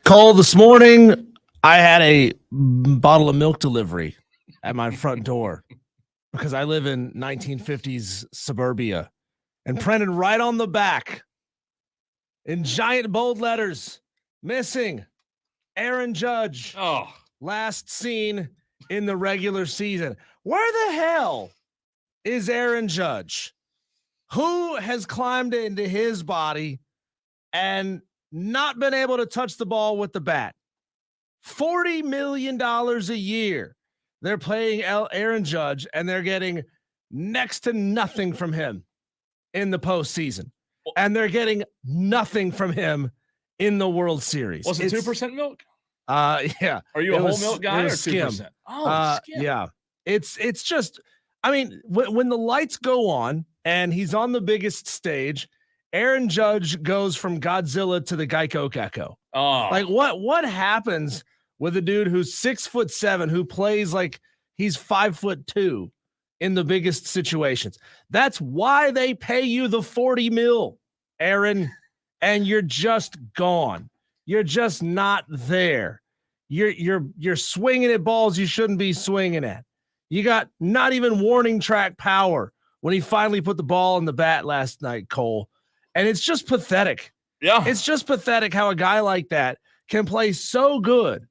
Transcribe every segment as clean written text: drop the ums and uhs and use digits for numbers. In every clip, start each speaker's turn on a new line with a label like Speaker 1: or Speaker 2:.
Speaker 1: Cole, this morning I had a bottle of milk delivery at my front door because I live in 1950s suburbia, and printed right on the back in giant bold letters, missing Aaron Judge.
Speaker 2: Oh,
Speaker 1: last seen in the regular season. Where the hell is Aaron Judge? Who has climbed into his body and not been able to touch the ball with the bat? $40 million a year. They're paying Aaron Judge, and they're getting next to nothing from him in the postseason. And they're getting nothing from him in the World Series.
Speaker 2: Was it 2% milk?
Speaker 1: Yeah.
Speaker 2: Are you a whole milk guy or 2%? Oh, skim.
Speaker 1: Yeah. It's just, I mean, when the lights go on and he's on the biggest stage, Aaron Judge goes from Godzilla to the Geico Gecko.
Speaker 2: Oh,
Speaker 1: Like what happens with a dude who's 6'7", who plays like he's 5'2" in the biggest situations? That's why they pay you the $40 million, Aaron, and you're just gone. You're just not there. You're swinging at balls you shouldn't be swinging at. You got not even warning track power when he finally put the ball in the bat last night, Cole. And it's just pathetic.
Speaker 2: yeah.
Speaker 1: It's just pathetic how a guy like that can play so good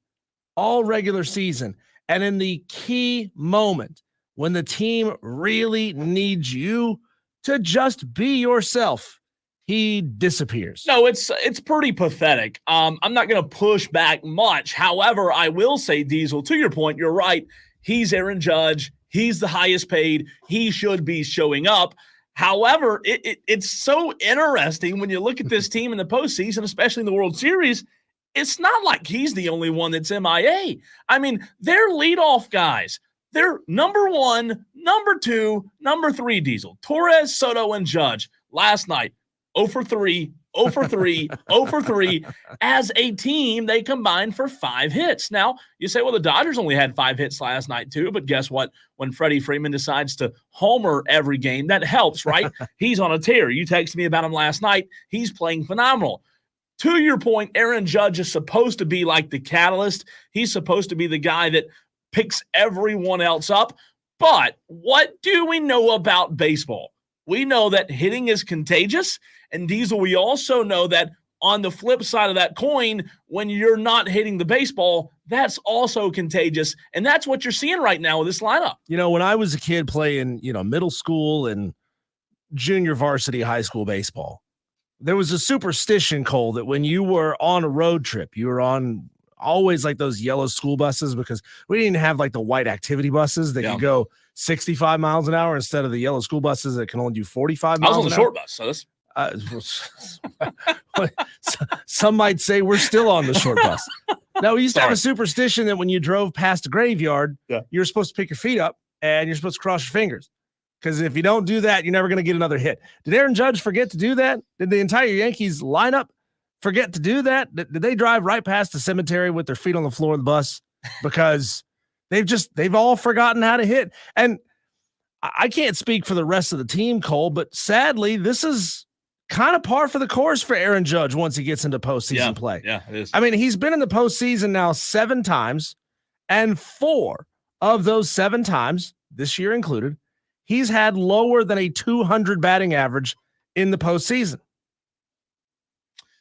Speaker 1: all regular season, and in the key moment when the team really needs you to just be yourself, he disappears.
Speaker 2: No, it's pretty pathetic. I'm not going to push back much. However, I will say, Diesel, to your point, you're right. He's Aaron Judge. He's the highest paid. He should be showing up. However, it's so interesting when you look at this team in the postseason, especially in the World Series. It's not like he's the only one that's MIA. I mean, they're leadoff guys. They're number one, number two, number three, Diesel. Torres, Soto, and Judge last night, 0 for 3, 0 for 3, 0 for 3. As a team, they combined for 5 hits. Now, you say, well, the Dodgers only had 5 hits last night too, but guess what? When Freddie Freeman decides to homer every game, that helps, right? He's on a tear. You texted me about him last night. He's playing phenomenal. To your point, Aaron Judge is supposed to be like the catalyst. He's supposed to be the guy that picks everyone else up. But what do we know about baseball? We know that hitting is contagious. And Diesel, we also know that on the flip side of that coin, when you're not hitting the baseball, that's also contagious. And that's what you're seeing right now with this lineup.
Speaker 1: You know, when I was a kid playing, middle school and junior varsity high school baseball, there was a superstition, Cole, that when you were on a road trip, you were on always like those yellow school buses, because we didn't have like the white activity buses that could go 65 miles an hour instead of the yellow school buses that can only do 45 miles an hour.
Speaker 2: I was on the short bus, so that's
Speaker 1: some might say we're still on the short bus. Now, we used to have a superstition that when you drove past a graveyard, you're supposed to pick your feet up and you're supposed to cross your fingers, because if you don't do that, you're never going to get another hit. Did Aaron Judge forget to do that? Did the entire Yankees lineup forget to do that? Did they drive right past the cemetery with their feet on the floor of the bus because they've all forgotten how to hit? And I can't speak for the rest of the team, Cole, but sadly, this is kind of par for the course for Aaron Judge once he gets into postseason play.
Speaker 2: Yeah, it is.
Speaker 1: I mean, he's been in the postseason now 7 times, and 4 of those 7 times, this year included, he's had lower than a 200 batting average in the postseason.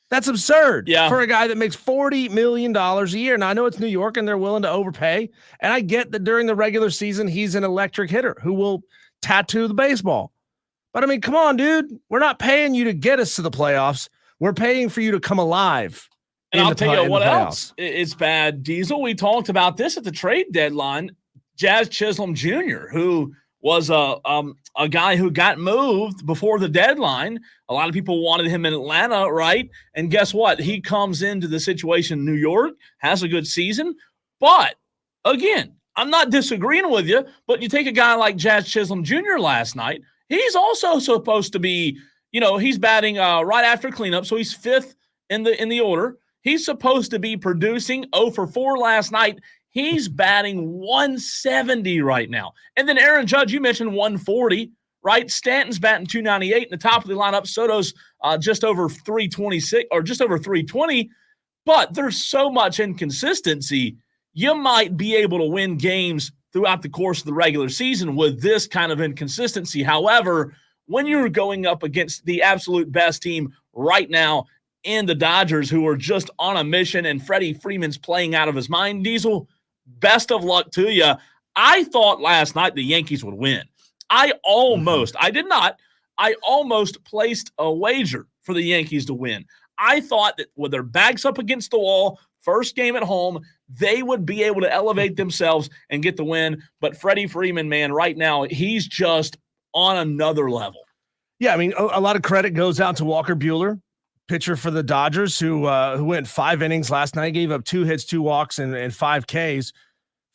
Speaker 1: That's absurd
Speaker 2: for
Speaker 1: a guy that makes $40 million a year. Now, I know it's New York and they're willing to overpay. And I get that during the regular season, he's an electric hitter who will tattoo the baseball. But I mean, come on, dude. We're not paying you to get us to the playoffs. We're paying for you to come alive.
Speaker 2: And I'll tell you what else is bad, Diesel. We talked about this at the trade deadline. Jazz Chisholm Jr., who was a guy who got moved before the deadline. A lot of people wanted him in Atlanta, right? And guess what? He comes into the situation in New York, has a good season. But, again, I'm not disagreeing with you, but you take a guy like Jazz Chisholm Jr. last night, he's also supposed to be, he's batting right after cleanup, so he's fifth in the order. He's supposed to be producing 0 for 4 last night. He's batting 170 right now. And then Aaron Judge, you mentioned 140, right? Stanton's batting 298 in the top of the lineup. Soto's just over 326 or just over 320. But there's so much inconsistency. You might be able to win games throughout the course of the regular season with this kind of inconsistency. However, when you're going up against the absolute best team right now in the Dodgers, who are just on a mission, and Freddie Freeman's playing out of his mind, Diesel, best of luck to you. I thought last night the Yankees would win. I almost placed a wager for the Yankees to win. I thought that with their backs up against the wall, first game at home, they would be able to elevate themselves and get the win. But Freddie Freeman, man, right now, he's just on another level.
Speaker 1: Yeah, I mean, a lot of credit goes out to Walker Buehler, pitcher for the Dodgers, who went 5 innings last night, gave up 2 hits, 2 walks, and 5 Ks.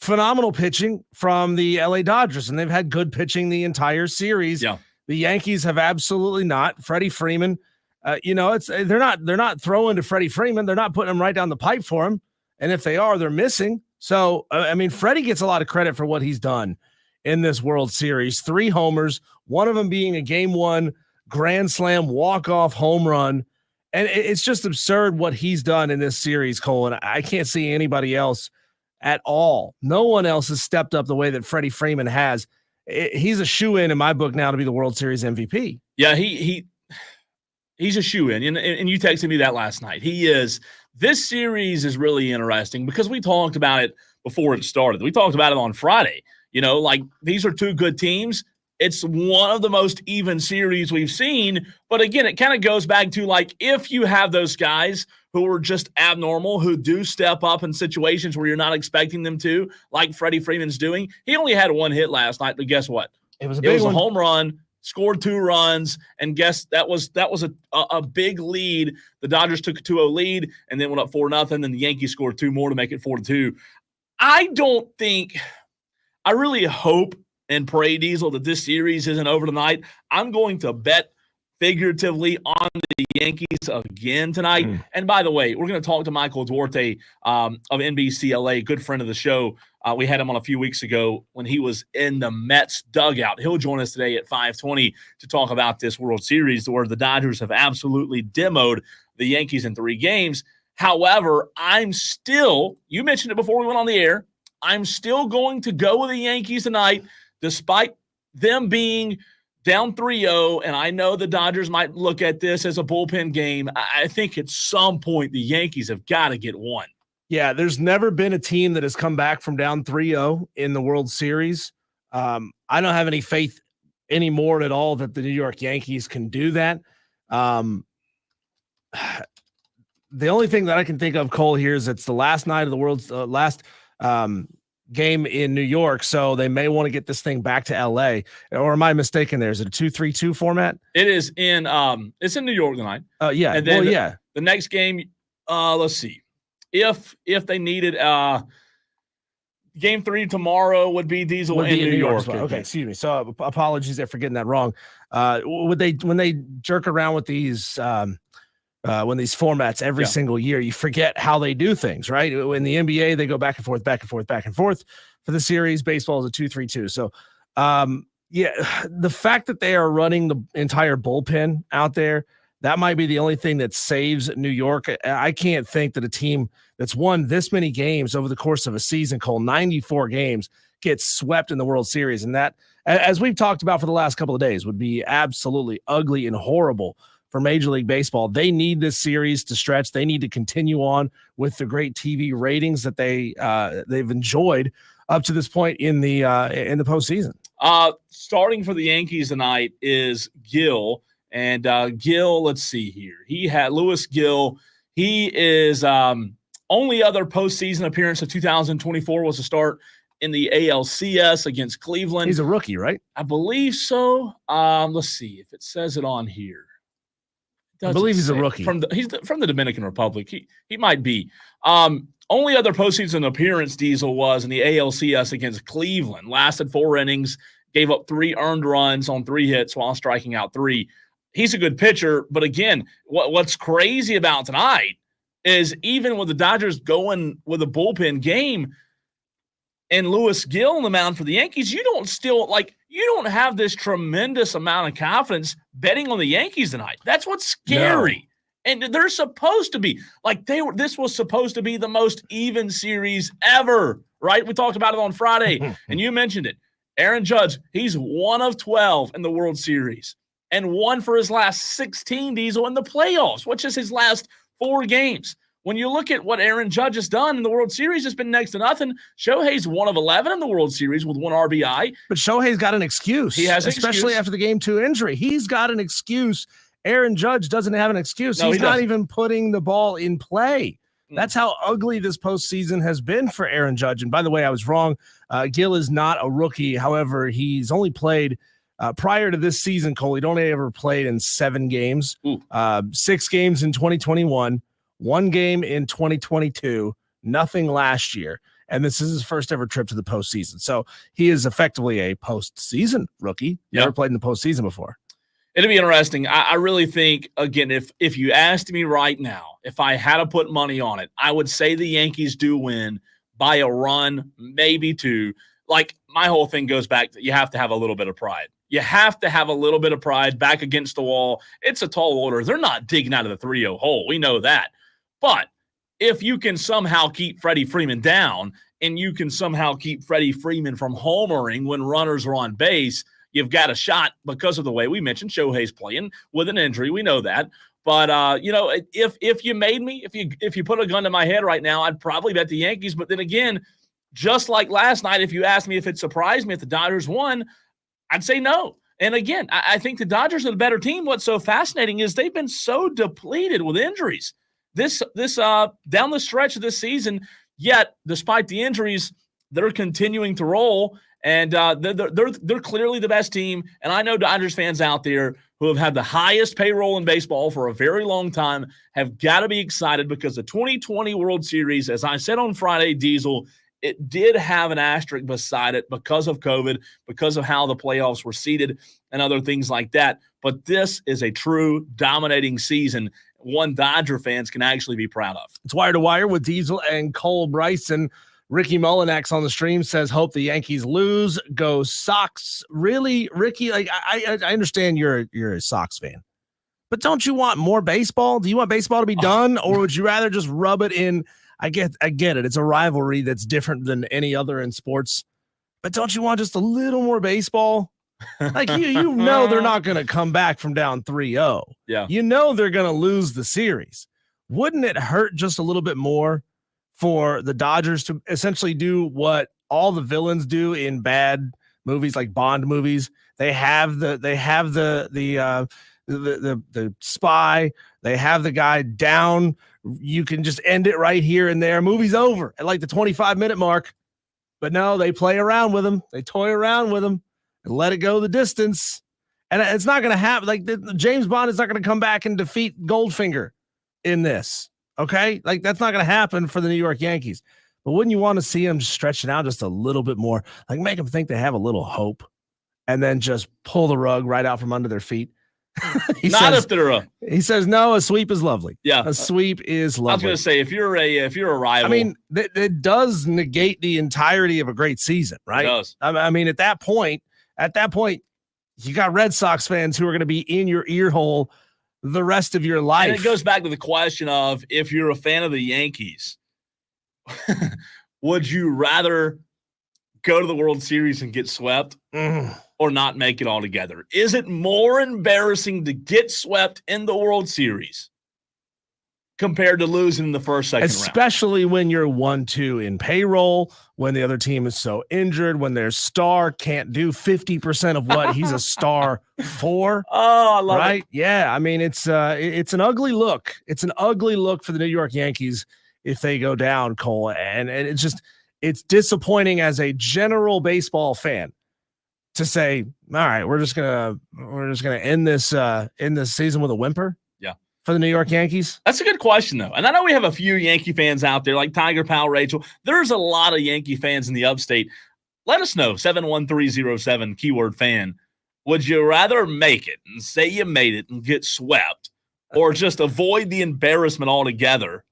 Speaker 1: Phenomenal pitching from the LA Dodgers, and they've had good pitching the entire series.
Speaker 2: Yeah.
Speaker 1: The Yankees have absolutely not. Freddie Freeman, they're not throwing to Freddie Freeman. They're not putting him right down the pipe for him. And if they are, they're missing. So, I mean, Freddie gets a lot of credit for what he's done in this World Series. 3 homers, one of them being a Game 1 grand slam walk-off home run. And it's just absurd what he's done in this series, Cole. And I can't see anybody else at all. No one else has stepped up the way that Freddie Freeman has. He's a shoo-in in my book now to be the World Series MVP.
Speaker 2: Yeah, he's a shoo-in. And you texted me that last night. He is. This series is really interesting because we talked about it before it started. We talked about it on Friday. These are 2 good teams. It's one of the most even series we've seen. But again, it kind of goes back to if you have those guys who are just abnormal, who do step up in situations where you're not expecting them to, like Freddie Freeman's doing. He only had 1 hit last night, but guess what?
Speaker 1: It was a
Speaker 2: home run, scored 2 runs, and guess that was a big lead. The Dodgers took a 2-0 lead and then went up 4-0. Then the Yankees scored 2 more to make it 4-2. I really hope and pray, Diesel, that this series isn't over tonight. I'm going to bet figuratively on the Yankees again tonight. And by the way, we're going to talk to Michael Duarte of NBCLA, good friend of the show. We had him on a few weeks ago when he was in the Mets dugout. He'll join us today at 5:20 to talk about this World Series where the Dodgers have absolutely demoed the Yankees in 3 games. However, you mentioned it before we went on the air, I'm still going to go with the Yankees tonight, despite them being down 3-0, and I know the Dodgers might look at this as a bullpen game. I think at some point the Yankees have got to get one.
Speaker 1: Yeah, there's never been a team that has come back from down 3-0 in the World Series. I don't have any faith anymore at all that the New York Yankees can do that. The only thing that I can think of, Cole, here is it's the last night of the world's last game in New York, so they may want to get this thing back to LA. Or am I mistaken there? Is it a 2-3-2 format?
Speaker 2: It is in it's in New York tonight.
Speaker 1: Yeah.
Speaker 2: And then
Speaker 1: yeah.
Speaker 2: The next game, let's see. If they needed game 3 tomorrow would be Diesel in New York.
Speaker 1: Well. Okay, excuse me. So apologies there for getting that wrong. When they jerk around with these when these formats every single year, you forget how they do things, right? In the NBA, they go back and forth for the series. Baseball is a 2-3-2. So, the fact that they are running the entire bullpen out there, that might be the only thing that saves New York. I can't think that a team that's won this many games over the course of a season, Cole, 94 games, gets swept in the World Series. And that, as we've talked about for the last couple of days, would be absolutely ugly and horrible for Major League Baseball. They need this series to stretch. They need to continue on with the great TV ratings that they've enjoyed up to this point in the postseason.
Speaker 2: Starting for the Yankees tonight is Gill. And Gill, let's see here. He had Lewis Gill. He is only other postseason appearance of 2024 was to start in the ALCS against Cleveland.
Speaker 1: He's a rookie, right?
Speaker 2: I believe so. Let's see if it says it on here.
Speaker 1: I believe he's a rookie.
Speaker 2: He's from the Dominican Republic. He might be. Only other postseason appearance Diesel was in the ALCS against Cleveland. Lasted 4 innings, gave up 3 earned runs on 3 hits while striking out 3. He's a good pitcher, but again, what's crazy about tonight is even with the Dodgers going with a bullpen game and Lewis Gill on the mound for the Yankees, you don't have this tremendous amount of confidence betting on the Yankees tonight. That's what's scary. No. And they're supposed to be this was supposed to be the most even series ever, right? We talked about it on Friday, and you mentioned it. Aaron Judge, he's 1 of 12 in the World Series and 1 for his last 16 Diesel in the playoffs, which is his last 4 games. When you look at what Aaron Judge has done in the World Series, it's been next to nothing. Shohei's 1 of 11 in the World Series with 1 RBI.
Speaker 1: But Shohei's got an excuse.
Speaker 2: He has an
Speaker 1: especially
Speaker 2: excuse.
Speaker 1: After the Game 2 injury. He's got an excuse. Aaron Judge doesn't have an excuse.
Speaker 2: No,
Speaker 1: He's not even putting the ball in play.
Speaker 2: Mm.
Speaker 1: That's how ugly this postseason has been for Aaron Judge. And by the way, I was wrong. Gill is not a rookie. However, he's only played prior to this season, Cole. He'd only ever played in 7 games, 6 games in 2021, 1 game in 2022, nothing last year. And this is his first ever trip to the postseason. So he is effectively a postseason rookie. Never played in the postseason before.
Speaker 2: It'll be interesting. I really think, again, if you asked me right now, if I had to put money on it, I would say the Yankees do win by a run, maybe 2. Like, my whole thing goes back to you have to have a little bit of pride. You have to have a little bit of pride back against the wall. It's a tall order. They're not digging out of the 3-0 hole. We know that. But if you can somehow keep Freddie Freeman down and you can somehow keep Freddie Freeman from homering when runners are on base, you've got a shot because of the way we mentioned Shohei's playing with an injury. We know that. But, if you made me, if you put a gun to my head right now, I'd probably bet the Yankees. But then again, just like last night, if you asked me if it surprised me if the Dodgers won, I'd say no. And again, I think the Dodgers are the better team. What's so fascinating is they've been so depleted with injuries this down the stretch of this season. Yet, despite the injuries, they're continuing to roll. And they're clearly the best team. And I know Dodgers fans out there who have had the highest payroll in baseball for a very long time have got to be excited because the 2020 World Series, as I said on Friday, Diesel, it did have an asterisk beside it because of COVID, because of how the playoffs were seeded and other things like that. But this is a true dominating season, one Dodger fans can actually be proud of.
Speaker 1: It's Wire to Wire with Diesel and Cole Bryson. Ricky Mullinax on the stream says, hope the Yankees lose. Go Sox. Really, Ricky? Like I understand you're a Sox fan, but don't you want more baseball? Do you want baseball to be done, or would you rather just rub it in? I get it. It's a rivalry that's different than any other in sports, but don't you want just a little more baseball? Like you know they're not going to come back from down 3-0.
Speaker 2: Yeah,
Speaker 1: you know they're going to lose the series. Wouldn't it hurt just a little bit more for the Dodgers to essentially do what all the villains do in bad movies like Bond movies? They have the spy, they have the guy down. You can just end it right here and there. Movie's over at like the 25-minute mark. But no, they play around with him. They toy around with him and let it go the distance. And it's not going to happen. Like James Bond is not going to come back and defeat Goldfinger in this. Okay, like that's not going to happen for the New York Yankees. But wouldn't you want to see them stretch it out just a little bit more? Like make them think they have a little hope and then just pull the rug right out from under their feet. He says, no, a sweep is lovely.
Speaker 2: Yeah.
Speaker 1: A sweep is lovely.
Speaker 2: I was going to say, if you're a rival,
Speaker 1: I mean, it does negate the entirety of a great season, right?
Speaker 2: It does.
Speaker 1: I mean, at that point, you got Red Sox fans who are going to be in your ear hole the rest of your life.
Speaker 2: And it goes back to the question of, if you're a fan of the Yankees, would you rather go to the World Series and get swept? or not make it all together? Is it more embarrassing to get swept in the World Series compared to losing in the second round?
Speaker 1: Especially when you're 1-2 in payroll, when the other team is so injured, when their star can't do 50% of what he's a star for.
Speaker 2: Oh, I love it.
Speaker 1: Yeah, I mean, it's an ugly look. It's an ugly look for the New York Yankees if they go down, Cole. And it's disappointing as a general baseball fan to say, all right, we're just gonna end this season with a whimper.
Speaker 2: Yeah.
Speaker 1: For the New York Yankees?
Speaker 2: That's a good question, though. And I know we have a few Yankee fans out there, like Tiger Pal Rachel. There's a lot of Yankee fans in the upstate. Let us know, 71307, keyword fan. Would you rather make it and say you made it and get swept, or just avoid the embarrassment altogether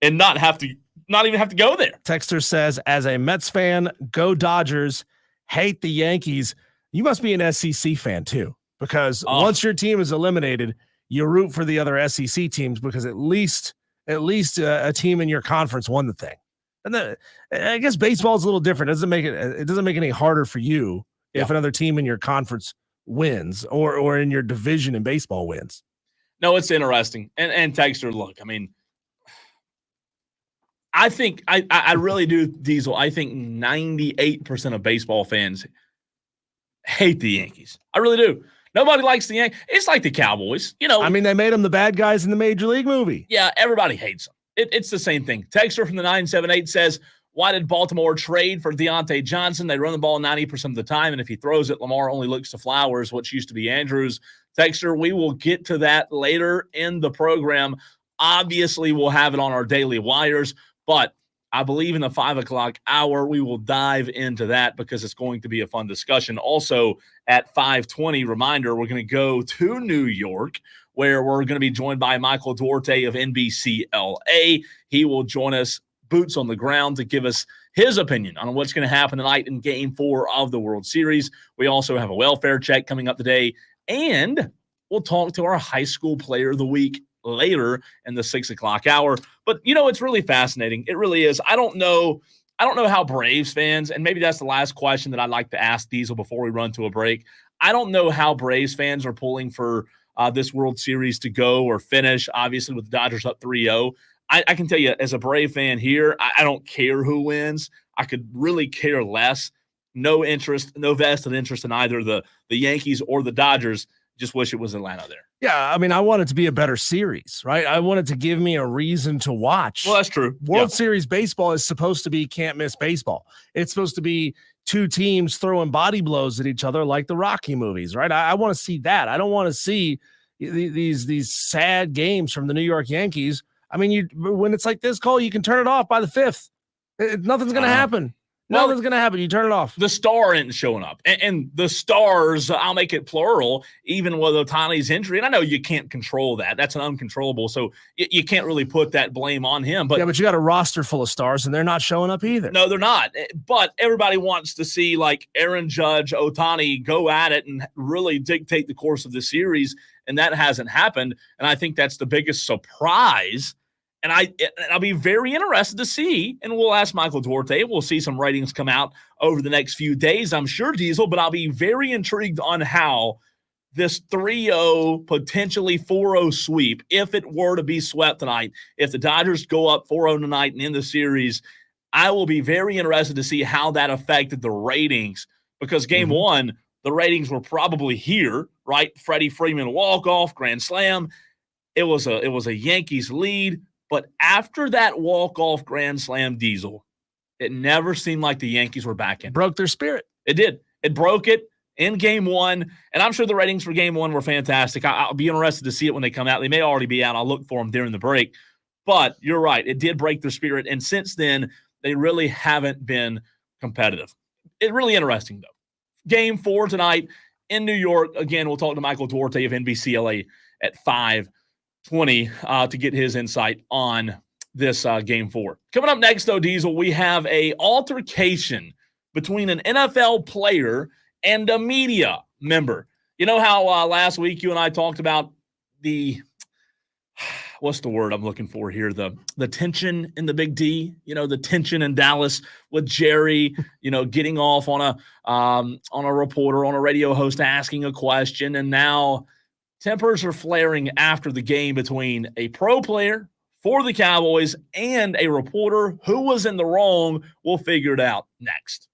Speaker 2: and not even have to go there?
Speaker 1: Texter says, as a Mets fan, go Dodgers, hate the Yankees. You must be an SEC fan, too, because once your team is eliminated, you root for the other SEC teams because at least a team in your conference won the thing. And I guess baseball is a little different. It doesn't make it any harder for you if another team in your conference wins or in your division in baseball wins.
Speaker 2: No, it's interesting. And Texter, look, I mean, I think I really do, Diesel. I think 98% of baseball fans hate the Yankees. I really do. Nobody likes the Yankees. It's like the Cowboys. I
Speaker 1: mean, they made them the bad guys in the Major League movie.
Speaker 2: Yeah, everybody hates them. It's the same thing. Texter from the 978 says, why did Baltimore trade for Deontay Johnson? They run the ball 90% of the time, and if he throws it, Lamar only looks to Flowers, which used to be Andrews. Texter, we will get to that later in the program. Obviously, we'll have it on our daily wires, but I believe in the 5 o'clock hour, we will dive into that because it's going to be a fun discussion. Also, at 5:20, reminder, we're going to go to New York, where we're going to be joined by Michael Duarte of NBCLA. He will join us boots on the ground to give us his opinion on what's going to happen tonight in Game 4 of the World Series. We also have a welfare check coming up today, and we'll talk to our high school player of the week later in the 6 o'clock hour. But it's really fascinating. It really is. I don't know how Braves fans, and maybe that's the last question that I'd like to ask Diesel before we run to a break. I don't know how Braves fans are pulling for this World Series to go or finish, obviously with the Dodgers up 3-0. I can tell you, as a Brave fan here, I don't care who wins. I could really care less. No interest, no vested interest in either the Yankees or the Dodgers. Just wish it was Atlanta there.
Speaker 1: Yeah, I mean, I want it to be a better series, right? I want it to give me a reason to watch.
Speaker 2: Well, that's true.
Speaker 1: World Series baseball is supposed to be can't-miss baseball. It's supposed to be two teams throwing body blows at each other like the Rocky movies, right? I want to see that. I don't want to see these sad games from the New York Yankees. I mean, when it's like this, Cole, you can turn it off by the 5th. Nothing's going to happen. Nothing's going to happen. You turn it off.
Speaker 2: The star isn't showing up. And the stars, I'll make it plural, even with Ohtani's injury. And I know you can't control that. That's an uncontrollable. So you can't really put that blame on him. But
Speaker 1: you got a roster full of stars, and they're not showing up either.
Speaker 2: No, they're not. But everybody wants to see, like, Aaron Judge, Ohtani go at it and really dictate the course of the series. And that hasn't happened. And I think that's the biggest surprise. And I'll be very interested to see, and we'll ask Michael Duarte. We'll see some ratings come out over the next few days, I'm sure, Diesel, but I'll be very intrigued on how this 3-0, potentially 4-0 sweep, if it were to be swept tonight, if the Dodgers go up 4-0 tonight and end the series, I will be very interested to see how that affected the ratings, because Game 1, the ratings were probably here, right? Freddie Freeman walk-off, grand slam. It was a Yankees lead. But after that walk-off grand slam, Diesel, it never seemed like the Yankees were back in.
Speaker 1: Broke their spirit.
Speaker 2: It did. It broke it in Game 1. And I'm sure the ratings for Game 1 were fantastic. I'll be interested to see it when they come out. They may already be out. I'll look for them during the break. But you're right. It did break their spirit. And since then, they really haven't been competitive. It's really interesting, though. Game 4 tonight in New York. Again, we'll talk to Michael Duarte of NBCLA at 5:20 to get his insight on this Game 4. Coming up next, though, Diesel, we have a altercation between an NFL player and a media member. You know how last week you and I talked about what's the word I'm looking for here? The tension in the Big D, the tension in Dallas with Jerry, getting off on a reporter, on a radio host asking a question. And now tempers are flaring after the game between a pro player for the Cowboys and a reporter who was in the wrong. We'll figure it out next.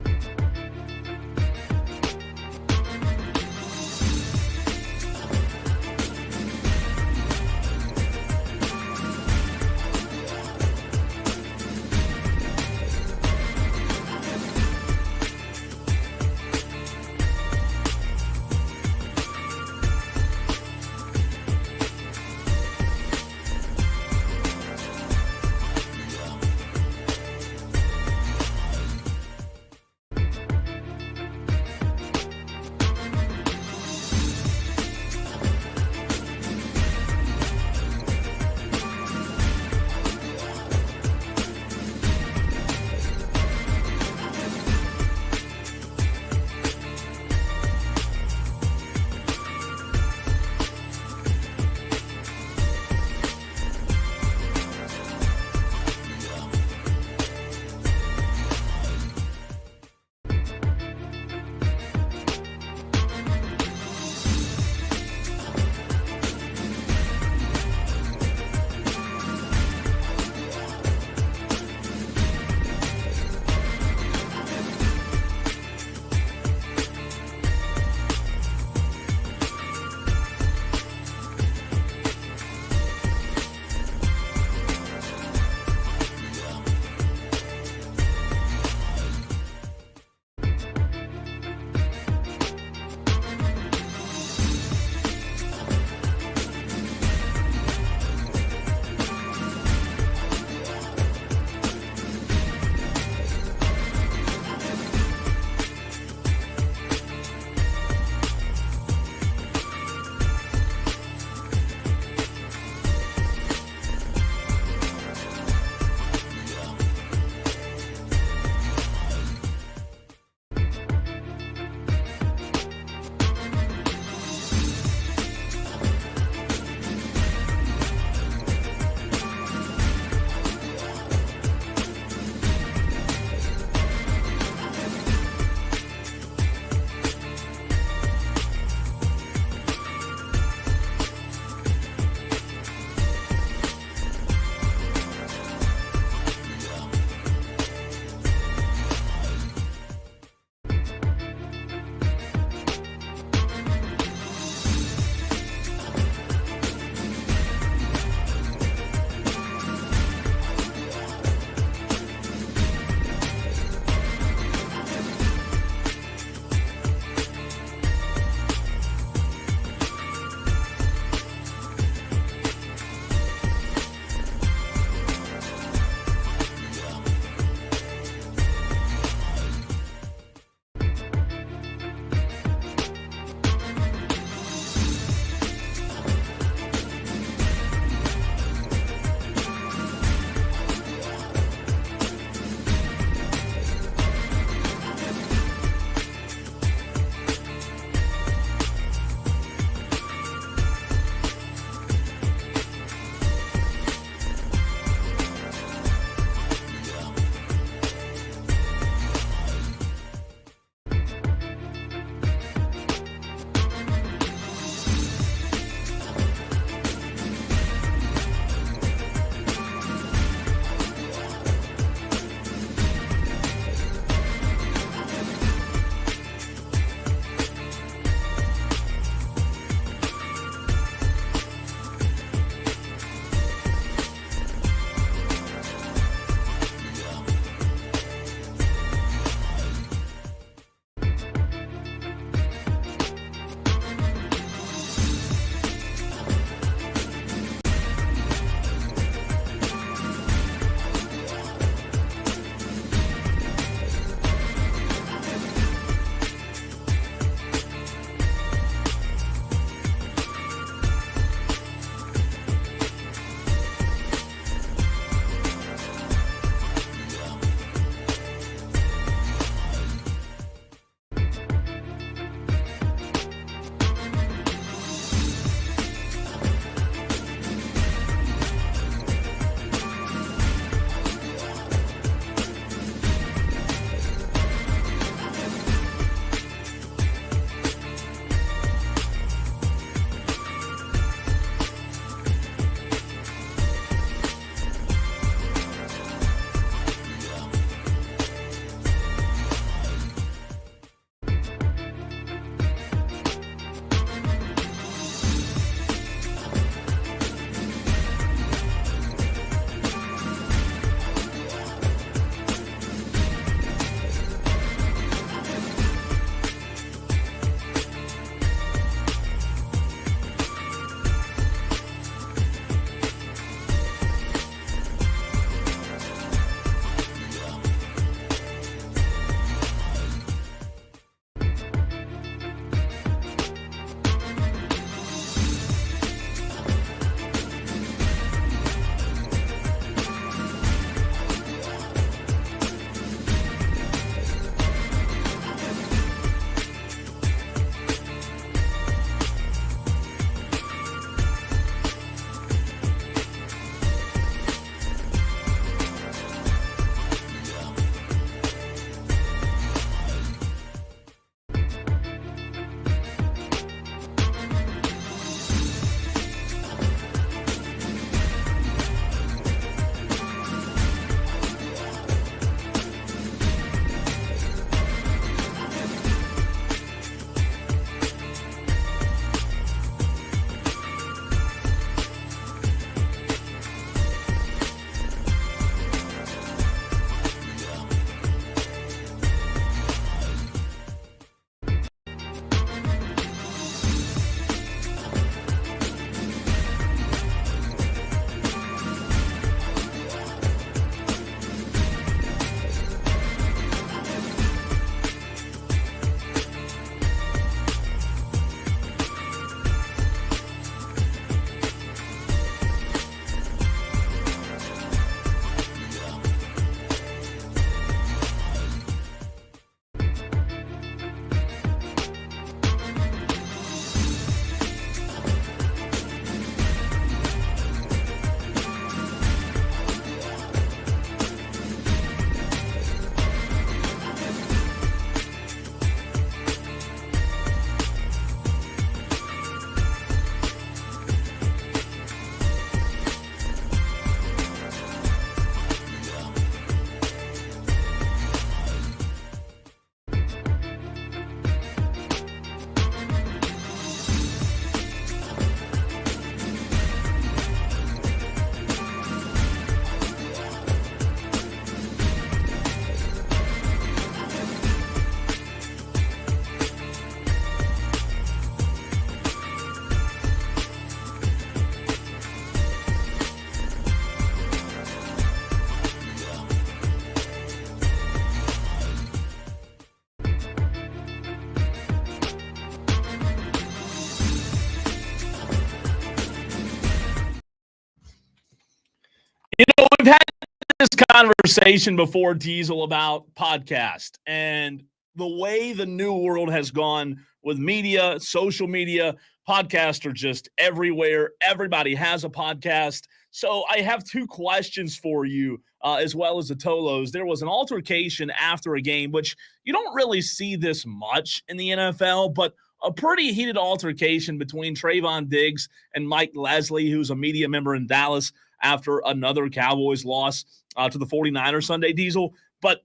Speaker 2: this conversation before, Diesel, about podcast and the way the new world has gone with media, social media. Podcasts are just everywhere. Everybody has a podcast. So I have two questions for you, as well as the Tolos. There was an altercation after a game, which you don't really see this much in the NFL, but a pretty heated altercation between Trayvon Diggs and Mike Leslie, who's a media member in Dallas after another Cowboys loss to the 49ers Sunday, Diesel. But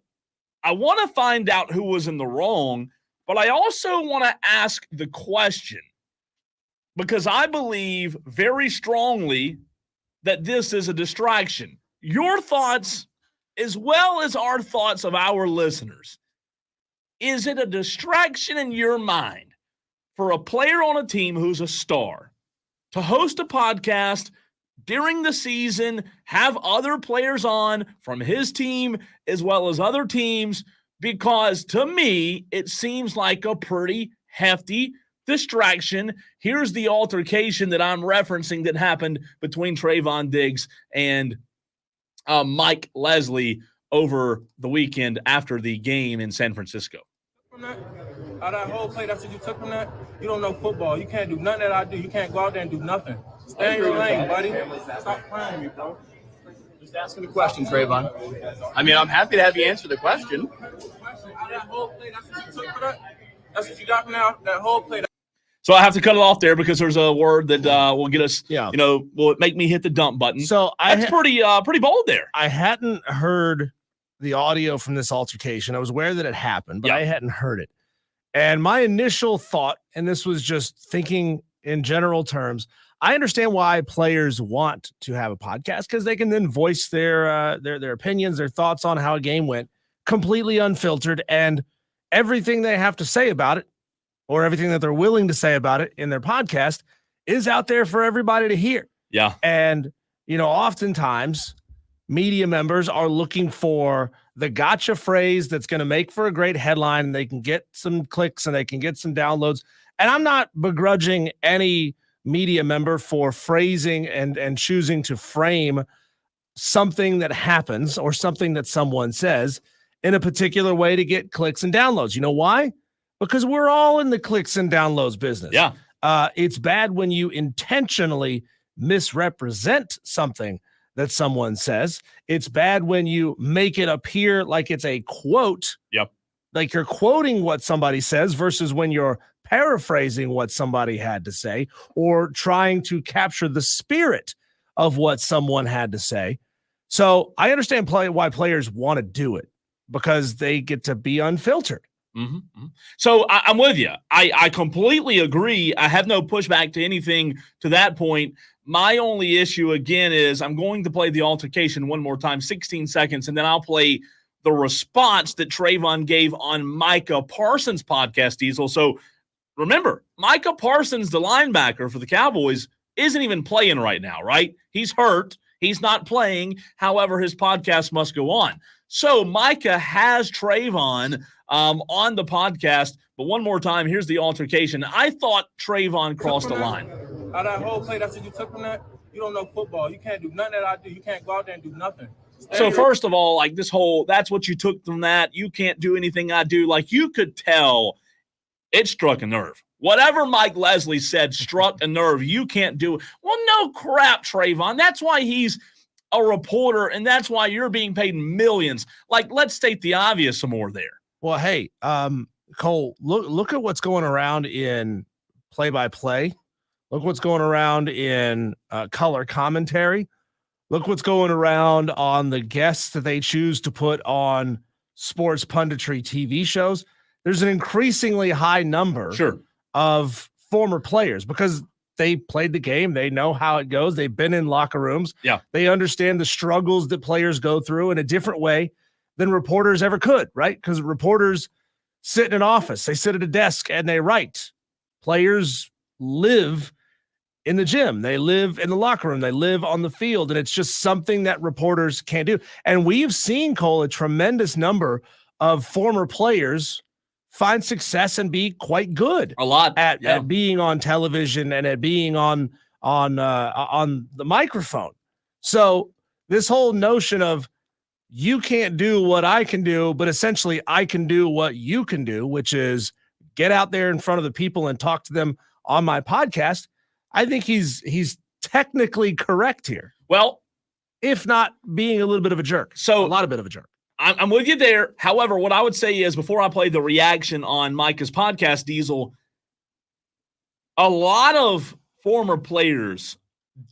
Speaker 2: I want to find out who was in the wrong, but I also want to ask the question, because I believe very strongly that this is a distraction. Your thoughts, as well as our thoughts of our listeners. Is it a distraction in your mind for a player on a team who's a star to host a podcast during the season, have other players on from his team as well as other teams? Because to me, it seems like a pretty hefty distraction. Here's the altercation that I'm referencing that happened between Trayvon Diggs and Mike Leslie over the weekend after the game in San Francisco.
Speaker 3: From that, out of that whole play, that's what you took from that. You don't know football. You can't do nothing that I do. You can't go out there and do nothing. Stay in your lane, buddy. Stop playing me, bro.
Speaker 4: Just asking the question, Trayvon. I mean, I'm happy to have you answer the question.
Speaker 3: Out of that whole play, that's what you took from that. That's what you got from that whole play.
Speaker 2: So I have to cut it off there because there's a word that will get us, will make me hit the dump button.
Speaker 1: So
Speaker 2: that's pretty bold there.
Speaker 1: I hadn't heard the audio from this altercation. I was aware that it happened, but I hadn't heard it. And my initial thought, and this was just thinking in general terms, I understand why players want to have a podcast because they can then voice their opinions, their thoughts on how a game went, completely unfiltered, and everything they have to say about it, or everything that they're willing to say about it in their podcast, is out there for everybody to hear.
Speaker 2: Yeah.
Speaker 1: And, oftentimes media members are looking for the gotcha phrase that's going to make for a great headline, and they can get some clicks and they can get some downloads. And I'm not begrudging any media member for phrasing and choosing to frame something that happens or something that someone says in a particular way to get clicks and downloads. You know why? Because we're all in the clicks and downloads business.
Speaker 2: Yeah.
Speaker 1: It's bad when you intentionally misrepresent something that someone says. It's bad when you make it appear like it's a quote.
Speaker 2: Yep.
Speaker 1: Like you're quoting what somebody says versus when you're paraphrasing what somebody had to say or trying to capture the spirit of what someone had to say. So I understand why players want to do it because they get to be unfiltered.
Speaker 2: Mm-hmm. So I'm with you. I completely agree. I have no pushback to anything to that point. My only issue, again, is I'm going to play the altercation one more time, 16 seconds, and then I'll play the response that Trayvon gave on Micah Parsons' podcast, Diesel. So remember, Micah Parsons, the linebacker for the Cowboys, isn't even playing right now, right? He's hurt. He's not playing. However, his podcast must go on. So Micah has Trayvon on the podcast. But one more time, here's the altercation. I thought Trayvon crossed the line.
Speaker 3: Out of that whole play, that's what you took from that. You don't know football. You can't do nothing that I do. You can't go out there and do nothing.
Speaker 2: So first of all, like that's what you took from that. You can't do anything I do. Like you could tell it struck a nerve. Whatever Mike Leslie said struck a nerve. You can't do it. Well, no crap, Trayvon. That's why he's a reporter, and that's why you're being paid millions. Like, let's state the obvious some more there.
Speaker 1: Well, hey, Cole, look at what's going around in play-by-play. Look what's going around in color commentary. Look what's going around on the guests that they choose to put on sports punditry TV shows. There's an increasingly high number of former players because they played the game. They know how it goes. They've been in locker rooms.
Speaker 2: Yeah.
Speaker 1: They understand the struggles that players go through in a different way than reporters ever could, right? Because reporters sit in an office. They sit at a desk and they write. Players live in the gym. They live in the locker room. They live on the field. And it's just something that reporters can't do. And we've seen, Cole, a tremendous number of former players find success and be quite good at being on television and at being on the microphone. So this whole notion of you can't do what I can do, but essentially I can do what you can do, which is get out there in front of the people and talk to them on my podcast. I think he's technically correct here.
Speaker 2: Well,
Speaker 1: if not being a little bit of a jerk.
Speaker 2: So
Speaker 1: a lot of bit of a jerk.
Speaker 2: I'm with you there. However, what I would say is before I play the reaction on Micah's podcast, Diesel, a lot of former players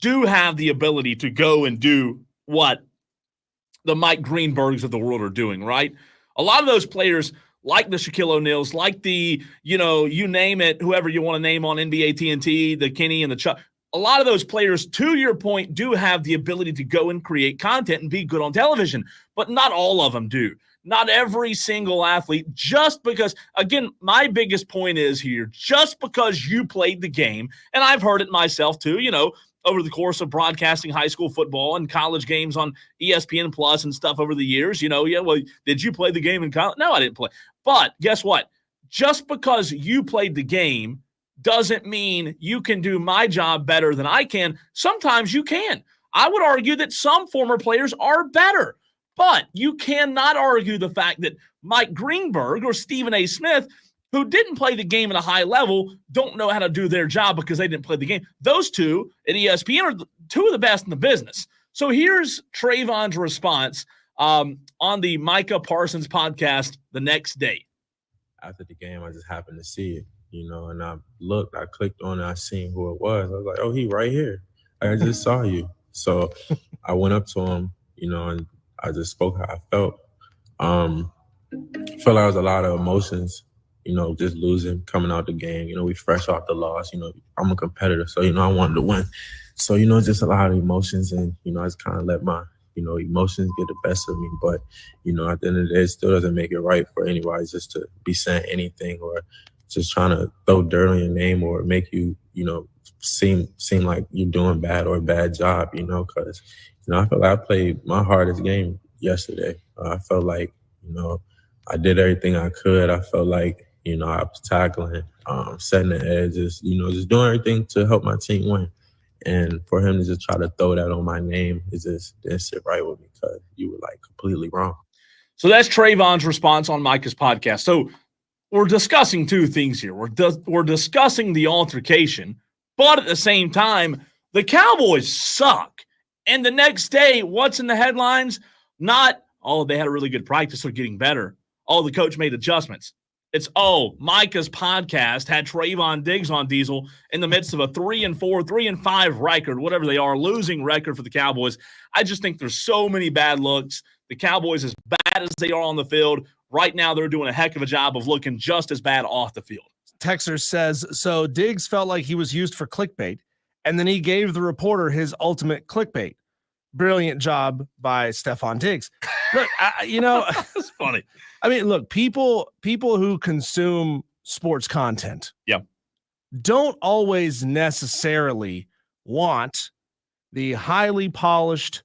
Speaker 2: do have the ability to go and do what the Mike Greenbergs of the world are doing, right? A lot of those players, like the Shaquille O'Neals, like the, you name it, whoever you want to name on NBA TNT, the Kenny and the Chuck, a lot of those players, to your point, do have the ability to go and create content and be good on television, but not all of them do. Not every single athlete, just because, again, my biggest point is here, just because you played the game, and I've heard it myself too, over the course of broadcasting high school football and college games on ESPN Plus and stuff over the years, did you play the game in college? No, I didn't play. But guess what? Just because you played the game doesn't mean you can do my job better than I can. Sometimes you can. I would argue that some former players are better, but you cannot argue the fact that Mike Greenberg or Stephen A. Smith, who didn't play the game at a high level, don't know how to do their job because they didn't play the game. Those two at ESPN are two of the best in the business. So here's Trayvon's response on the Micah Parsons podcast the next day.
Speaker 5: After the game, I just happened to see it, and I looked, I clicked on it, I seen who it was. I was like, oh, he right here. I just saw you. So I went up to him, and I just spoke how I felt. I felt like there was a lot of emotions, just losing, coming out the game. We fresh off the loss. I'm a competitor, so, I wanted to win. So, just a lot of emotions, and, I just kind of let my, emotions get the best of me. But, at the end of the day, it still doesn't make it right for anybody just to be saying anything or just trying to throw dirt on your name or make you, seem like you're doing bad or a bad job, because, I feel like I played my hardest game yesterday. I felt like, I did everything I could. I felt like, I was tackling, setting the edges, just doing everything to help my team win. And for him to just try to throw that on my name, it just didn't sit right with me because you were like completely wrong.
Speaker 2: So that's Trayvon's response on Micah's podcast. So we're discussing two things here. We're discussing the altercation, but at the same time, the Cowboys suck. And the next day, what's in the headlines? Not, oh, they had a really good practice, they're getting better. Oh, the coach made adjustments. It's, Micah's podcast had Trayvon Diggs on, Diesel, in the midst of a 3-4, 3-5 record, whatever they are, losing record for the Cowboys. I just think there's so many bad looks. The Cowboys, as bad as they are on the field, right now they're doing a heck of a job of looking just as bad off the field.
Speaker 1: Texer says, so Diggs felt like he was used for clickbait, and then he gave the reporter his ultimate clickbait. Brilliant job by Stephon Diggs. Look,
Speaker 2: It's funny.
Speaker 1: I mean, look, people who consume sports content don't always necessarily want the highly polished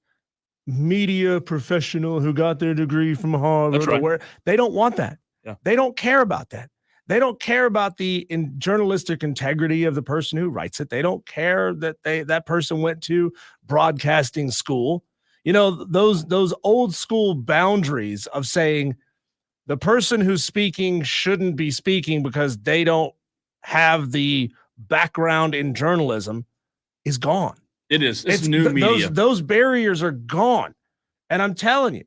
Speaker 1: media professional who got their degree from Harvard or where. They don't want that.
Speaker 2: Yeah.
Speaker 1: They don't care about that. They don't care about the journalistic integrity of the person who writes it. They don't care that that person went to broadcasting school. Those old school boundaries of saying the person who's speaking shouldn't be speaking because they don't have the background in journalism is gone.
Speaker 2: It is. It's new media.
Speaker 1: Those barriers are gone. And I'm telling you,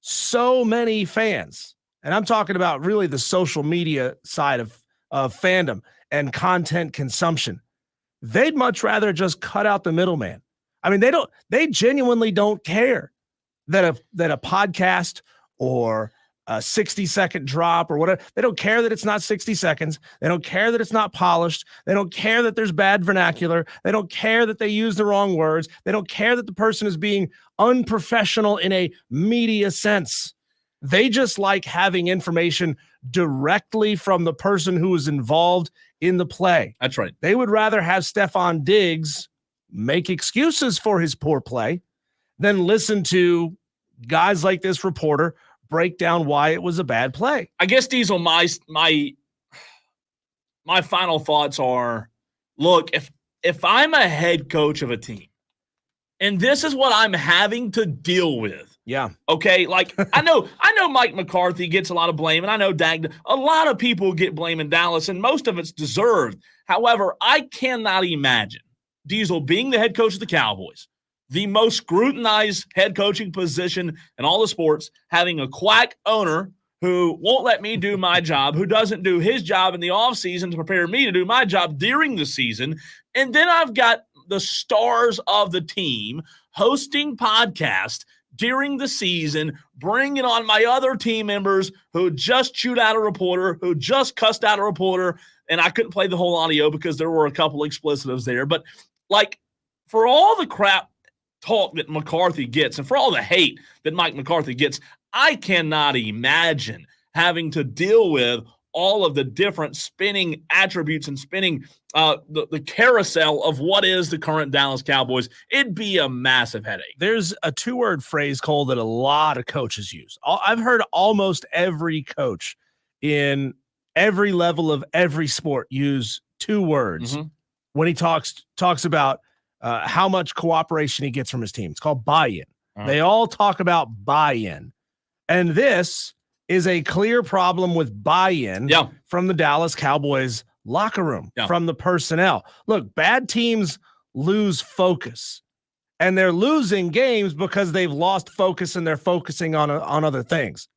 Speaker 1: so many fans, and I'm talking about really the social media side of fandom and content consumption, they'd much rather just cut out the middleman. I mean, they genuinely don't care that a podcast or a 60-second drop or whatever. They don't care that it's not 60 seconds. They don't care that it's not polished. They don't care that there's bad vernacular. They don't care that they use the wrong words. They don't care that the person is being unprofessional in a media sense. They just like having information directly from the person who is involved in the play.
Speaker 2: That's right.
Speaker 1: They would rather have Stephon Diggs make excuses for his poor play than listen to guys like this reporter break down why it was a bad play.
Speaker 2: I guess, Diesel, my final thoughts are, look, if I'm a head coach of a team and this is what I'm having to deal with
Speaker 1: Yeah.
Speaker 2: Okay, like I know Mike McCarthy gets a lot of blame, and I know a lot of people get blame in Dallas, and most of it's deserved. However, I cannot imagine Diesel being the head coach of the Cowboys, the most scrutinized head coaching position in all the sports, having a quack owner who won't let me do my job, who doesn't do his job in the offseason to prepare me to do my job during the season. And then I've got the stars of the team hosting podcast during the season, bringing on my other team members who just chewed out a reporter, who just cussed out a reporter, and I couldn't play the whole audio because there were a couple explicitives there. But, like, for all the crap talk that McCarthy gets and for all the hate that Mike McCarthy gets, I cannot imagine having to deal with all of the different spinning attributes and spinning the carousel of what is the current Dallas Cowboys. It'd be a massive headache.
Speaker 1: There's a 2-word phrase, Cole, that a lot of coaches use. I've heard almost every coach in every level of every sport use 2 words when he talks about how much cooperation he gets from his team. It's called buy-in. They all talk about buy-in. And this is a clear problem with buy-in from the Dallas Cowboys locker room, from the personnel. Look, bad teams lose focus, and they're losing games because they've lost focus and they're focusing on other things.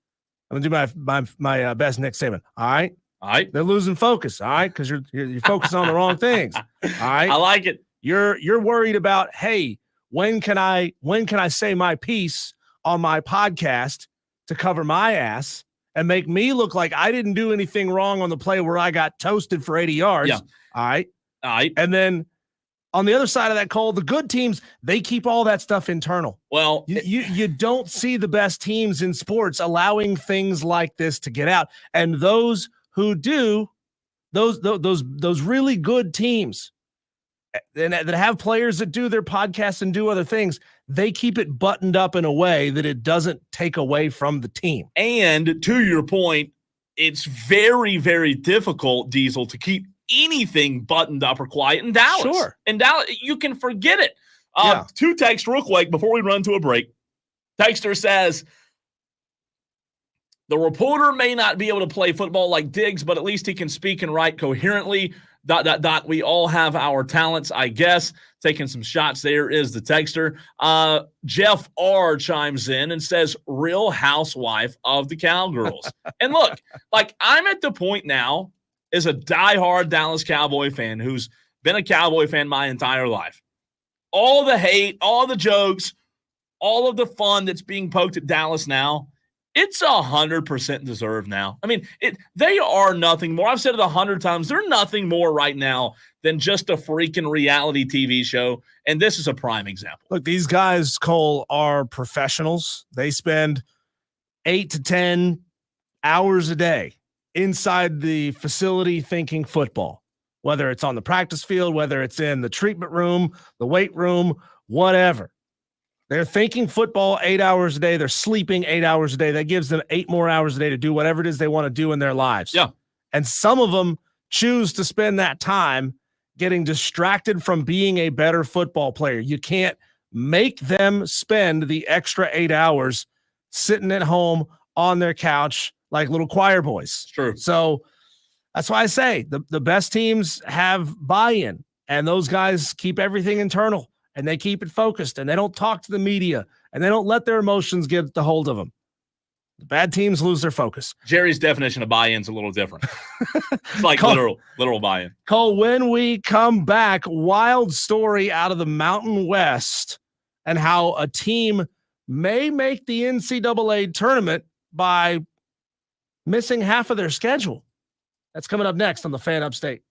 Speaker 1: I'm gonna do my best Nick Saban. All right. They're losing focus. All right, because you're focusing on the wrong things. All right.
Speaker 2: I like it.
Speaker 1: You're worried about, hey, when can I say my piece on my podcast to cover my ass and make me look like I didn't do anything wrong on the play where I got toasted for 80 yards.
Speaker 2: Yeah.
Speaker 1: All right. And then on the other side of that, Cole, the good teams, they keep all that stuff internal.
Speaker 2: Well,
Speaker 1: you don't see the best teams in sports allowing things like this to get out. And those who do, those really good teams and that have players that do their podcasts and do other things, they keep it buttoned up in a way that it doesn't take away from the team.
Speaker 2: And to your point, it's very, very difficult, Diesel, to keep anything buttoned up or quiet in Dallas.
Speaker 1: Sure.
Speaker 2: In Dallas, you can forget it. 2 texts real quick before we run to a break. Texter says, the reporter may not be able to play football like Diggs, but at least he can speak and write coherently. ... We all have our talents, I guess. Taking some shots there is the texter. Jeff R. chimes in and says, Real Housewife of the Cowgirls. And look, like, I'm at the point now as a diehard Dallas Cowboy fan who's been a Cowboy fan my entire life. All the hate, all the jokes, all of the fun that's being poked at Dallas now, it's 100% deserved now. I mean, they are nothing more. I've said it 100 times. They're nothing more right now than just a freaking reality TV show. And this is a prime example.
Speaker 1: Look, these guys, Cole, are professionals. They spend 8 to 10 hours a day inside the facility thinking football, whether it's on the practice field, whether it's in the treatment room, the weight room, whatever. They're thinking football 8 hours a day. They're sleeping 8 hours a day. That gives them 8 more hours a day to do whatever it is they want to do in their lives.
Speaker 2: Yeah.
Speaker 1: And some of them choose to spend that time getting distracted from being a better football player. You can't make them spend the extra 8 hours sitting at home on their couch like little choir boys.
Speaker 2: True.
Speaker 1: So that's why I say the best teams have buy-in, and those guys keep everything internal. And they keep it focused, and they don't talk to the media, and they don't let their emotions get the hold of them. The bad teams lose their focus.
Speaker 2: Jerry's definition of buy-in is a little different. It's like literal buy-in.
Speaker 1: Cole, when we come back, wild story out of the Mountain West and how a team may make the NCAA tournament by missing half of their schedule. That's coming up next on the Fan Upstate.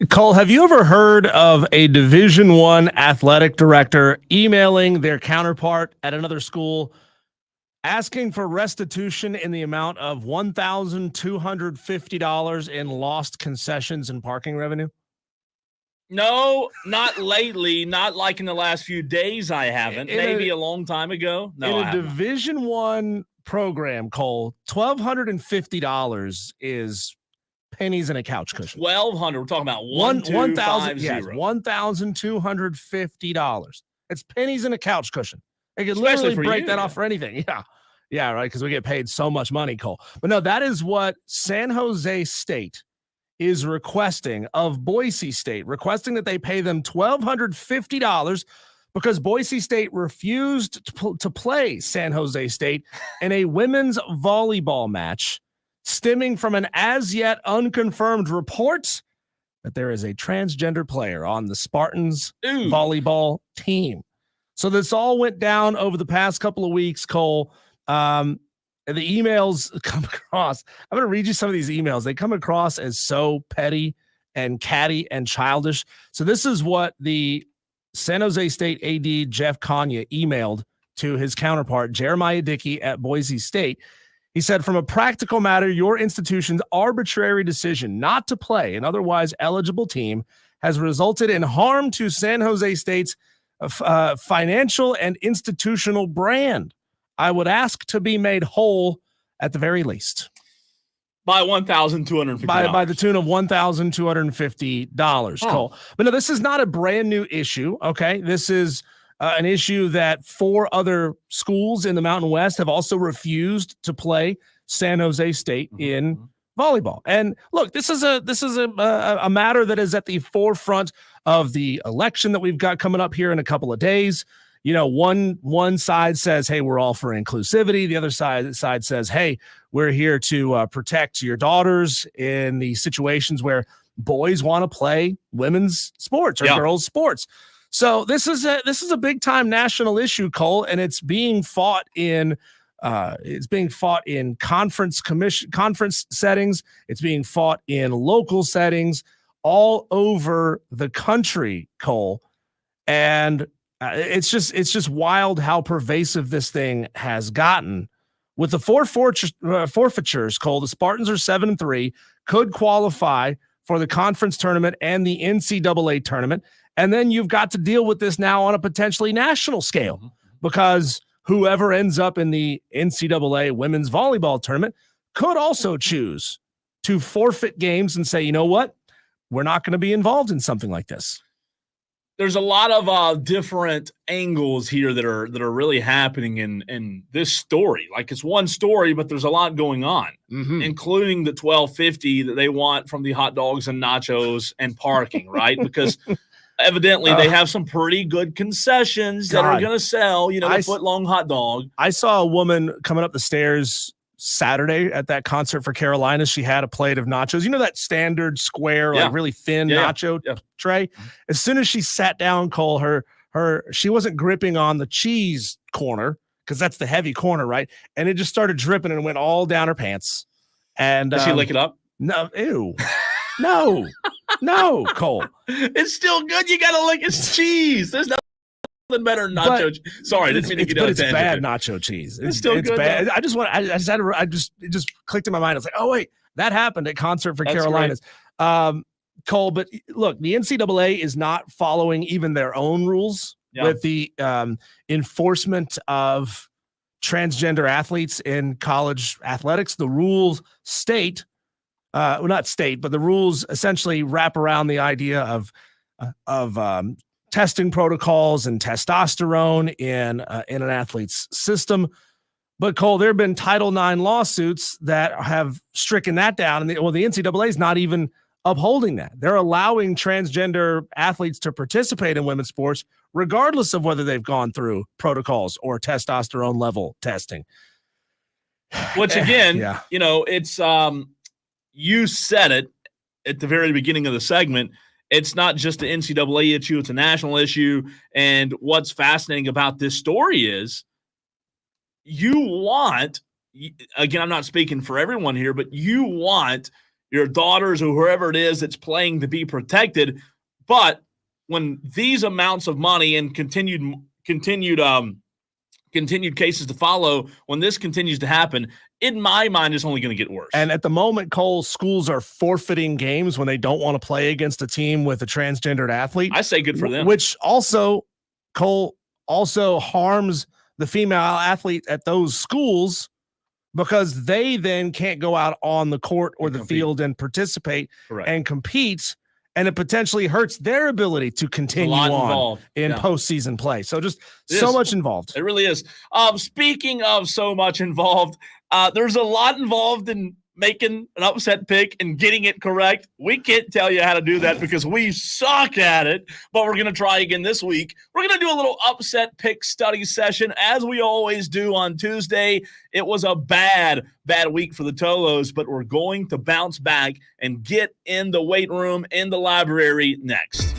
Speaker 1: Cole, have you ever heard of a Division I athletic director emailing their counterpart at another school asking for restitution in the amount of $1,250 in lost concessions and parking revenue?
Speaker 2: No, not lately. Not like in the last few days. I haven't. Maybe a long time ago. No,
Speaker 1: in a Division I program, Cole, $1,250 is pennies in a couch cushion.
Speaker 2: 1,200. We're talking about
Speaker 1: $1,250. It's pennies in a couch cushion. They could literally break that off for anything. Yeah, right. Because we get paid so much money, Cole. But no, that is what San Jose State is requesting of Boise State, requesting that they pay them $1,250 because Boise State refused to play San Jose State in a women's volleyball match, stemming from an as yet unconfirmed report that there is a transgender player on the Spartans volleyball team. So this all went down over the past couple of weeks, Cole. And the emails come across. I'm going to read you some of these emails. They come across as so petty and catty and childish. So this is what the San Jose State AD Jeff Kanya emailed to his counterpart, Jeremiah Dickey at Boise State. He said, from a practical matter, your institution's arbitrary decision not to play an otherwise eligible team has resulted in harm to San Jose State's financial and institutional brand. I would ask to be made whole at the very least.
Speaker 2: By $1,250.
Speaker 1: By the tune of $1,250, Cole. But no, this is not a brand new issue, okay? This is an issue that 4 other schools in the Mountain West have also refused to play San Jose State in volleyball. And look, this is a matter that is at the forefront of the election that we've got coming up here in a couple of days. You know, one side says, hey, we're all for inclusivity. The other side says, hey, we're here to protect your daughters in the situations where boys want to play women's sports or girls' sports. So this is a big time national issue, Cole, and it's being fought in conference settings. It's being fought in local settings all over the country, Cole, and it's just wild how pervasive this thing has gotten. With the 4 forfeitures, Cole, the Spartans are 7-3, could qualify for the conference tournament and the NCAA tournament. And then you've got to deal with this now on a potentially national scale because whoever ends up in the NCAA women's volleyball tournament could also choose to forfeit games and say, you know what, we're not going to be involved in something like this.
Speaker 2: There's a lot of different angles here that are really happening in this story. Like it's one story, but there's a lot going on, including the $1,250 that they want from the hot dogs and nachos and parking, right? Because evidently they have some pretty good concessions that are going to sell, a foot-long hot dog.
Speaker 1: I saw a woman coming up the stairs Saturday at that concert for Carolina. She had a plate of nachos, that standard square, like really thin nacho tray. As soon as she sat down, Cole, she wasn't gripping on the cheese corner because that's the heavy corner, right? And it just started dripping and went all down her pants. And
Speaker 2: did she lick it up?
Speaker 1: No, ew. No, Cole.
Speaker 2: It's still good. You gotta lick it's cheese. There's nothing better than nacho. Sorry, didn't mean to get out of tangent.
Speaker 1: It's bad nacho cheese.
Speaker 2: It's still good.
Speaker 1: Bad. Though. It just clicked in my mind. I was like, oh wait, that happened at concert for Carolinas. Cole, but look, the NCAA is not following even their own rules with the enforcement of transgender athletes in college athletics. The rules state, not state, but the rules essentially wrap around the idea of testing protocols and testosterone in an athlete's system. But Cole, there have been Title IX lawsuits that have stricken that down. And the NCAA is not even upholding that. They're allowing transgender athletes to participate in women's sports, regardless of whether they've gone through protocols or testosterone level testing.
Speaker 2: Which again, it's you said it at the very beginning of the segment. It's not just an NCAA issue, it's a national issue. And what's fascinating about this story is you want, again, I'm not speaking for everyone here, but you want your daughters or whoever it is that's playing to be protected. But when these amounts of money and continued cases to follow, when this continues to happen, in my mind, it's only going to get worse.
Speaker 1: And at the moment, Cole, schools are forfeiting games when they don't want to play against a team with a transgendered athlete.
Speaker 2: I say good for them.
Speaker 1: Which also, Cole, also harms the female athlete at those schools because they then can't go out on the court or the field and participate and compete. And it potentially hurts their ability to continue on in postseason play. So just so much involved.
Speaker 2: It really is. Speaking of so much involved, there's a lot involved in making an upset pick and getting it correct. We can't tell you how to do that because we suck at it, but we're going to try again this week. We're going to do a little upset pick study session as we always do on Tuesday. It was a bad week for the Tolos, but we're going to bounce back and get in the weight room in the library next.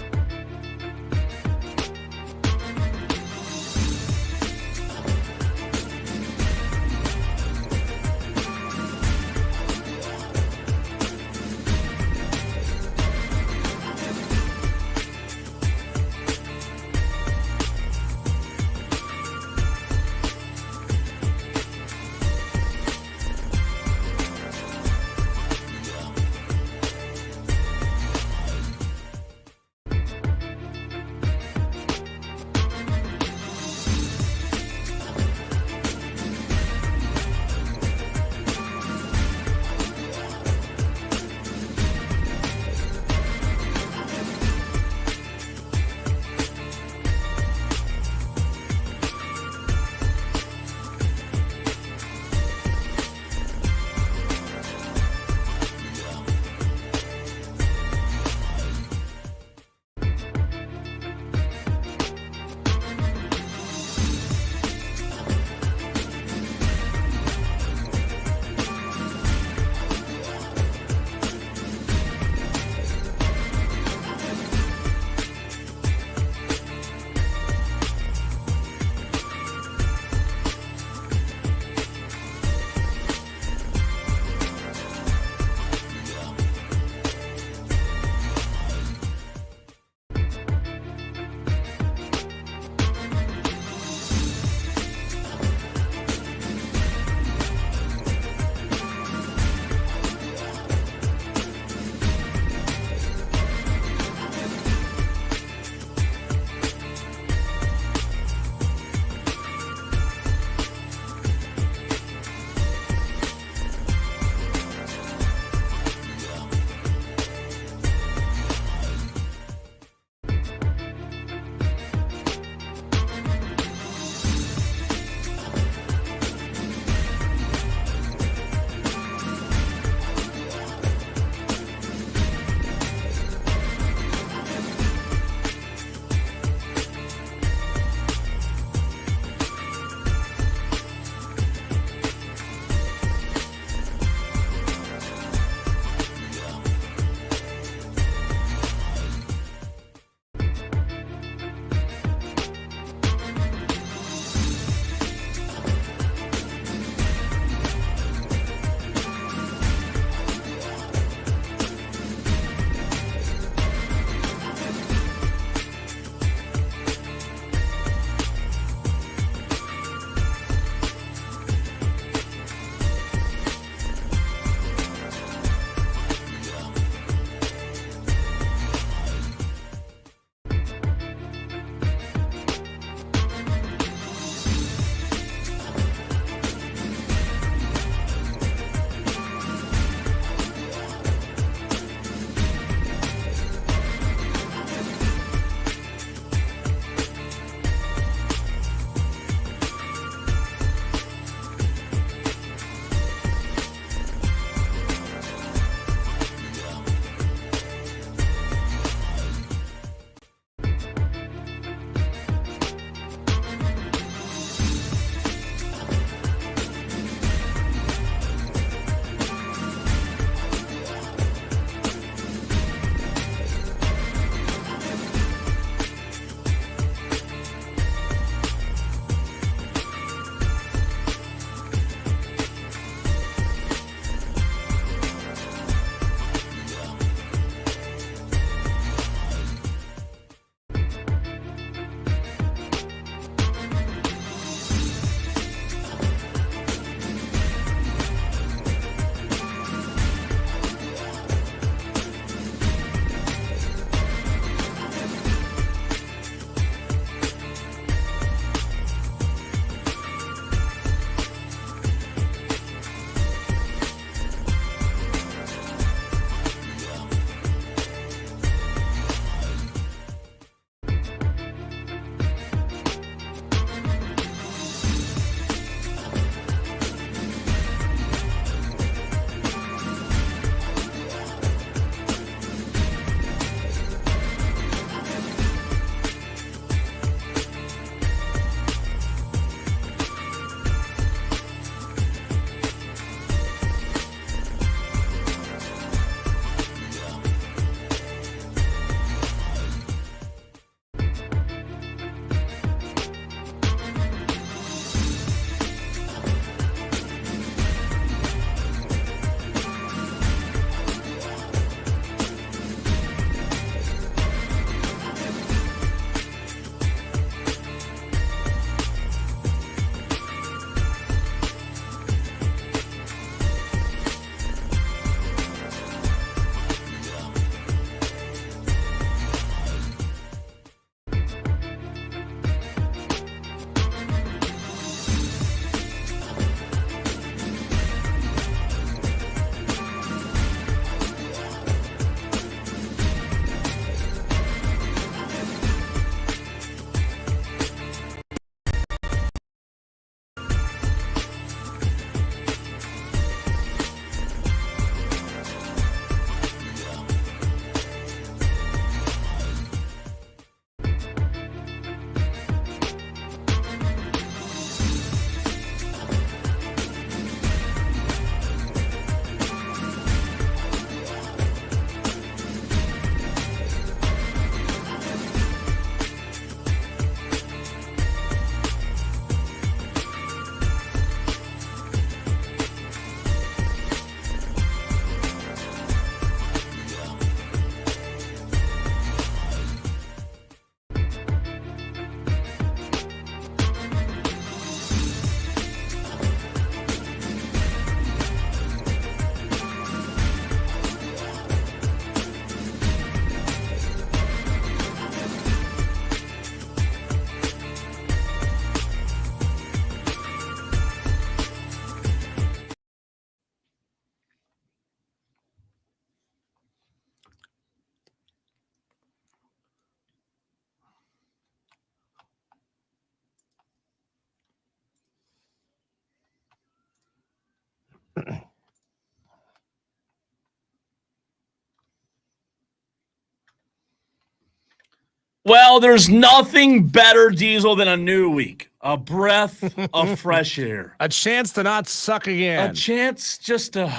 Speaker 2: Well, there's nothing better, Diesel, than a new week. A breath of fresh air.
Speaker 1: A chance to not suck again.
Speaker 2: A chance just to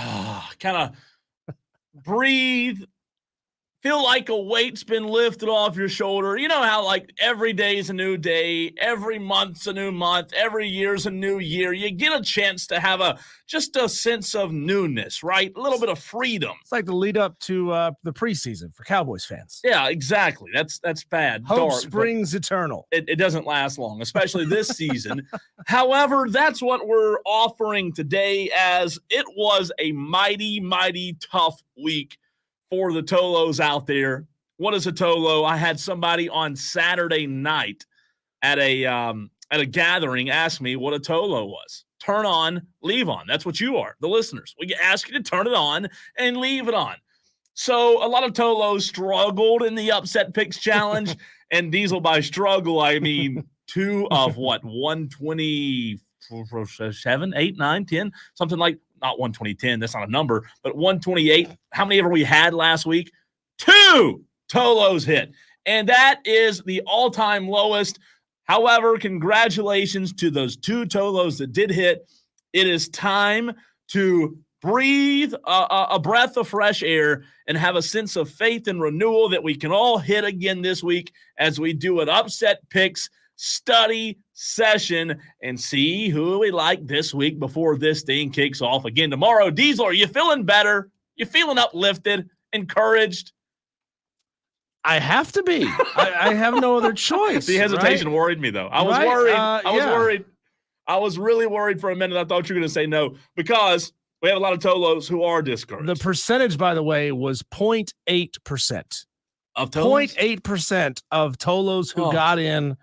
Speaker 2: kind of breathe. Feel like a weight's been lifted off your shoulder. You know how like every day's a new day, every month's a new month, every year's a new year. You get a chance to have just a sense of newness, right? A little bit of freedom.
Speaker 1: It's like the lead up to the preseason for Cowboys fans.
Speaker 2: Yeah, exactly. That's bad.
Speaker 1: Hope
Speaker 2: Dark,
Speaker 1: springs eternal.
Speaker 2: It doesn't last long, especially this season. However, that's what we're offering today, as it was a mighty, mighty tough week for the Tolos out there. What is a Tolo? I had somebody on Saturday night at a gathering ask me what a Tolo was. Turn on, leave on. That's what you are, the listeners. We ask you to turn it on and leave it on. So a lot of Tolos struggled in the Upset Picks Challenge. And Diesel, by struggle, I mean 2 of what? 127, 8, 9, 10, something like, not 120-10, that's not a number, but 128. How many ever we had last week? 2 Tolos hit. And that is the all-time lowest. However, congratulations to those 2 Tolos that did hit. It is time to breathe a breath of fresh air and have a sense of faith and renewal that we can all hit again this week as we do an Upset Picks study session and see who we like this week before this thing kicks off again tomorrow. Diesel, are you feeling better? You feeling uplifted, encouraged?
Speaker 1: I have to be. I have no other choice.
Speaker 2: The hesitation worried me, though. I was worried. I was worried. I was really worried for a minute. I thought you were going to say no, because we have a lot of Tolos who are discouraged.
Speaker 1: The percentage, by the way, was 0.8%.
Speaker 2: Of Tolos?
Speaker 1: 0.8% of Tolos who got in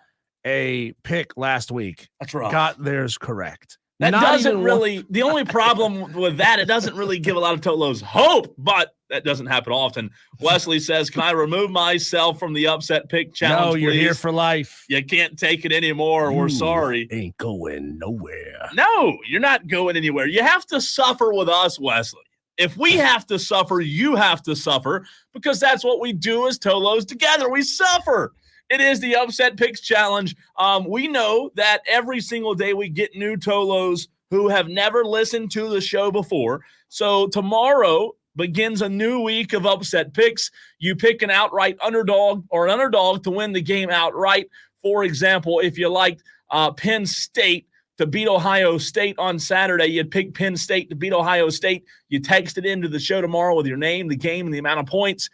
Speaker 1: a pick last week.
Speaker 2: That's right.
Speaker 1: Got theirs correct.
Speaker 2: That doesn't really, the only problem with that, it doesn't really give a lot of Tolos hope, but that doesn't happen often. Wesley says, can I remove myself from the Upset Pick Challenge,
Speaker 1: No, you're
Speaker 2: please?
Speaker 1: here for life.
Speaker 2: You can't take it anymore. We're sorry.
Speaker 1: Ain't going nowhere.
Speaker 2: No, you're not going anywhere. You have to suffer with us, Wesley. If we have to suffer, you have to suffer, because that's what we do as Tolos together. We suffer. It is the Upset Picks Challenge. We know that every single day we get new Tolos who have never listened to the show before. So tomorrow begins a new week of Upset Picks. You pick an outright underdog or an underdog to win the game outright. For example, if you liked Penn State to beat Ohio State on Saturday, you'd pick Penn State to beat Ohio State. You text it into the show tomorrow with your name, the game, and the amount of points.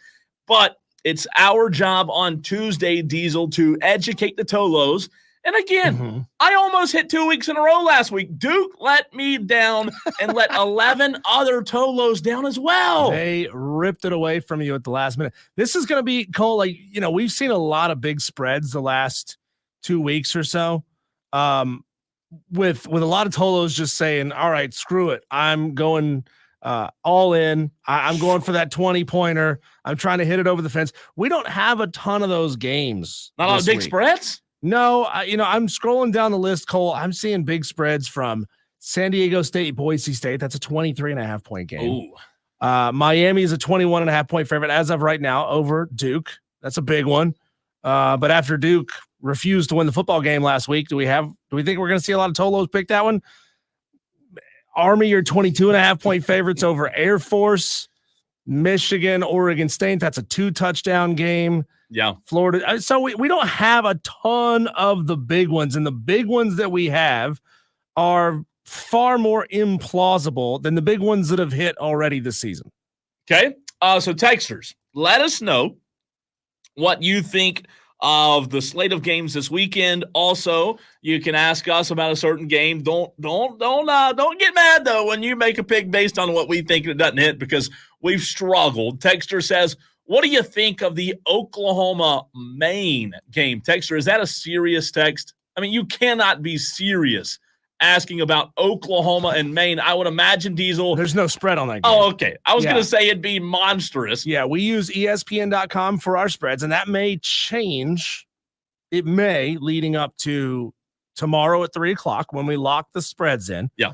Speaker 2: But it's our job on Tuesday, Diesel, to educate the Tolos. And again, I almost hit 2 weeks in a row last week. Duke let me down and let 11 other Tolos down as well.
Speaker 1: They ripped it away from you at the last minute. This is going to be, Cole, like, you know, we've seen a lot of big spreads the last 2 weeks or so. With a lot of Tolos just saying, all right, screw it. I'm going all in. I'm going for that 20-pointer. I'm trying to hit it over the fence. We don't have a ton of those games.
Speaker 2: Not a lot of big spreads?
Speaker 1: No, I'm scrolling down the list, Cole. I'm seeing big spreads from San Diego State, Boise State. That's a 23.5 point game. Miami is a 21.5 point favorite as of right now over Duke. That's a big one. But after Duke refused to win the football game last week, do we think we're going to see a lot of Tolos pick that one? Army are 22.5 point favorites over Air Force. Michigan, Oregon State. That's a 2-touchdown game.
Speaker 2: Yeah.
Speaker 1: Florida. So we don't have a ton of the big ones, and the big ones that we have are far more implausible than the big ones that have hit already this season.
Speaker 2: Okay. So texters, let us know what you think of the slate of games this weekend. Also, you can ask us about a certain game. Don't get mad though when you make a pick based on what we think and it doesn't hit, because we've struggled. Texter says, what do you think of the Oklahoma-Maine game? Texter, is that a serious text? I mean, you cannot be serious asking about Oklahoma and Maine. I would imagine, Diesel.
Speaker 1: There's no spread on that game.
Speaker 2: Oh, okay. I was going to say it'd be monstrous.
Speaker 1: Yeah, we use ESPN.com for our spreads, and that may change. It may leading up to tomorrow at 3:00 when we lock the spreads in.
Speaker 2: Yeah.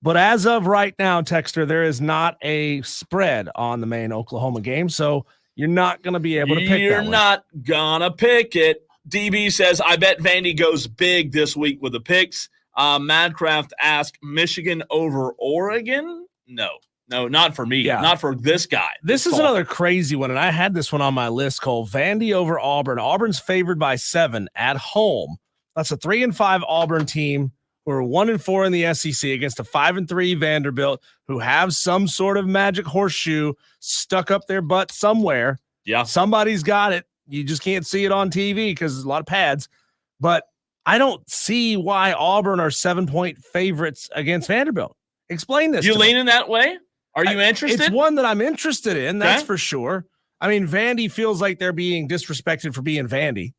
Speaker 1: But as of right now, Texter, there is not a spread on the main Oklahoma game, so you're not going to be able to pick that one.
Speaker 2: You're not going to pick it. DB says, I bet Vandy goes big this week with the picks. Madcraft asked, Michigan over Oregon? No, not for me.
Speaker 1: Yeah.
Speaker 2: Not for this guy.
Speaker 1: This is another crazy one, and I had this one on my list called Vandy over Auburn. Auburn's favored by 7 at home. That's a 3-5 Auburn team who are 1-4 in the SEC against a 5-3 Vanderbilt who have some sort of magic horseshoe stuck up their butt somewhere.
Speaker 2: Yeah.
Speaker 1: Somebody's got it. You just can't see it on TV because there's a lot of pads. But I don't see why Auburn are 7-point favorites against Vanderbilt. Explain this.
Speaker 2: You leaning that way? Are you interested?
Speaker 1: It's one that I'm interested in. That's for sure. I mean, Vandy feels like they're being disrespected for being Vandy,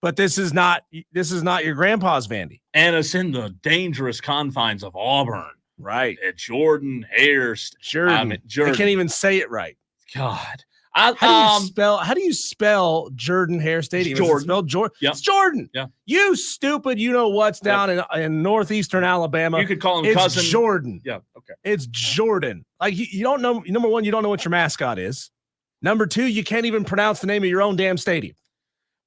Speaker 1: but this is not your grandpa's Vandy.
Speaker 2: And it's in the dangerous confines of Auburn.
Speaker 1: Right.
Speaker 2: At Jordan Hare.
Speaker 1: Jordan.
Speaker 2: Jordan.
Speaker 1: I can't even say it right.
Speaker 2: God.
Speaker 1: How do you spell Jordan Hare Stadium?
Speaker 2: Jordan.
Speaker 1: Is it spelled Jordan?
Speaker 2: Yep.
Speaker 1: It's Jordan.
Speaker 2: Yeah.
Speaker 1: You stupid. You know what's down in northeastern Alabama.
Speaker 2: You could call him
Speaker 1: it's
Speaker 2: cousin.
Speaker 1: Jordan.
Speaker 2: Yeah. Okay.
Speaker 1: It's Jordan. Like you don't know. Number one, you don't know what your mascot is. Number two, you can't even pronounce the name of your own damn stadium.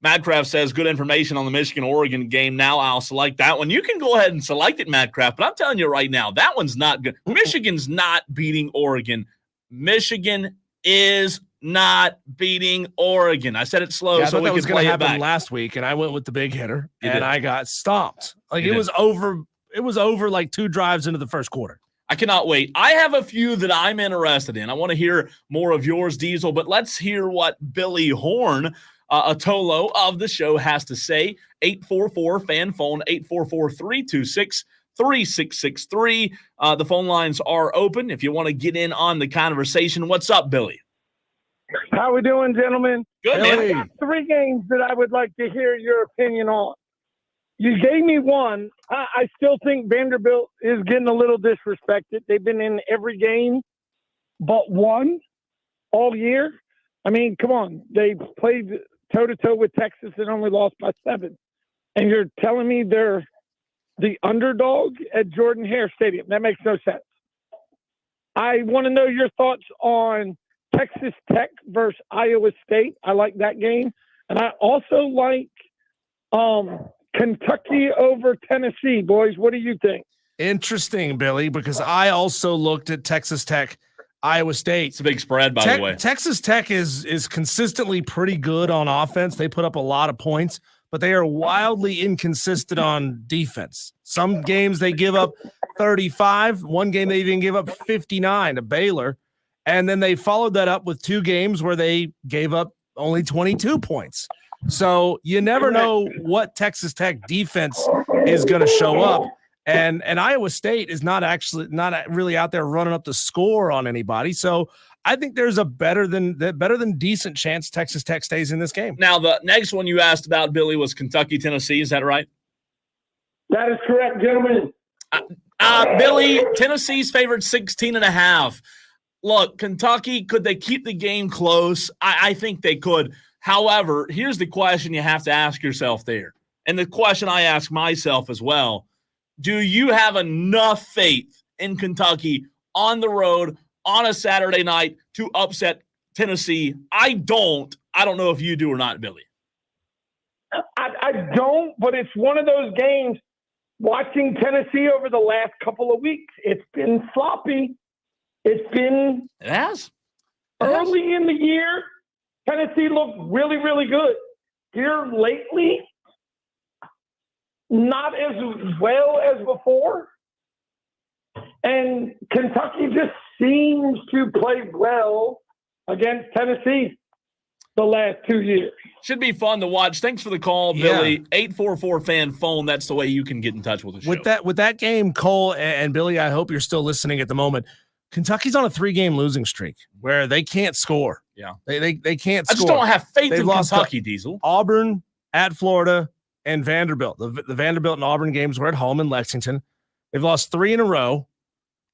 Speaker 2: Madcraft says good information on the Michigan-Oregon game. Now I'll select that one. You can go ahead and select it, Madcraft, but I'm telling you right now, that one's not good. Michigan's not beating Oregon. Michigan is not beating Oregon. I said it slow
Speaker 1: yeah,
Speaker 2: so we
Speaker 1: was
Speaker 2: could play it back.
Speaker 1: Last week, and I went with the big hitter,
Speaker 2: You
Speaker 1: and
Speaker 2: did.
Speaker 1: I got stomped. Like
Speaker 2: You
Speaker 1: it
Speaker 2: did.
Speaker 1: was over. It was over like 2 drives into the first quarter.
Speaker 2: I cannot wait. I have a few that I'm interested in. I want to hear more of yours, Diesel, but let's hear what Billy Horn, a Tolo of the show, has to say. 844-FAN phone, 844-326-3663. The phone lines are open if you want to get in on the conversation. What's up, Billy?
Speaker 6: How we doing, gentlemen?
Speaker 2: Good,
Speaker 1: Billy.
Speaker 2: man.
Speaker 6: 3 games that I would like to hear your opinion on. You gave me one. I still think Vanderbilt is getting a little disrespected. They've been in every game but one all year. I mean, come on. They played toe-to-toe with Texas and only lost by 7. And you're telling me they're the underdog at Jordan Hare Stadium. That makes no sense. I want to know your thoughts on Texas Tech versus Iowa State. I like that game. And I also like Kentucky over Tennessee. Boys, what do you think?
Speaker 1: Interesting, Billy, because I also looked at Texas Tech, Iowa State.
Speaker 2: It's a big spread, by the way.
Speaker 1: Texas Tech is consistently pretty good on offense. They put up a lot of points, but they are wildly inconsistent on defense. Some games they give up 35. One game they even give up 59 to Baylor. And then they followed that up with 2 games where they gave up only 22 points. So you never know what Texas Tech defense is going to show up. And Iowa State is not really out there running up the score on anybody. So I think there's a better than decent chance Texas Tech stays in this game.
Speaker 2: Now, the next one you asked about, Billy, was Kentucky, Tennessee. Is that right?
Speaker 6: That is correct, gentlemen.
Speaker 2: Billy, Tennessee's favored 16.5. Look, Kentucky, could they keep the game close? I think they could. However, here's the question you have to ask yourself there, and the question I ask myself as well. Do you have enough faith in Kentucky on the road on a Saturday night to upset Tennessee? I don't. I don't know if you do or not, Billy.
Speaker 6: I don't, but it's one of those games. Watching Tennessee over the last couple of weeks, it's been sloppy. It
Speaker 2: has.
Speaker 6: Early in the year, Tennessee looked really, really good. Here lately, not as well as before. And Kentucky just seems to play well against Tennessee the last 2 years.
Speaker 2: Should be fun to watch. Thanks for the call, Billy. 844-FAN phone. That's the way you can get in touch with the show.
Speaker 1: With that game, Cole and Billy, I hope you're still listening at the moment. Kentucky's on a 3-game losing streak where they can't score.
Speaker 2: Yeah.
Speaker 1: They can't score.
Speaker 2: I just don't have faith
Speaker 1: They've
Speaker 2: in
Speaker 1: lost
Speaker 2: Kentucky, Diesel.
Speaker 1: Auburn, at Florida, and Vanderbilt. The Vanderbilt and Auburn games were at home in Lexington. They've lost 3 in a row.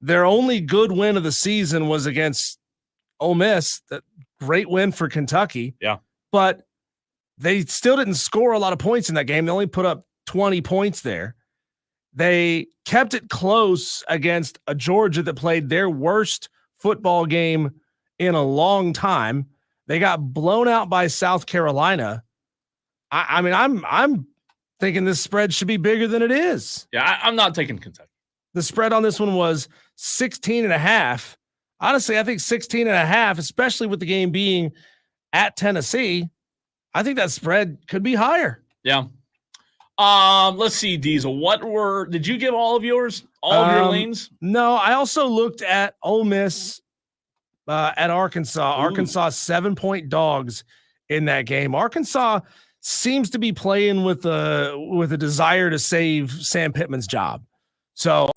Speaker 1: Their only good win of the season was against Ole Miss. That great win for Kentucky.
Speaker 2: Yeah.
Speaker 1: But they still didn't score a lot of points in that game. They only put up 20 points there. They kept it close against a Georgia that played their worst football game in a long time. They got blown out by South Carolina. I mean, I'm thinking this spread should be bigger than it is.
Speaker 2: Yeah, I'm not taking Kentucky.
Speaker 1: The spread on this one was 16.5. Honestly, I think 16.5, especially with the game being at Tennessee, I think that spread could be higher.
Speaker 2: Yeah. Let's see, Diesel. Did you give all of yours? All of your leans?
Speaker 1: No, I also looked at Ole Miss at Arkansas. Ooh. Arkansas 7-point dogs in that game. Arkansas seems to be playing with a desire to save Sam Pittman's job. So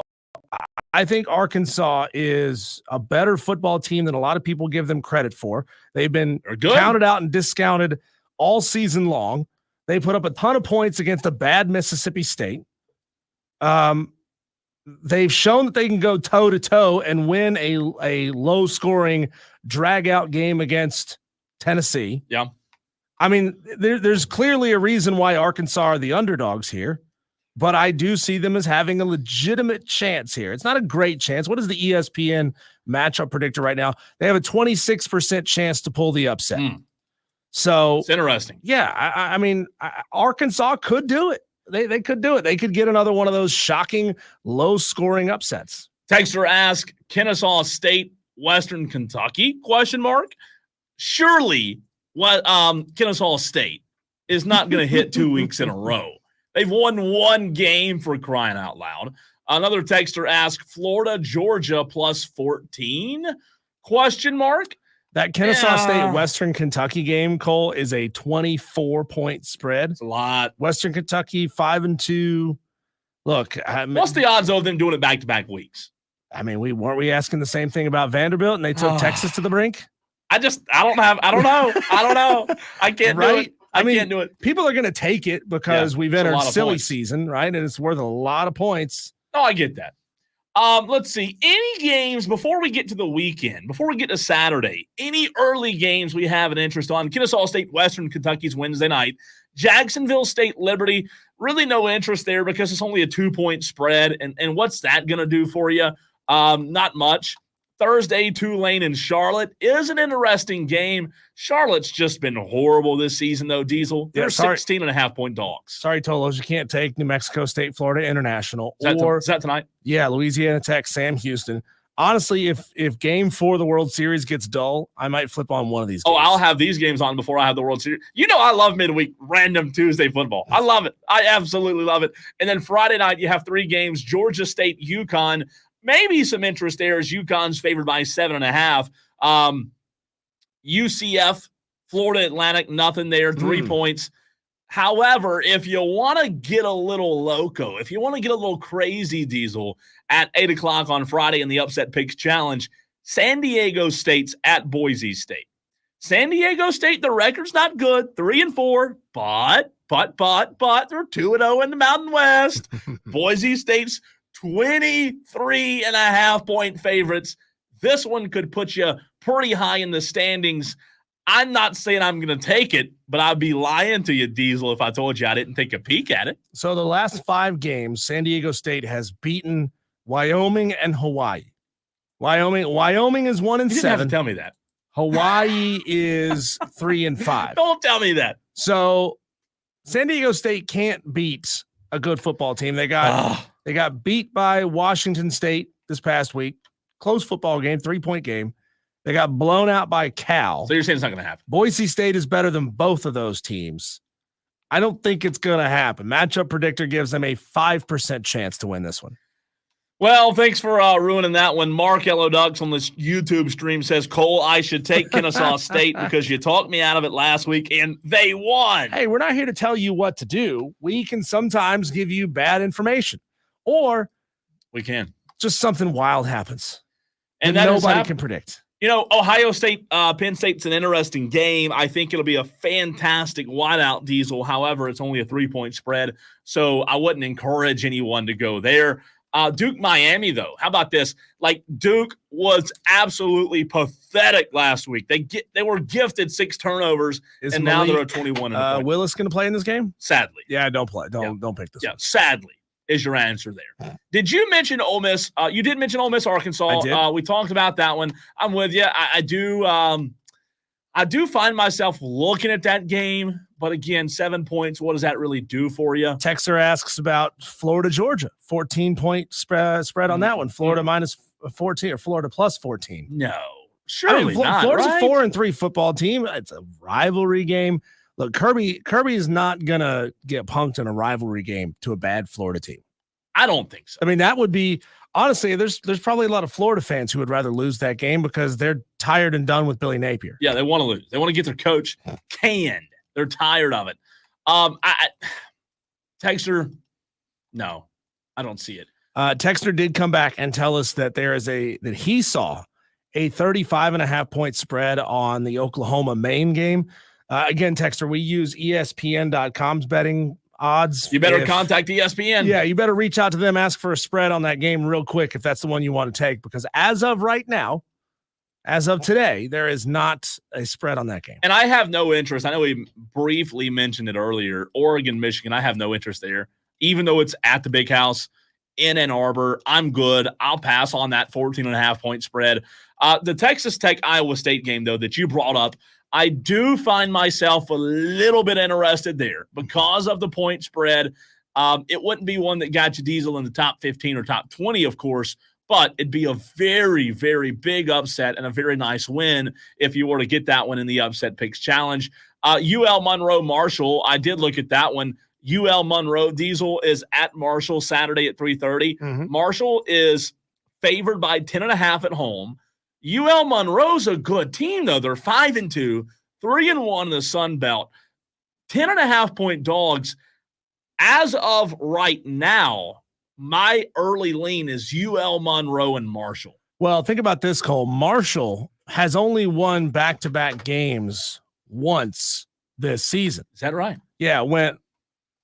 Speaker 1: I think Arkansas is a better football team than a lot of people give them credit for. They've been counted out and discounted all season long. They put up a ton of points against a bad Mississippi State. They've shown that they can go toe-to-toe and win a low-scoring, drag-out game against Tennessee.
Speaker 2: Yeah.
Speaker 1: I mean, there's clearly a reason why Arkansas are the underdogs here, but I do see them as having a legitimate chance here. It's not a great chance. What is the ESPN matchup predictor right now? They have a 26% chance to pull the upset. So
Speaker 2: it's interesting.
Speaker 1: Yeah, I mean, Arkansas could do it. They could do it. They could get another one of those shocking, low-scoring upsets.
Speaker 2: Texter ask, Kennesaw State, Western Kentucky? ? Surely, Kennesaw State is not going to hit 2 weeks in a row. They've won one game, for crying out loud. Another texter asked, Florida, Georgia +14? ?
Speaker 1: That Kennesaw State Western Kentucky game, Cole, is a 24-point spread.
Speaker 2: It's a lot.
Speaker 1: Western Kentucky 5-2. Look,
Speaker 2: what's the odds of them doing it back-to-back weeks?
Speaker 1: I mean, weren't we asking the same thing about Vanderbilt and they took Texas to the brink?
Speaker 2: I don't know. I can't do it. I can't do it.
Speaker 1: People are going to take it because we've entered silly season, right? And it's worth a lot of points.
Speaker 2: Oh, I get that. Let's see. Any games before we get to the weekend, before we get to Saturday, any early games we have an interest on? Kennesaw State, Western Kentucky's Wednesday night. Jacksonville State, Liberty, really no interest there because it's only a 2-point spread. And what's that going to do for you? Not much. Thursday, Tulane and Charlotte is an interesting game. Charlotte's just been horrible this season, though, Diesel. They're 16.5-point dogs.
Speaker 1: Sorry, Tolos, you can't take New Mexico State, Florida International.
Speaker 2: Is that tonight?
Speaker 1: Yeah, Louisiana Tech, Sam Houston. Honestly, if game 4 of the World Series gets dull, I might flip on one of these games.
Speaker 2: Oh, I'll have these games on before I have the World Series. You know I love midweek random Tuesday football. I love it. I absolutely love it. And then Friday night, you have 3 games, Georgia State, UConn. Maybe some interest there as UConn's favored by 7.5. UCF, Florida Atlantic, nothing there, 3 points. However, if you want to get a little loco, if you want to get a little crazy, Diesel, at 8 o'clock on Friday in the Upset Picks Challenge, San Diego State's at Boise State. San Diego State, the record's not good, 3-4, but they're 2-0 in the Mountain West. Boise State's 23.5-point favorites. This one could put you pretty high in the standings. I'm not saying I'm going to take it, but I'd be lying to you, Diesel, if I told you I didn't take a peek at it.
Speaker 1: So the last 5 games, San Diego State has beaten Wyoming and Hawaii. Wyoming is 1-7.
Speaker 2: You didn't have to tell me that.
Speaker 1: Hawaii is 3-5.
Speaker 2: Don't tell me that.
Speaker 1: So San Diego State can't beat a good football team. They got beat by Washington State this past week. Close football game, 3-point game. They got blown out by Cal.
Speaker 2: So you're saying it's not going to happen?
Speaker 1: Boise State is better than both of those teams. I don't think it's going to happen. Matchup predictor gives them a 5% chance to win this one.
Speaker 2: Well, thanks for ruining that one. Mark Yellow Ducks on this YouTube stream says, Cole, I should take Kennesaw State because you talked me out of it last week and they won.
Speaker 1: Hey, we're not here to tell you what to do. We can sometimes give you bad information. Or
Speaker 2: we can.
Speaker 1: Just something wild happens.
Speaker 2: And
Speaker 1: that nobody can predict.
Speaker 2: You know, Ohio State, Penn State's an interesting game. I think it'll be a fantastic whiteout, Diesel. However, it's only a 3-point spread, so I wouldn't encourage anyone to go there. Duke, Miami, though. How about this? Like, Duke was absolutely pathetic last week. They were gifted 6 turnovers, and now they're a 21.
Speaker 1: Willis going to play in this game?
Speaker 2: Sadly.
Speaker 1: Yeah, don't play. Don't pick this one.
Speaker 2: Sadly. is your answer there. Did you mention Ole Miss? You did mention Ole Miss, Arkansas.
Speaker 1: I did.
Speaker 2: We talked about that one. I'm with you. I do find myself looking at that game, but again, 7 points. What does that really do for you?
Speaker 1: Texter asks about Florida, Georgia. 14-point spread on that one. Florida minus 14 or Florida plus 14.
Speaker 2: No, surely not.
Speaker 1: Florida's
Speaker 2: right?
Speaker 1: a 4-3 football team. It's a rivalry game. Look, Kirby is not gonna get punked in a rivalry game to a bad Florida team.
Speaker 2: I don't think so.
Speaker 1: I mean, that would be honestly. There's probably a lot of Florida fans who would rather lose that game because they're tired and done with Billy Napier.
Speaker 2: Yeah, they want to lose. They want to get their coach canned. They're tired of it. Texter, no, I don't see it.
Speaker 1: Texter did come back and tell us that that he saw a 35.5-point spread on the Oklahoma-Maine game. Again, Texter, we use ESPN.com's betting odds.
Speaker 2: You better contact ESPN.
Speaker 1: Yeah, you better reach out to them, ask for a spread on that game real quick if that's the one you want to take, because as of right now, as of today, there is not a spread on that game.
Speaker 2: And I have no interest. I know we briefly mentioned it earlier. Oregon, Michigan, I have no interest there. Even though it's at the Big House in Ann Arbor, I'm good. I'll pass on that 14.5-point spread. The Texas Tech Iowa State game, though, that you brought up, I do find myself a little bit interested there because of the point spread. It wouldn't be one that got you Diesel in the top 15 or top 20, of course, but it'd be a very, very big upset and a very nice win if you were to get that one in the Upset Picks Challenge. UL Monroe Marshall, I did look at that one. UL Monroe Diesel is at Marshall Saturday at 3:30.
Speaker 1: Mm-hmm.
Speaker 2: Marshall is favored by 10.5 at home. UL Monroe's a good team, though. They're 5-2, 3-1 in the Sun Belt. 10.5-point dogs. As of right now, my early lean is UL Monroe and Marshall.
Speaker 1: Well, think about this, Cole. Marshall has only won back-to-back games once this season.
Speaker 2: Is that right?
Speaker 1: Yeah, went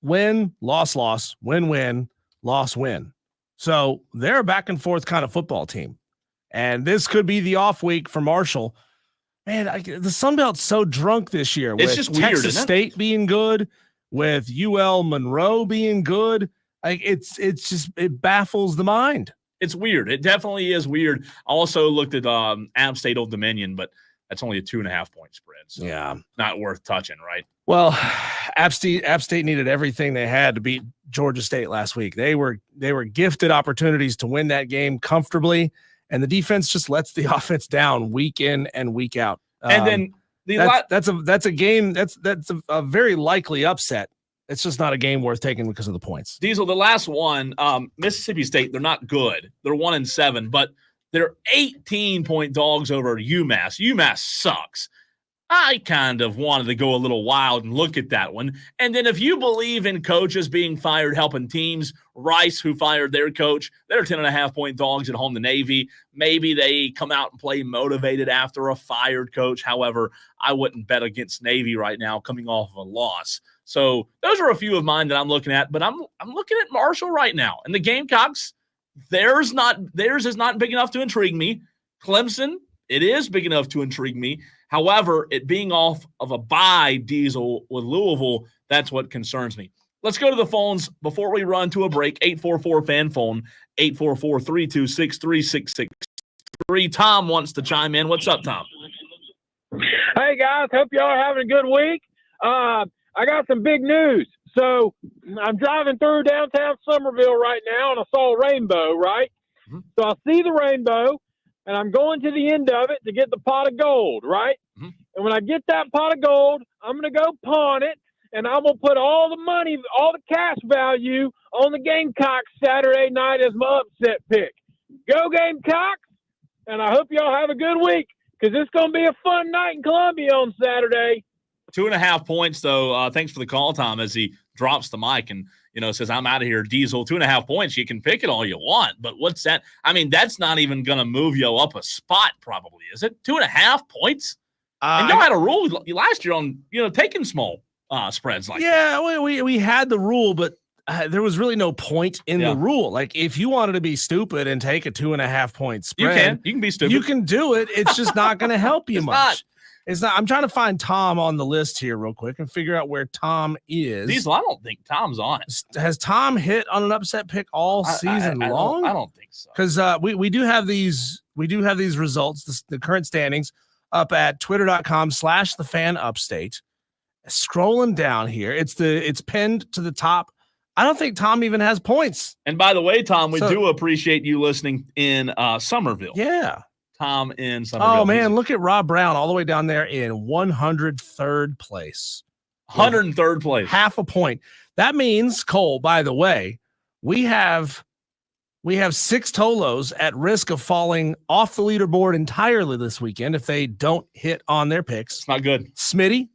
Speaker 1: win, loss, win, loss, win. So they're a back-and-forth kind of football team. And this could be the off week for Marshall. Man, the Sun Belt's so drunk this year.
Speaker 2: It's
Speaker 1: with
Speaker 2: just weird,
Speaker 1: Texas
Speaker 2: isn't it?
Speaker 1: State being good, with UL Monroe being good. It baffles the mind.
Speaker 2: It's weird. It definitely is weird. I also looked at App State Old Dominion, but that's only a 2.5-point spread. So
Speaker 1: yeah,
Speaker 2: not worth touching, right?
Speaker 1: Well, App State needed everything they had to beat Georgia State last week. They were gifted opportunities to win that game comfortably. And the defense just lets the offense down week in and week out.
Speaker 2: And then
Speaker 1: that's a game that's a very likely upset. It's just not a game worth taking because of the points.
Speaker 2: Diesel, the last one, Mississippi State, they're not good. They're 1-7, but they're 18-point dogs over UMass. UMass sucks. I kind of wanted to go a little wild and look at that one. And then if you believe in coaches being fired helping teams, Rice, who fired their coach, they're 10.5-point dogs at home to Navy. Maybe they come out and play motivated after a fired coach. However, I wouldn't bet against Navy right now coming off of a loss. So those are a few of mine that I'm looking at, but I'm looking at Marshall right now. And the Gamecocks, theirs is not big enough to intrigue me. Clemson, it is big enough to intrigue me. However, it being off of a bye Diesel with Louisville, that's what concerns me. Let's go to the phones before we run to a break. 844-FAN phone, 844-326-3663. Tom wants to chime in. What's up, Tom?
Speaker 6: Hey, guys. Hope y'all are having a good week. I got some big news. So I'm driving through downtown Summerville right now, and I saw a rainbow, right?
Speaker 2: Mm-hmm.
Speaker 6: So I see the rainbow, and I'm going to the end of it to get the pot of gold, right?
Speaker 2: Mm-hmm.
Speaker 6: And when I get that pot of gold, I'm going to go pawn it, and I'm going to put all the money, all the cash value on the Gamecocks Saturday night as my upset pick. Go Gamecocks, and I hope y'all have a good week because it's going to be a fun night in Columbia on Saturday.
Speaker 2: 2.5 points, though. Thanks for the call, Tom, as he drops the mic and, says, I'm out of here, Diesel. 2.5 points. You can pick it all you want, but what's that? I mean, that's not even going to move you up a spot, probably, is it? 2.5 points? And y'all had a rule last year on, taking small spreads like that.
Speaker 1: Yeah, we had the rule, but there was really no point in the rule. Like, if you wanted to be stupid and take a 2.5 point spread,
Speaker 2: You can be stupid.
Speaker 1: You can do it. It's just not going to help you much. It's not. I'm trying to find Tom on the list here real quick and figure out where Tom is.
Speaker 2: Diesel, I don't think Tom's on it.
Speaker 1: Has Tom hit on an upset pick all season long?
Speaker 2: I don't think so.
Speaker 1: Because we do have these results, the current standings up at twitter.com/thefanupstate. Scrolling down here, it's pinned to the top. I don't think Tom even has points.
Speaker 2: And by the way, Tom, we do appreciate you listening in Somerville.
Speaker 1: Yeah.
Speaker 2: Tom in Somerville.
Speaker 1: Oh, man, look at Rob Brown all the way down there in 103rd place.
Speaker 2: 103rd place.
Speaker 1: Half a point. That means, Cole, by the way, we have 6 Tolos at risk of falling off the leaderboard entirely this weekend if they don't hit on their picks.
Speaker 2: It's not good.
Speaker 1: Smitty,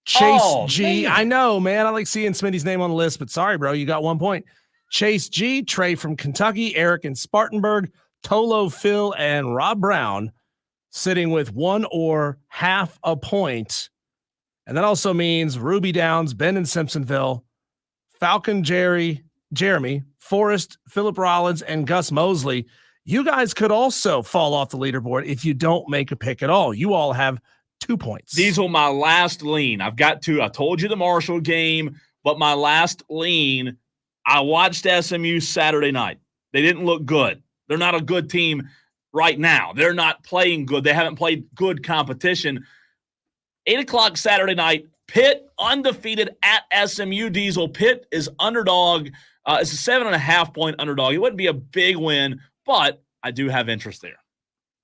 Speaker 1: Chase G.
Speaker 2: Man.
Speaker 1: I know, man. I like seeing Smitty's name on the list, but sorry, bro. You got 1 point. Chase G, Trey from Kentucky, Eric in Spartanburg, Tolo, Phil, and Rob Brown sitting with 1 or half a point. And that also means Ruby Downs, Ben in Simpsonville, Falcon Jeremy, Forrest, Philip Rollins, and Gus Mosley. You guys could also fall off the leaderboard if you don't make a pick at all. You all have 2 points.
Speaker 2: Diesel, my last lean. I've got 2. I told you the Marshall game, but my last lean, I watched SMU Saturday night. They didn't look good. They're not a good team right now. They're not playing good. They haven't played good competition. 8 o'clock Saturday night, Pitt undefeated at SMU. Diesel. Pitt is underdog. It's a 7.5-point underdog. It wouldn't be a big win, but I do have interest there.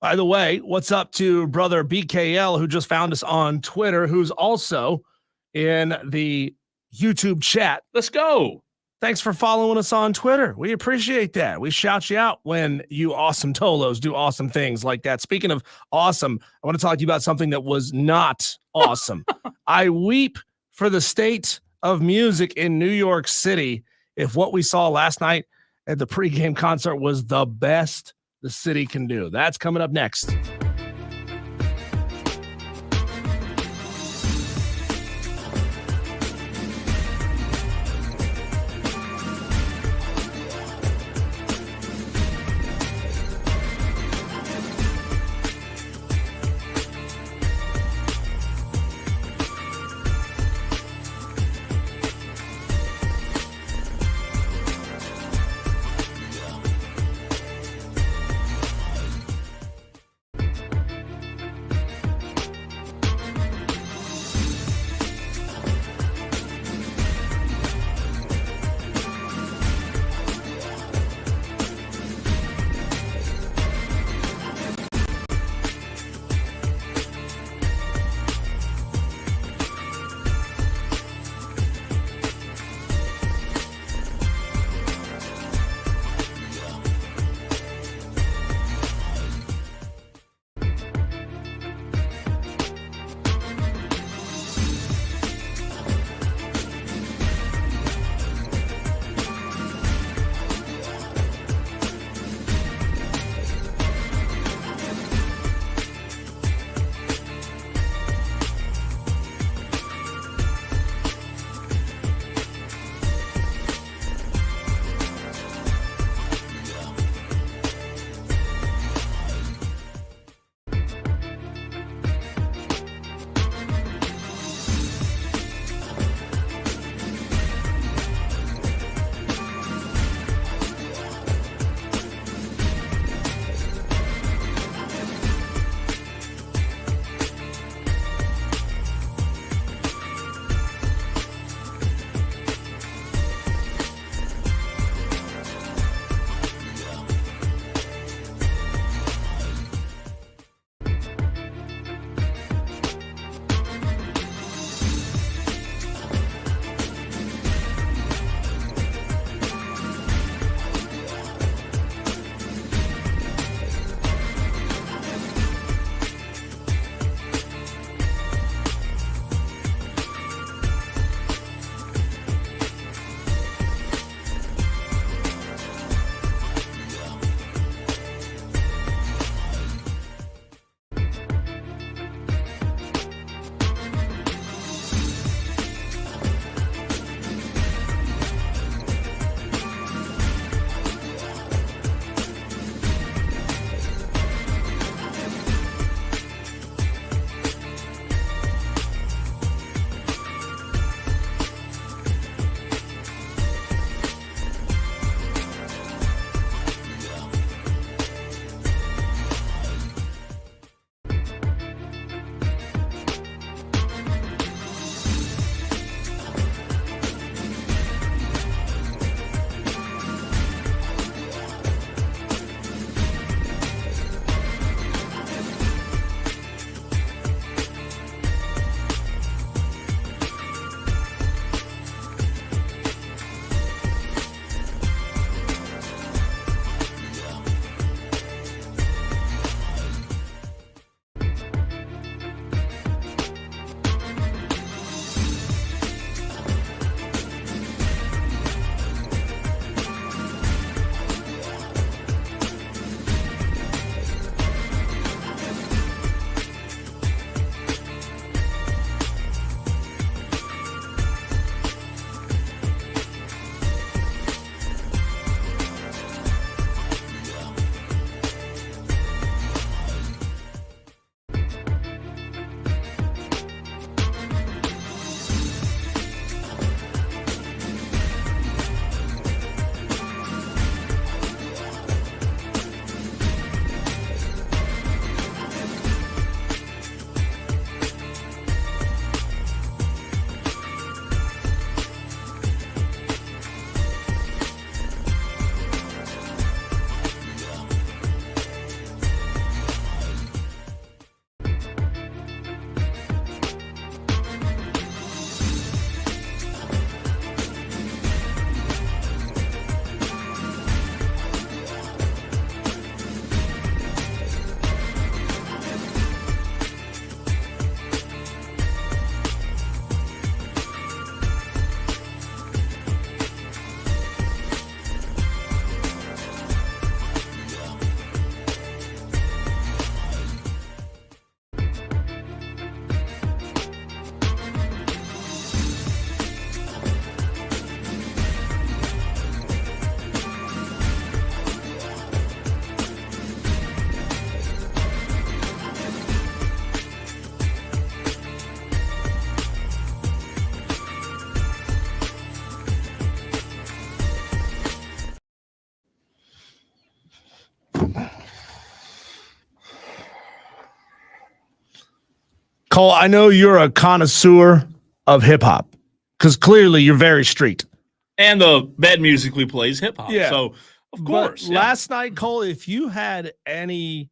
Speaker 1: By the way, what's up to brother BKL, who just found us on Twitter, who's also in the YouTube chat.
Speaker 2: Let's go.
Speaker 1: Thanks for following us on Twitter. We appreciate that. We shout you out when you awesome Tolos do awesome things like that. Speaking of awesome, I want to talk to you about something that was not awesome. I weep for the state of music in New York City. If what we saw last night at the pregame concert was the best the city can do. That's coming up next. Cole, I know you're a connoisseur of hip hop because clearly you're very street.
Speaker 2: And the bed musically plays hip hop.
Speaker 1: Yeah.
Speaker 2: So, of course.
Speaker 1: Last night, Cole, if you had any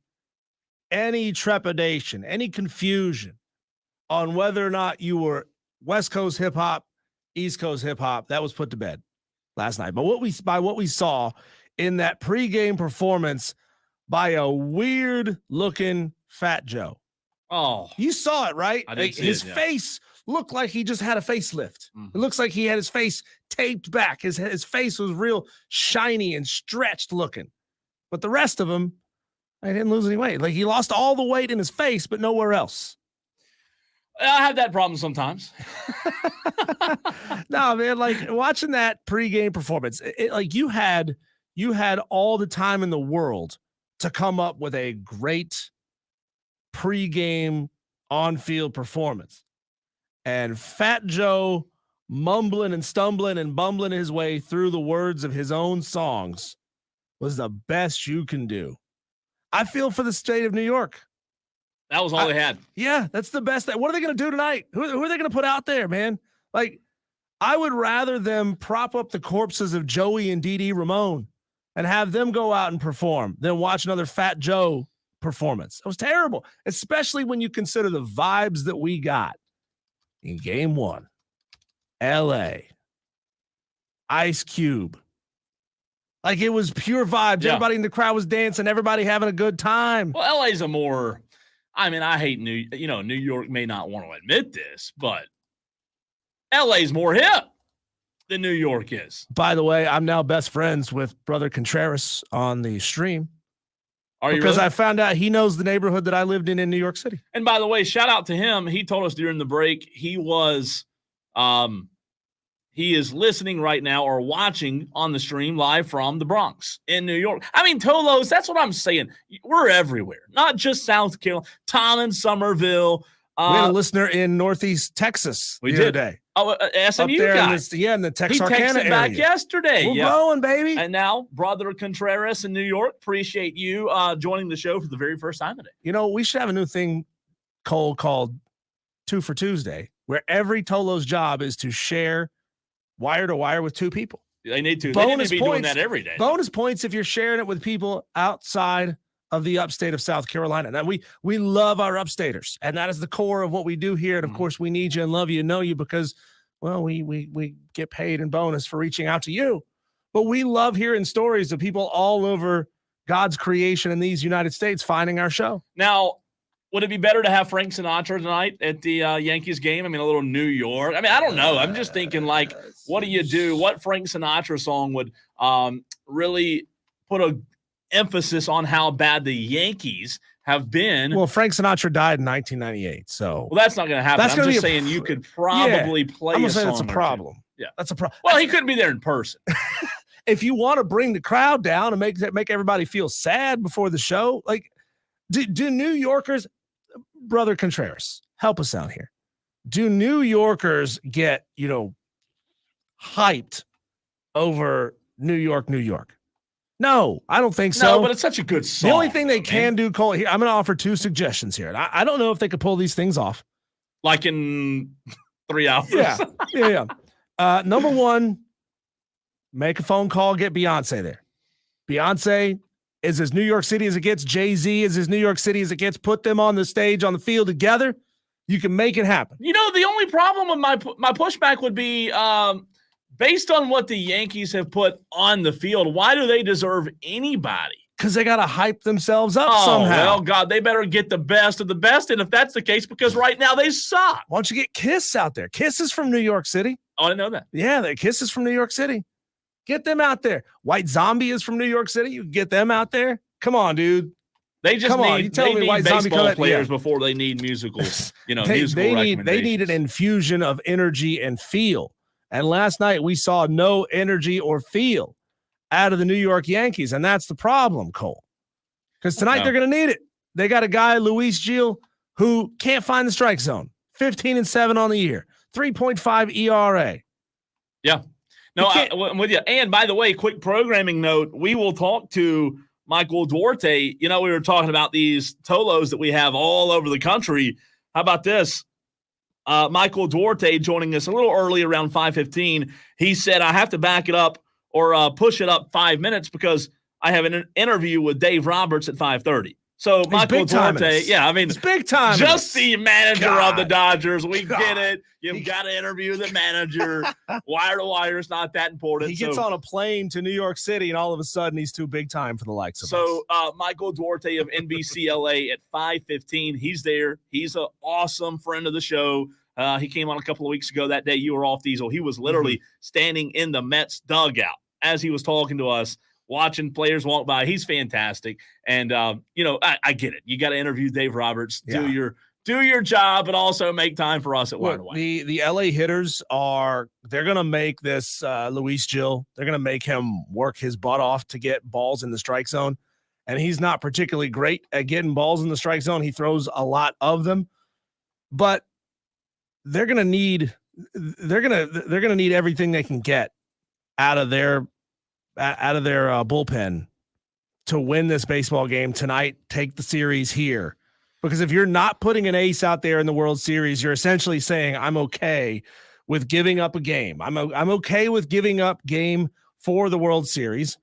Speaker 1: trepidation, any confusion on whether or not you were West Coast hip hop, East Coast hip hop, that was put to bed last night. But what we saw in that pregame performance by a weird looking Fat Joe.
Speaker 2: Oh,
Speaker 1: you saw it, right?
Speaker 2: I did see
Speaker 1: his
Speaker 2: it, yeah.
Speaker 1: face looked like he just had a facelift.
Speaker 2: Mhm.
Speaker 1: It looks like he had his face taped back. His face was real shiny and stretched looking. But the rest of him, I didn't lose any weight. Like he lost all the weight in his face, but nowhere else.
Speaker 2: I have that problem sometimes.
Speaker 1: No, man, like watching that pregame performance, like you had all the time in the world to come up with a great pregame on-field performance. And Fat Joe mumbling and stumbling and bumbling his way through the words of his own songs was the best you can do. I feel for the state of New York.
Speaker 2: That was all they had.
Speaker 1: Yeah, that's the best. What are they going to do tonight? Who are they going to put out there, man? Like, I would rather them prop up the corpses of Joey and Dee Dee Ramone and have them go out and perform than watch another Fat Joe performance. It was terrible, especially when you consider the vibes that we got in game one. L.A. Ice Cube. Like, it was pure vibes. Yeah. Everybody in the crowd was dancing. Everybody having a good time.
Speaker 2: Well, LA's a more, I mean, I hate New York may not want to admit this, but LA's more hip than New York is.
Speaker 1: By the way, I'm now best friends with Brother Contreras on the stream.
Speaker 2: Are you?
Speaker 1: Because
Speaker 2: really?
Speaker 1: I found out he knows the neighborhood that I lived in New York City.
Speaker 2: And by the way, shout out to him. He told us during the break he was he is listening right now or watching on the stream live from the Bronx in New York. I mean, Tolos, that's what I'm saying. We're everywhere, not just South Carolina. Tom in Somerville.
Speaker 1: We had a listener in Northeast Texas the other day.
Speaker 2: Oh, SMU
Speaker 1: guy.
Speaker 2: In
Speaker 1: the Texarkana area.
Speaker 2: He texted back yesterday.
Speaker 1: We're growing, baby.
Speaker 2: And now, Brother Contreras in New York, appreciate you joining the show for the very first time today.
Speaker 1: You know, we should have a new thing, Cole, called 2 for Tuesday, where every Tolo's job is to share wire to wire with two people.
Speaker 2: They need to. They need to be doing that every day.
Speaker 1: Bonus points if you're sharing it with people outside of the upstate of South Carolina. Now, we love our upstaters, and that is the core of what we do here. And of course, we need you and love you and know you because, well, we get paid in bonus for reaching out to you. But we love hearing stories of people all over God's creation in these United States finding our show.
Speaker 2: Now, would it be better to have Frank Sinatra tonight at the Yankees game? I mean, a little New York. I mean, I don't know. I'm just thinking, like, what do you do? What Frank Sinatra song would really put a emphasis on how bad the Yankees have been?
Speaker 1: Well, Frank Sinatra died in 1998, so
Speaker 2: well, that's not going to happen.
Speaker 1: That's
Speaker 2: I'm just saying you could probably play.
Speaker 1: I'm
Speaker 2: a
Speaker 1: gonna say
Speaker 2: song
Speaker 1: that's a problem.
Speaker 2: Yeah,
Speaker 1: that's a problem.
Speaker 2: Well, he couldn't be there in person.
Speaker 1: If you want to bring the crowd down and make everybody feel sad before the show, like, do New Yorkers, Brother Contreras, help us out here? Do New Yorkers get hyped over New York? No, I don't think so.
Speaker 2: No, but it's such a good song.
Speaker 1: The only thing they can do, Cole, here, I'm going to offer two suggestions here. And I don't know if they could pull these things off.
Speaker 2: Like in 3 hours.
Speaker 1: Yeah. Number one, make a phone call, get Beyonce there. Beyonce is as New York City as it gets. Jay-Z is as New York City as it gets. Put them on the stage, on the field together. You can make it happen.
Speaker 2: You know, the only problem with my pushback would be based on what the Yankees have put on the field, why do they deserve anybody?
Speaker 1: Because they got to hype themselves up somehow.
Speaker 2: Well, God, they better get the best of the best. And if that's the case, because right now they suck.
Speaker 1: Why don't you get Kiss out there? Kiss is from New York City.
Speaker 2: Oh, I didn't know that.
Speaker 1: Yeah, Kiss is from New York City. Get them out there. White Zombie is from New York City. You get them out there. Come on, dude.
Speaker 2: They just need
Speaker 1: White Zombie
Speaker 2: baseball players before they need musicals.
Speaker 1: They need an infusion of energy and feel. And last night we saw no energy or feel out of the New York Yankees, and that's the problem, Cole. Because tonight they're going to need it. They got a guy, Luis Gil, who can't find the strike zone. 15-7 on the year, 3.5 ERA.
Speaker 2: Yeah. No, I'm with you. And by the way, quick programming note, we will talk to Michael Duarte. You know, we were talking about these Tolos that we have all over the country. How about this? Michael Duarte joining us a little early, around 5:15. He said, I have to back it up or push it up 5 minutes because I have an interview with Dave Roberts at 5:30. So
Speaker 1: He's
Speaker 2: Michael Duarte, yeah, I mean,
Speaker 1: he's big time.
Speaker 2: Just the manager of the Dodgers. We
Speaker 1: God.
Speaker 2: get it. You've got to interview the manager. Wire to wire is not that important.
Speaker 1: He gets on a plane to New York City, and all of a sudden he's too big time for the likes of us.
Speaker 2: So Michael Duarte of NBC LA at 5:15. He's there. He's an awesome friend of the show. He came on a couple of weeks ago. That day you were off, Diesel. He was literally standing in the Mets dugout as he was talking to us, watching players walk by. He's fantastic. And, I get it. You got to interview Dave Roberts, do your job, but also make time for us at Wire to Wire.
Speaker 1: The LA hitters they're going to make this Luis Gil. They're going to make him work his butt off to get balls in the strike zone. And he's not particularly great at getting balls in the strike zone. He throws a lot of them, but they're going to need everything they can get out of their bullpen to win this baseball game tonight, take the series here. Because if you're not putting an ace out there in the World Series, you're essentially saying, I'm okay with giving up a game. I'm okay with giving up game for the World Series.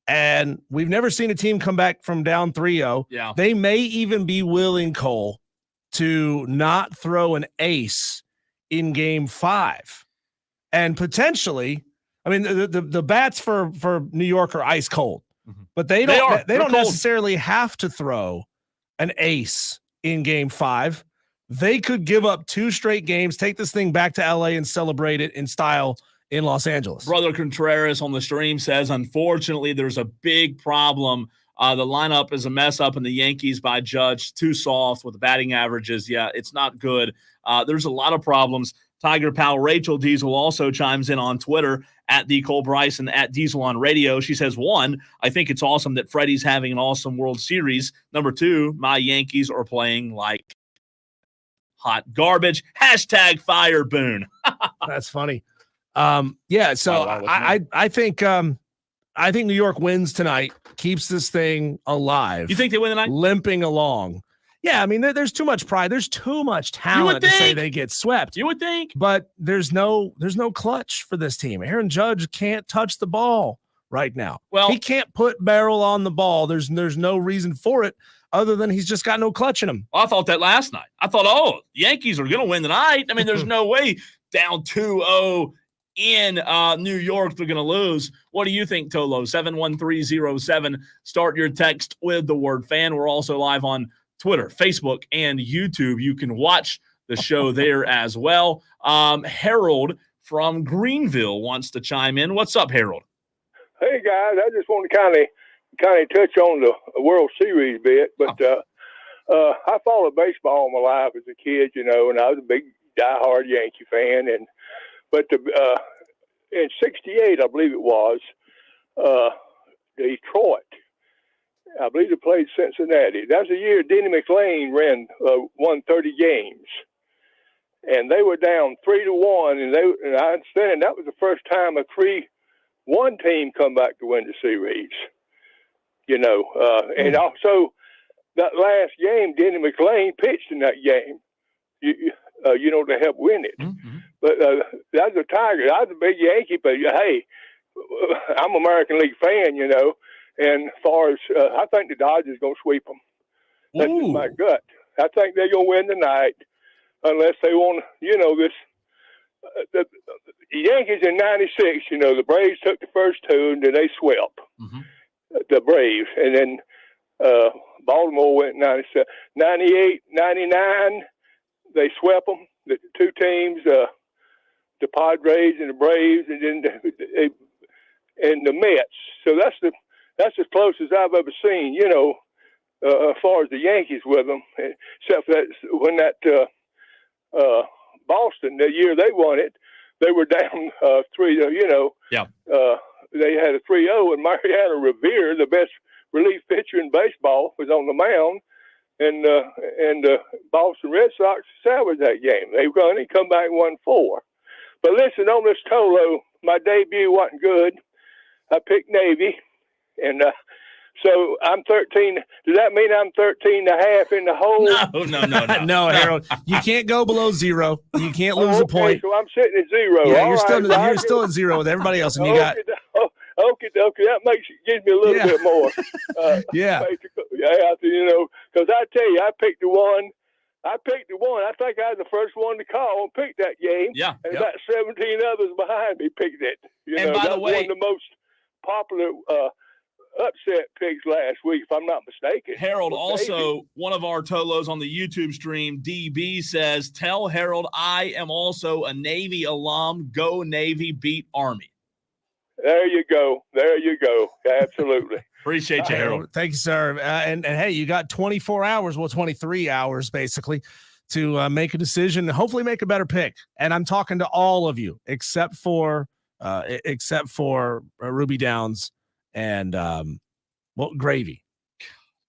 Speaker 1: And we've never seen a team come back from down 3-0.
Speaker 2: Yeah.
Speaker 1: They may even be willing, Cole, to not throw an ace in game 5. And potentially, I mean, the bats for New York are ice cold, but they don't necessarily have to throw an ace in game 5. They could give up 2 straight games, take this thing back to LA and celebrate it in style in Los Angeles.
Speaker 2: Brother Contreras on the stream says, unfortunately, there's a big problem. The lineup is a mess up in the Yankees by Judge, too soft with the batting averages. Yeah, it's not good. There's a lot of problems. Tiger pal Rachel Diesel also chimes in on Twitter at the Cole Bryson at Diesel on Radio. She says, 1, I think it's awesome that Freddie's having an awesome World Series. Number 2, my Yankees are playing like hot garbage. # fire Boone.
Speaker 1: That's funny. So I think New York wins tonight, keeps this thing alive.
Speaker 2: You think they win tonight?
Speaker 1: Limping along. Yeah, I mean, there's too much pride. There's too much talent to say they get swept.
Speaker 2: You would think.
Speaker 1: But there's no clutch for this team. Aaron Judge can't touch the ball right now.
Speaker 2: Well,
Speaker 1: he can't put barrel on the ball. There's no reason for it other than he's just got no clutch in him.
Speaker 2: Well, I thought that last night. I thought, Yankees are going to win tonight. I mean, there's no way down 2-0 in New York they're going to lose. What do you think, Tolo? 71307. Start your text with the word fan. We're also live on Twitter, Facebook, and YouTube. You can watch the show there as well. Harold from Greenville wants to chime in. What's up, Harold?
Speaker 7: Hey, guys. I just want to kind of touch on the World Series bit, but I followed baseball all my life as a kid, and I was a big diehard Yankee fan. But in '68, I believe it was, Detroit. I believe they played Cincinnati. That was the year Denny McLain won 30 games, and they were down 3-1. And I understand that was the first time a 3-1 team come back to win the series. And also that last game, Denny McLain pitched in that game. To help win it. Mm-hmm. But that's a Tiger. I was a big Yankee, but hey, I'm an American League fan, And as far as I think the Dodgers going to sweep them. That's just my gut. I think they're going to win tonight, unless they want, this. The Yankees in '96, the Braves took the first 2, and then they swept the Braves, and then Baltimore went in '97, '98, '99. They swept them, the 2 teams, the Padres and the Braves, and then the Mets. So that's as close as I've ever seen, as far as the Yankees with them, except for that when Boston, the year they won it, they were down 3. They had a 3-0, and Mariano Rivera, the best relief pitcher in baseball, was on the mound. And the Boston Red Sox salvaged that game. They won and come back and won 4. But listen, on this Tolo, my debut wasn't good. I picked Navy, and So I'm 13. Does that mean I'm 13 and a half in the hole?
Speaker 2: No.
Speaker 1: No, Harold, you can't go below 0. You can't lose a point.
Speaker 7: So I'm sitting at 0.
Speaker 1: Yeah,
Speaker 7: All
Speaker 1: you're
Speaker 7: right,
Speaker 1: still at 0 with everybody else, and you got.
Speaker 7: Okay. That gives me a little bit more.
Speaker 1: Yeah.
Speaker 7: Because I tell you, I picked the one. I think I was the first one to call and pick that game.
Speaker 2: Yeah.
Speaker 7: And about 17 others behind me picked it.
Speaker 2: And by the way,
Speaker 7: one of the most popular upset picks last week, if I'm not mistaken.
Speaker 2: Harold, also one of our Tolos on the YouTube stream, DB says, tell Harold I am also a Navy alum. Go Navy, beat Army.
Speaker 7: There you go. Absolutely.
Speaker 2: Appreciate you, Harold.
Speaker 1: Thank you, sir. And hey, you got 24 hours, 23 hours basically, to make a decision and hopefully make a better pick. And I'm talking to all of you except for Ruby Downs and Gravy.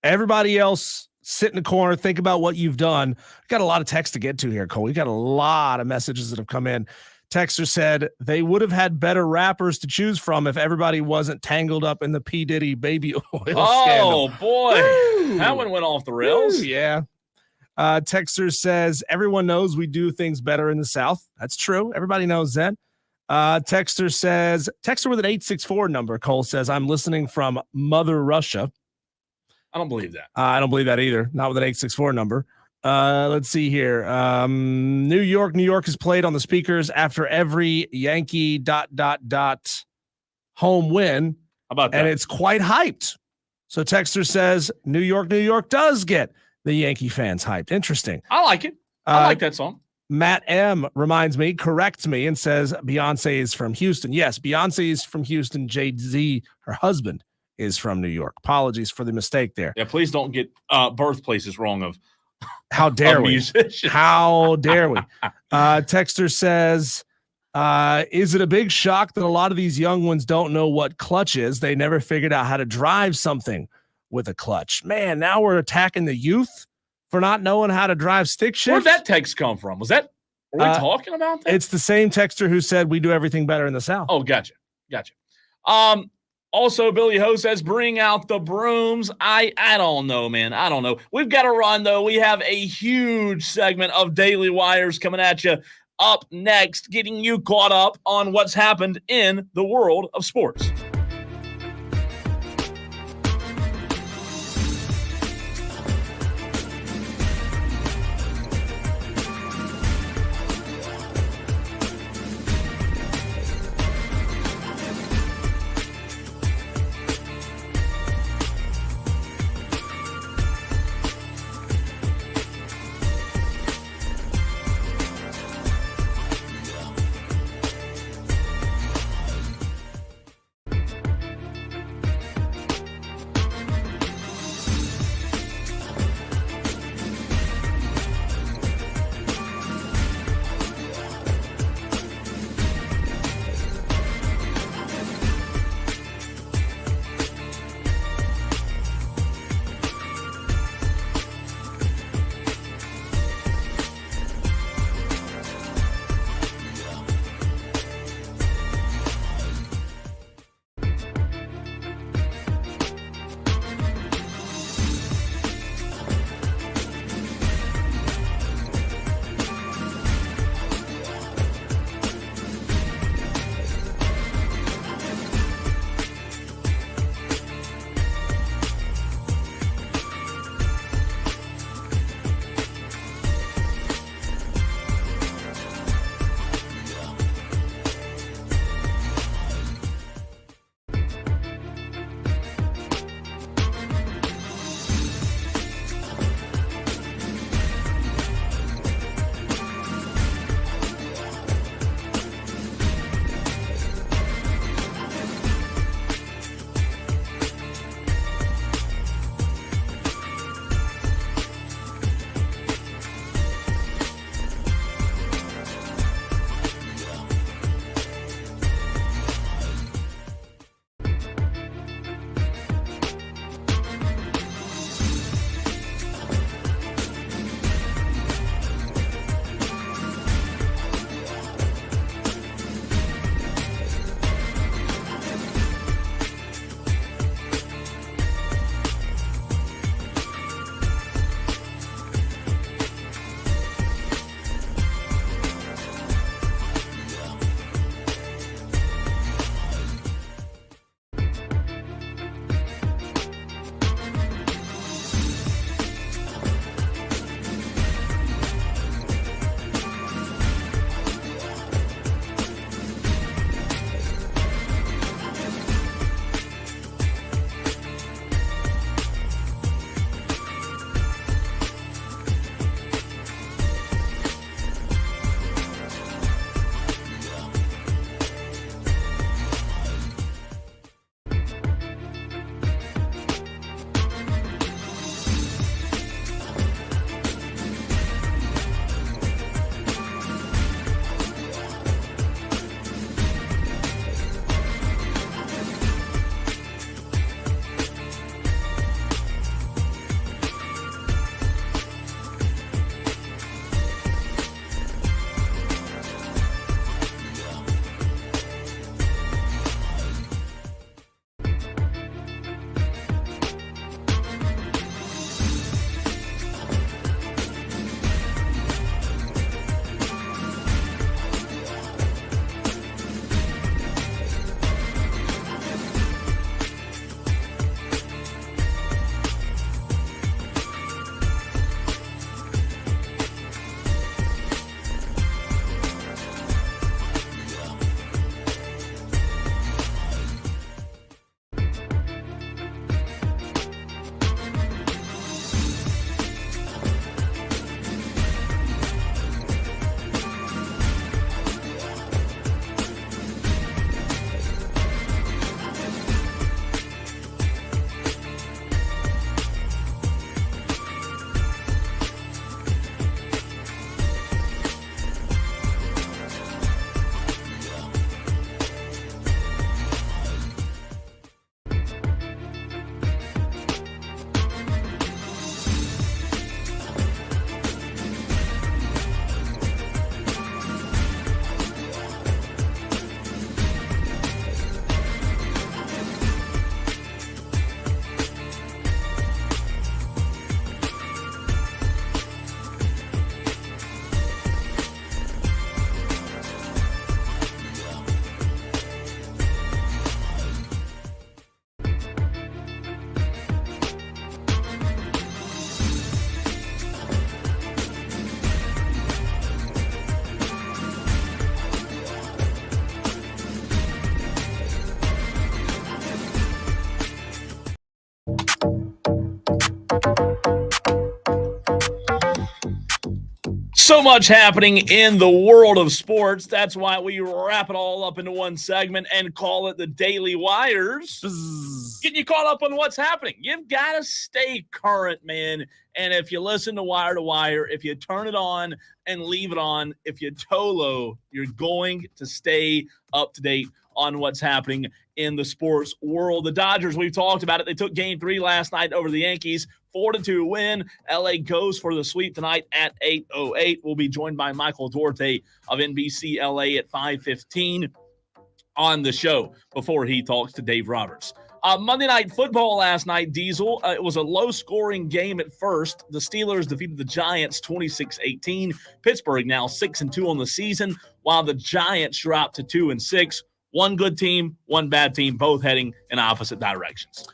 Speaker 1: Everybody else, sit in the corner, think about what you've done. We've got a lot of text to get to here, Cole. We've got a lot of messages that have come in. Texter said they would have had better rappers to choose from if everybody wasn't tangled up in the P. Diddy baby oil scandal.
Speaker 2: Oh, boy.
Speaker 1: Woo!
Speaker 2: That one went off the rails.
Speaker 1: Woo, yeah. Texter says everyone knows we do things better in the South. That's true. Everybody knows that. Texter with an 864 number, Cole says, I'm listening from Mother Russia.
Speaker 2: I don't believe that.
Speaker 1: I don't believe that either. Not with an 864 number. Let's see here. New York is played on the speakers after every Yankee ... home win.
Speaker 2: How about that?
Speaker 1: And it's quite hyped. So Texter says New York does get the Yankee fans hyped. Interesting.
Speaker 2: I like it. I like that song.
Speaker 1: Matt M corrects me and says Beyonce is from Houston. Yes, Beyonce is from Houston. Jay-Z, her husband, is from New York. Apologies for the mistake there.
Speaker 2: Yeah, please don't get birthplaces wrong of
Speaker 1: how dare we?
Speaker 2: Musician.
Speaker 1: How dare we? Texter says, is it a big shock that a lot of these young ones don't know what clutch is? They never figured out how to drive something with a clutch. Man, now we're attacking the youth for not knowing how to drive stick shift.
Speaker 2: Where'd that text come from? Were we talking about that?
Speaker 1: It's the same texter who said we do everything better in the South.
Speaker 2: Oh, gotcha. Also, Billy Ho says, bring out the brooms. I don't know, man. I don't know. We've got to run, though. We have a huge segment of Daily Wires coming at you up next, getting you caught up on what's happened in the world of sports. So much happening in the world of sports. That's why we wrap it all up into one segment and call it the Daily Wires. Getting you caught up on what's happening. You've got to stay current, man. And if you listen to Wire, if you turn it on and leave it on, if you Tolo, you're going to stay up to date on what's happening in the sports world. The Dodgers, we've talked about it. They took Game 3 last night over the Yankees. 4-2 win. LA goes for the sweep tonight at 8:08. We'll be joined by Michael Duarte of NBC LA at 5:15 on the show before he talks to Dave Roberts. Monday Night Football last night, Diesel. It was a low-scoring game at first. The Steelers defeated the Giants 26-18. Pittsburgh now 6-2 on the season, while the Giants dropped to 2-6. One good team, one bad team, both heading in opposite directions.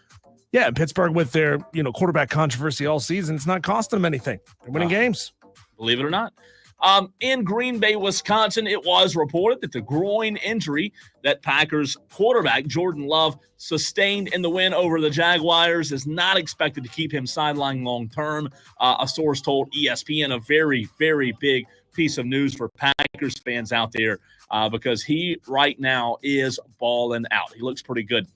Speaker 1: Yeah, Pittsburgh with their quarterback controversy all season, it's not costing them anything. They're winning games.
Speaker 2: Believe it or not. In Green Bay, Wisconsin, it was reported that the groin injury that Packers quarterback Jordan Love sustained in the win over the Jaguars is not expected to keep him sidelined long-term. A source told ESPN, a very, very big piece of news for Packers fans out there because he right now is balling out. He looks pretty good.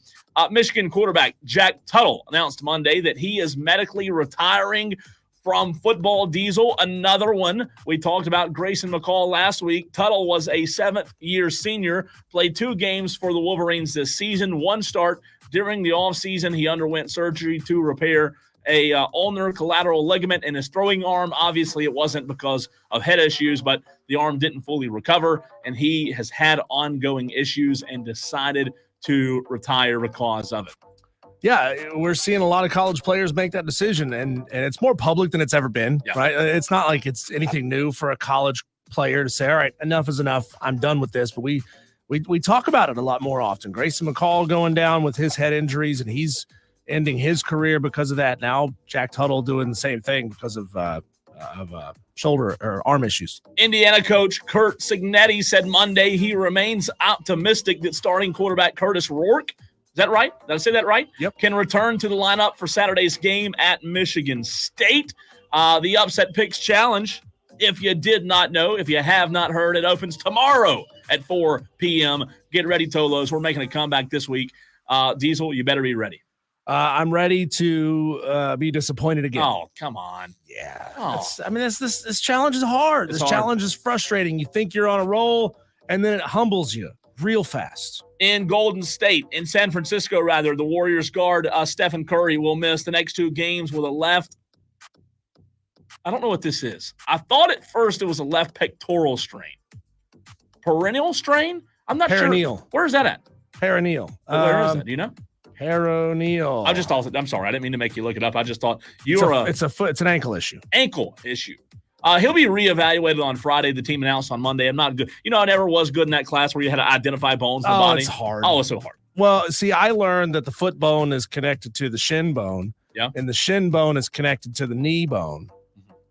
Speaker 2: Michigan quarterback Jack Tuttle announced Monday that he is medically retiring from football. Diesel, another one. We talked about Grayson McCall last week. Tuttle was a seventh-year senior, played 2 games for the Wolverines this season, 1 start. During the offseason, he underwent surgery to repair a ulnar collateral ligament in his throwing arm. Obviously, it wasn't because of head issues, but the arm didn't fully recover, and he has had ongoing issues and decided to retire because of it.
Speaker 1: Yeah, we're seeing a lot of college players make that decision, and it's more public than it's ever been, right? It's not like it's anything new for a college player to say, all right, enough is enough. I'm done with this. But we talk about it a lot more often. Grayson McCall going down with his head injuries, and he's ending his career because of that. Now Jack Tuttle doing the same thing because of shoulder or arm issues.
Speaker 2: Indiana coach Kurt Cignetti said Monday he remains optimistic that starting quarterback Curtis Rourke, is that right? Did I say that right?
Speaker 1: Yep.
Speaker 2: Can return to the lineup for Saturday's game at Michigan State. The Upset Picks Challenge, if you did not know, if you have not heard, it opens tomorrow at 4 p.m. Get ready, Tolos. We're making a comeback this week. Diesel, you better be ready.
Speaker 1: I'm ready to be disappointed again.
Speaker 2: Oh, come on.
Speaker 1: Yeah.
Speaker 2: Oh.
Speaker 1: This challenge is hard. This challenge is frustrating. You think you're on a roll, and then it humbles you real fast.
Speaker 2: In San Francisco, the Warriors guard Stephen Curry will miss the next 2 games with a left. I don't know what this is. I thought at first it was a left pectoral strain. Perennial strain? I'm not
Speaker 1: Perineal.
Speaker 2: sure. Where is that at?
Speaker 1: Perineal.
Speaker 2: Where is that? Do you know?
Speaker 1: Peroneal.
Speaker 2: I just thought. I'm sorry. I didn't mean to make you look it up. I just thought
Speaker 1: it's an ankle issue.
Speaker 2: Ankle issue. He'll be reevaluated on Friday. The team announced on Monday. I'm not good. I never was good in that class where you had to identify bones in the body.
Speaker 1: It's hard.
Speaker 2: Oh, it's so hard.
Speaker 1: Well, see, I learned that the foot bone is connected to the shin bone.
Speaker 2: Yeah.
Speaker 1: And the shin bone is connected to the knee bone.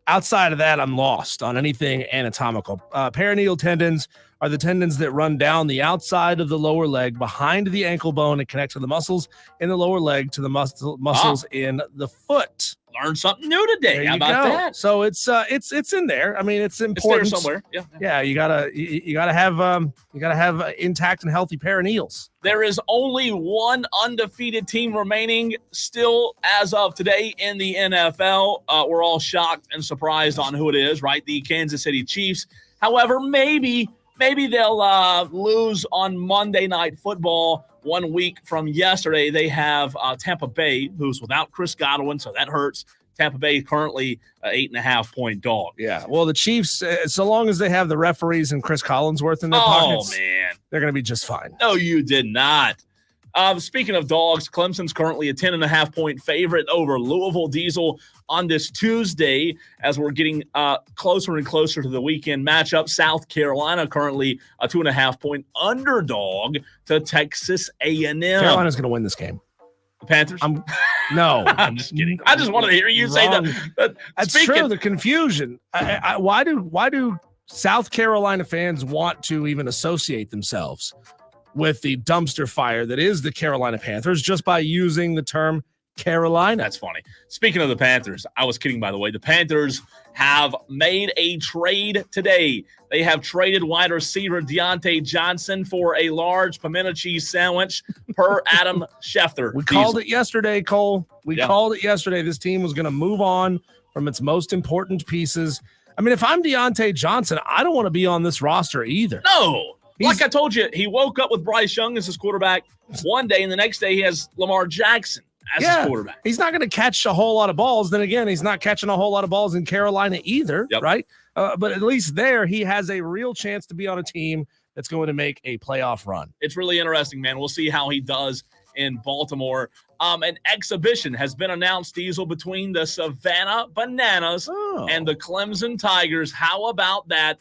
Speaker 1: Outside of that, I'm lost on anything anatomical. Perineal tendons are the tendons that run down the outside of the lower leg behind the ankle bone and connect to the muscles in the lower leg to the muscles in the foot.
Speaker 2: Learned something new today. How about that?
Speaker 1: So it's in there. I mean, it's important.
Speaker 2: It's there somewhere.
Speaker 1: Yeah. You gotta have intact and healthy perineals.
Speaker 2: There is only one undefeated team remaining still as of today in the NFL. We're all shocked and surprised on who it is, right? The Kansas City Chiefs. However, maybe they'll lose on Monday Night Football 1 week from yesterday. They have Tampa Bay, who's without Chris Godwin, so that hurts. Tampa Bay currently 8.5-point dog.
Speaker 1: Yeah, well, the Chiefs, so long as they have the referees and Chris Collinsworth in their pockets,
Speaker 2: man,
Speaker 1: they're going to be just fine.
Speaker 2: No, you did not. Speaking of dogs, Clemson's currently a 10.5-point favorite over Louisville. Diesel on this Tuesday as we're getting closer and closer to the weekend matchup. South Carolina currently a 2.5-point underdog to Texas A&M.
Speaker 1: Carolina's going to win this game.
Speaker 2: The Panthers?
Speaker 1: No.
Speaker 2: I'm just kidding. I just wanted to hear you say that.
Speaker 1: That's true. The confusion. Why do South Carolina fans want to even associate themselves with the dumpster fire that is the Carolina Panthers just by using the term Carolina.
Speaker 2: That's funny. Speaking of the Panthers, I was kidding, by the way. The Panthers have made a trade today. They have traded wide receiver Deontay Johnson for a large pimento cheese sandwich per Adam Schefter.
Speaker 1: We called it yesterday, Cole. We called it yesterday. This team was going to move on from its most important pieces. I mean, if I'm Deontay Johnson, I don't want to be on this roster either.
Speaker 2: No. Like I told you, he woke up with Bryce Young as his quarterback one day, and the next day he has Lamar Jackson as his quarterback.
Speaker 1: He's not going to catch a whole lot of balls. Then again, he's not catching a whole lot of balls in Carolina either, right? But at least there, he has a real chance to be on a team that's going to make a playoff run.
Speaker 2: It's really interesting, man. We'll see how he does in Baltimore. An exhibition has been announced, Diesel, between the Savannah Bananas and the Clemson Tigers. How about that?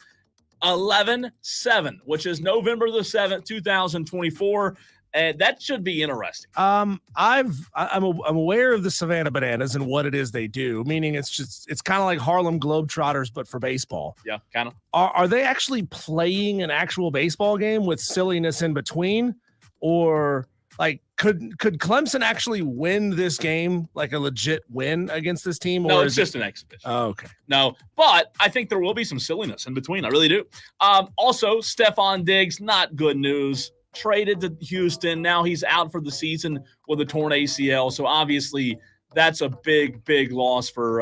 Speaker 2: 11-7, which is November the 7th, 2024. And that should be interesting.
Speaker 1: I'm aware of the Savannah Bananas and what it is they do, meaning it's kind of like Harlem Globetrotters, but for baseball.
Speaker 2: Yeah, kind of.
Speaker 1: Are they actually playing an actual baseball game with silliness in between? Or like could Clemson actually win this game, like a legit win against this team?
Speaker 2: No, it's just an exhibition.
Speaker 1: Oh, okay.
Speaker 2: No, but I think there will be some silliness in between. I really do. Also, Stephon Diggs, not good news. Traded to Houston. Now he's out for the season with a torn ACL. So obviously that's a big loss for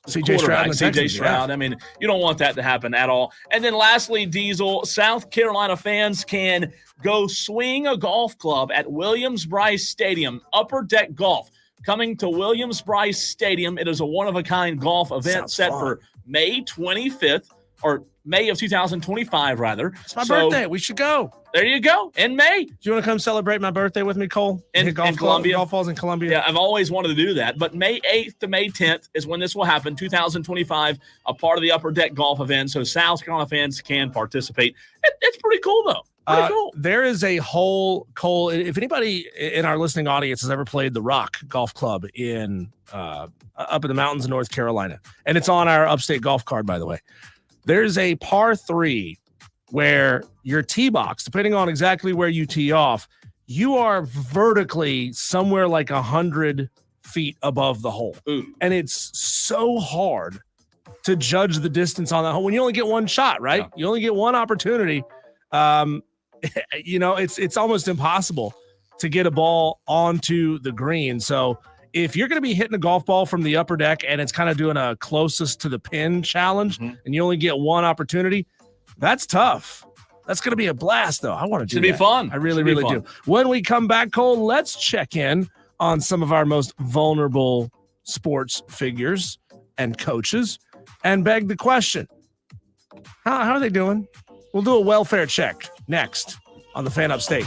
Speaker 1: CJ Stroud.
Speaker 2: CJ Stroud. I mean, you don't want that to happen at all. And then lastly, Diesel, South Carolina fans can go swing a golf club at Williams-Brice Stadium, Upper Deck Golf. Coming to Williams-Brice Stadium. It is a one-of-a-kind golf event set for May 25th, or May of 2025, rather.
Speaker 1: It's my birthday. We should go.
Speaker 2: There you go. In May.
Speaker 1: Do you want to come celebrate my birthday with me, Cole?
Speaker 2: In Columbia.
Speaker 1: Golf balls in Columbia.
Speaker 2: Yeah, I've always wanted to do that. But May 8th to May 10th is when this will happen, 2025, a part of the Upper Deck Golf event. So South Carolina fans can participate. It's pretty cool, though. Pretty cool.
Speaker 1: There is a whole, Cole, if anybody in our listening audience has ever played the Rock Golf Club in up in the mountains of North Carolina, and it's on our upstate golf card, by the way, there's a par 3 where your tee box, depending on exactly where you tee off, you are vertically somewhere like 100 feet above the hole.
Speaker 2: Ooh.
Speaker 1: And it's so hard to judge the distance on that hole when you only get one shot, right? Yeah. You only get one opportunity. It's almost impossible to get a ball onto the green. So if you're going to be hitting a golf ball from the upper deck and it's kind of doing a closest to the pin challenge and you only get one opportunity, that's tough. That's going to be a blast, though. I want to do that.
Speaker 2: Should be fun.
Speaker 1: I really do. When we come back, Cole, let's check in on some of our most vulnerable sports figures and coaches and beg the question, how are they doing? We'll do a welfare check next on the Fan Upstate.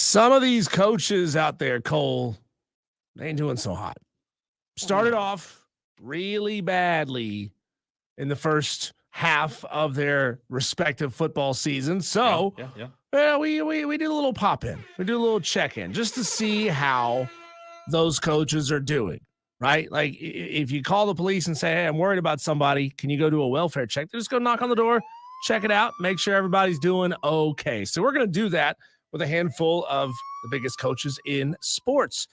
Speaker 1: Some of these coaches out there, Cole, they ain't doing so hot. Started off really badly in the first half of their respective football season. So we did a little pop in. We did a little check in just to see how those coaches are doing, right? Like if you call the police and say, hey, I'm worried about somebody, can you go do a welfare check? They just go knock on the door, check it out, make sure everybody's doing okay. So we're going to do that with a handful of the biggest coaches in sports.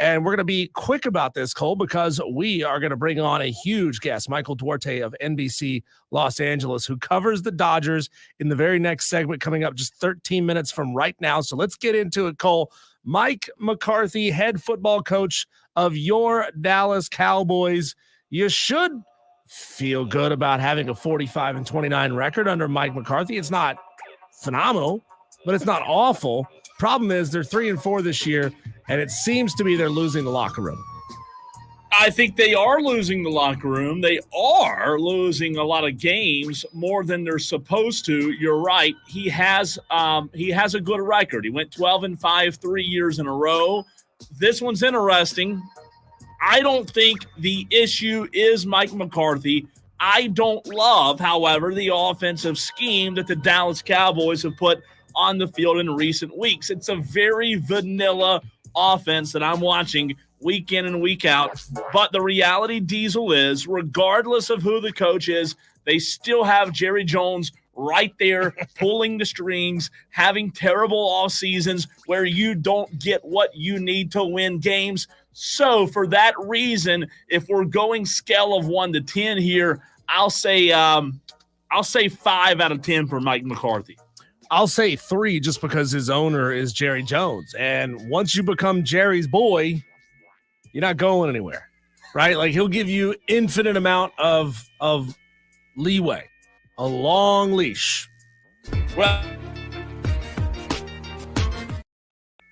Speaker 1: And we're going to be quick about this, Cole, because we are going to bring on a huge guest, Michael Duarte of NBC Los Angeles, who covers the Dodgers in the very next segment coming up just 13 minutes from right now. So let's get into it, Cole. Mike McCarthy, head football coach of your Dallas Cowboys. You should feel good about having a 45-29 record under Mike McCarthy. It's not phenomenal, but it's not awful. Problem is they're 3-4 this year, and it seems to be they're losing the locker room.
Speaker 2: I think they are losing the locker room. They are losing a lot of games more than they're supposed to. You're right. He has a good record. He went 12-5 3 years in a row. This one's interesting. I don't think the issue is Mike McCarthy. I don't love, however, the offensive scheme that the Dallas Cowboys have put on the field in recent weeks. It's a very vanilla offense that I'm watching week in and week out. But the reality, Diesel, is regardless of who the coach is, they still have Jerry Jones right there pulling the strings, having terrible off seasons where you don't get what you need to win games. So for that reason, if we're going scale of 1 to 10 here, I'll say 5 out of 10 for Mike McCarthy.
Speaker 1: I'll say 3 just because his owner is Jerry Jones. And once you become Jerry's boy, you're not going anywhere, right? Like he'll give you infinite amount of leeway, a long leash.
Speaker 2: Well,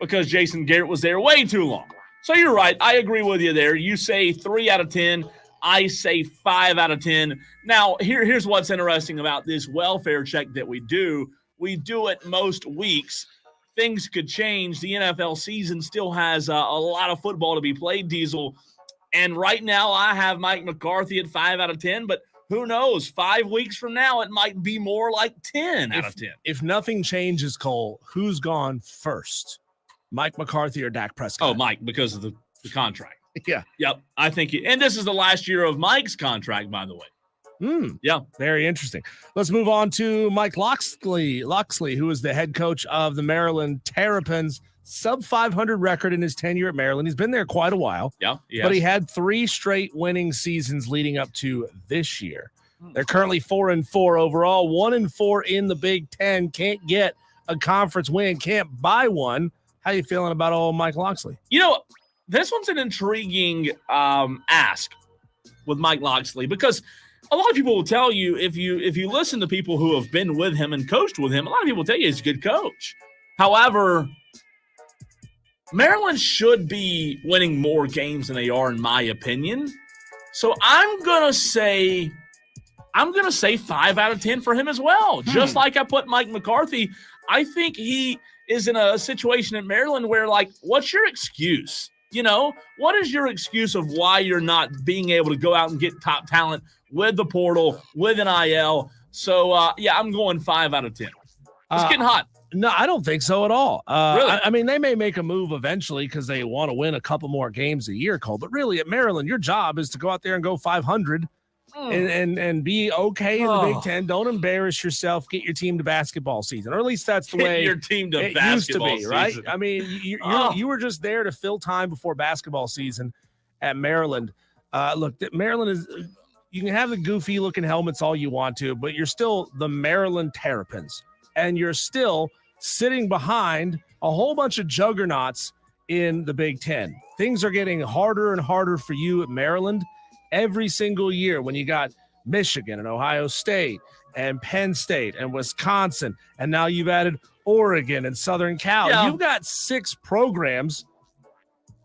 Speaker 2: because Jason Garrett was there way too long. So you're right. I agree with you there. You say 3 out of 10. I say 5 out of 10. Now, here's what's interesting about this welfare check that we do. We do it most weeks. Things could change. The NFL season still has a lot of football to be played, Diesel. And right now I have Mike McCarthy at 5 out of 10, but who knows? 5 weeks from now, it might be more like 10 out of 10.
Speaker 1: If nothing changes, Cole, who's gone first? Mike McCarthy or Dak Prescott?
Speaker 2: Oh, Mike, because of the contract.
Speaker 1: Yeah.
Speaker 2: Yep. I think and this is the last year of Mike's contract, by the way.
Speaker 1: Yeah, very interesting. Let's move on to Mike Locksley, who is the head coach of the Maryland Terrapins. Sub-500 record in his tenure at Maryland. He's been there quite a while.
Speaker 2: Yeah,
Speaker 1: but he had 3 straight winning seasons leading up to this year. They're currently 4-4 overall, 1-4 in the Big Ten. Can't get a conference win, can't buy one. How you feeling about old Mike Locksley?
Speaker 2: You know, this one's an intriguing ask with Mike Locksley because a lot of people will tell you if you listen to people who have been with him and coached with him, a lot of people will tell you he's a good coach. However, Maryland should be winning more games than they are, in my opinion. So I'm gonna say 5 out of 10 for him as well. Just like I put Mike McCarthy, I think he is in a situation at Maryland where, like, what's your excuse? You know, what is your excuse of why you're not being able to go out and get top talent with the portal, with an IL? So, I'm going 5 out of 10. It's getting hot.
Speaker 1: No, I don't think so at all.
Speaker 2: Really?
Speaker 1: I mean, they may make a move eventually because they want to win a couple more games a year, Cole. But really, at Maryland, your job is to go out there and go 500 and be okay in the Big Ten. Don't embarrass yourself. Get your team to basketball season, or at least that's the way
Speaker 2: your team to
Speaker 1: it
Speaker 2: basketball
Speaker 1: used to be, right?
Speaker 2: season.
Speaker 1: I mean, you were just there to fill time before basketball season at Maryland. Look, Maryland is. You can have the goofy looking helmets all you want to, but you're still the Maryland Terrapins, and you're still sitting behind a whole bunch of juggernauts in the Big Ten. Things are getting harder and harder for you at Maryland every single year when you got Michigan and Ohio State and Penn State and Wisconsin, and now you've added Oregon and Southern Cal.
Speaker 2: Yeah.
Speaker 1: You've got 6 programs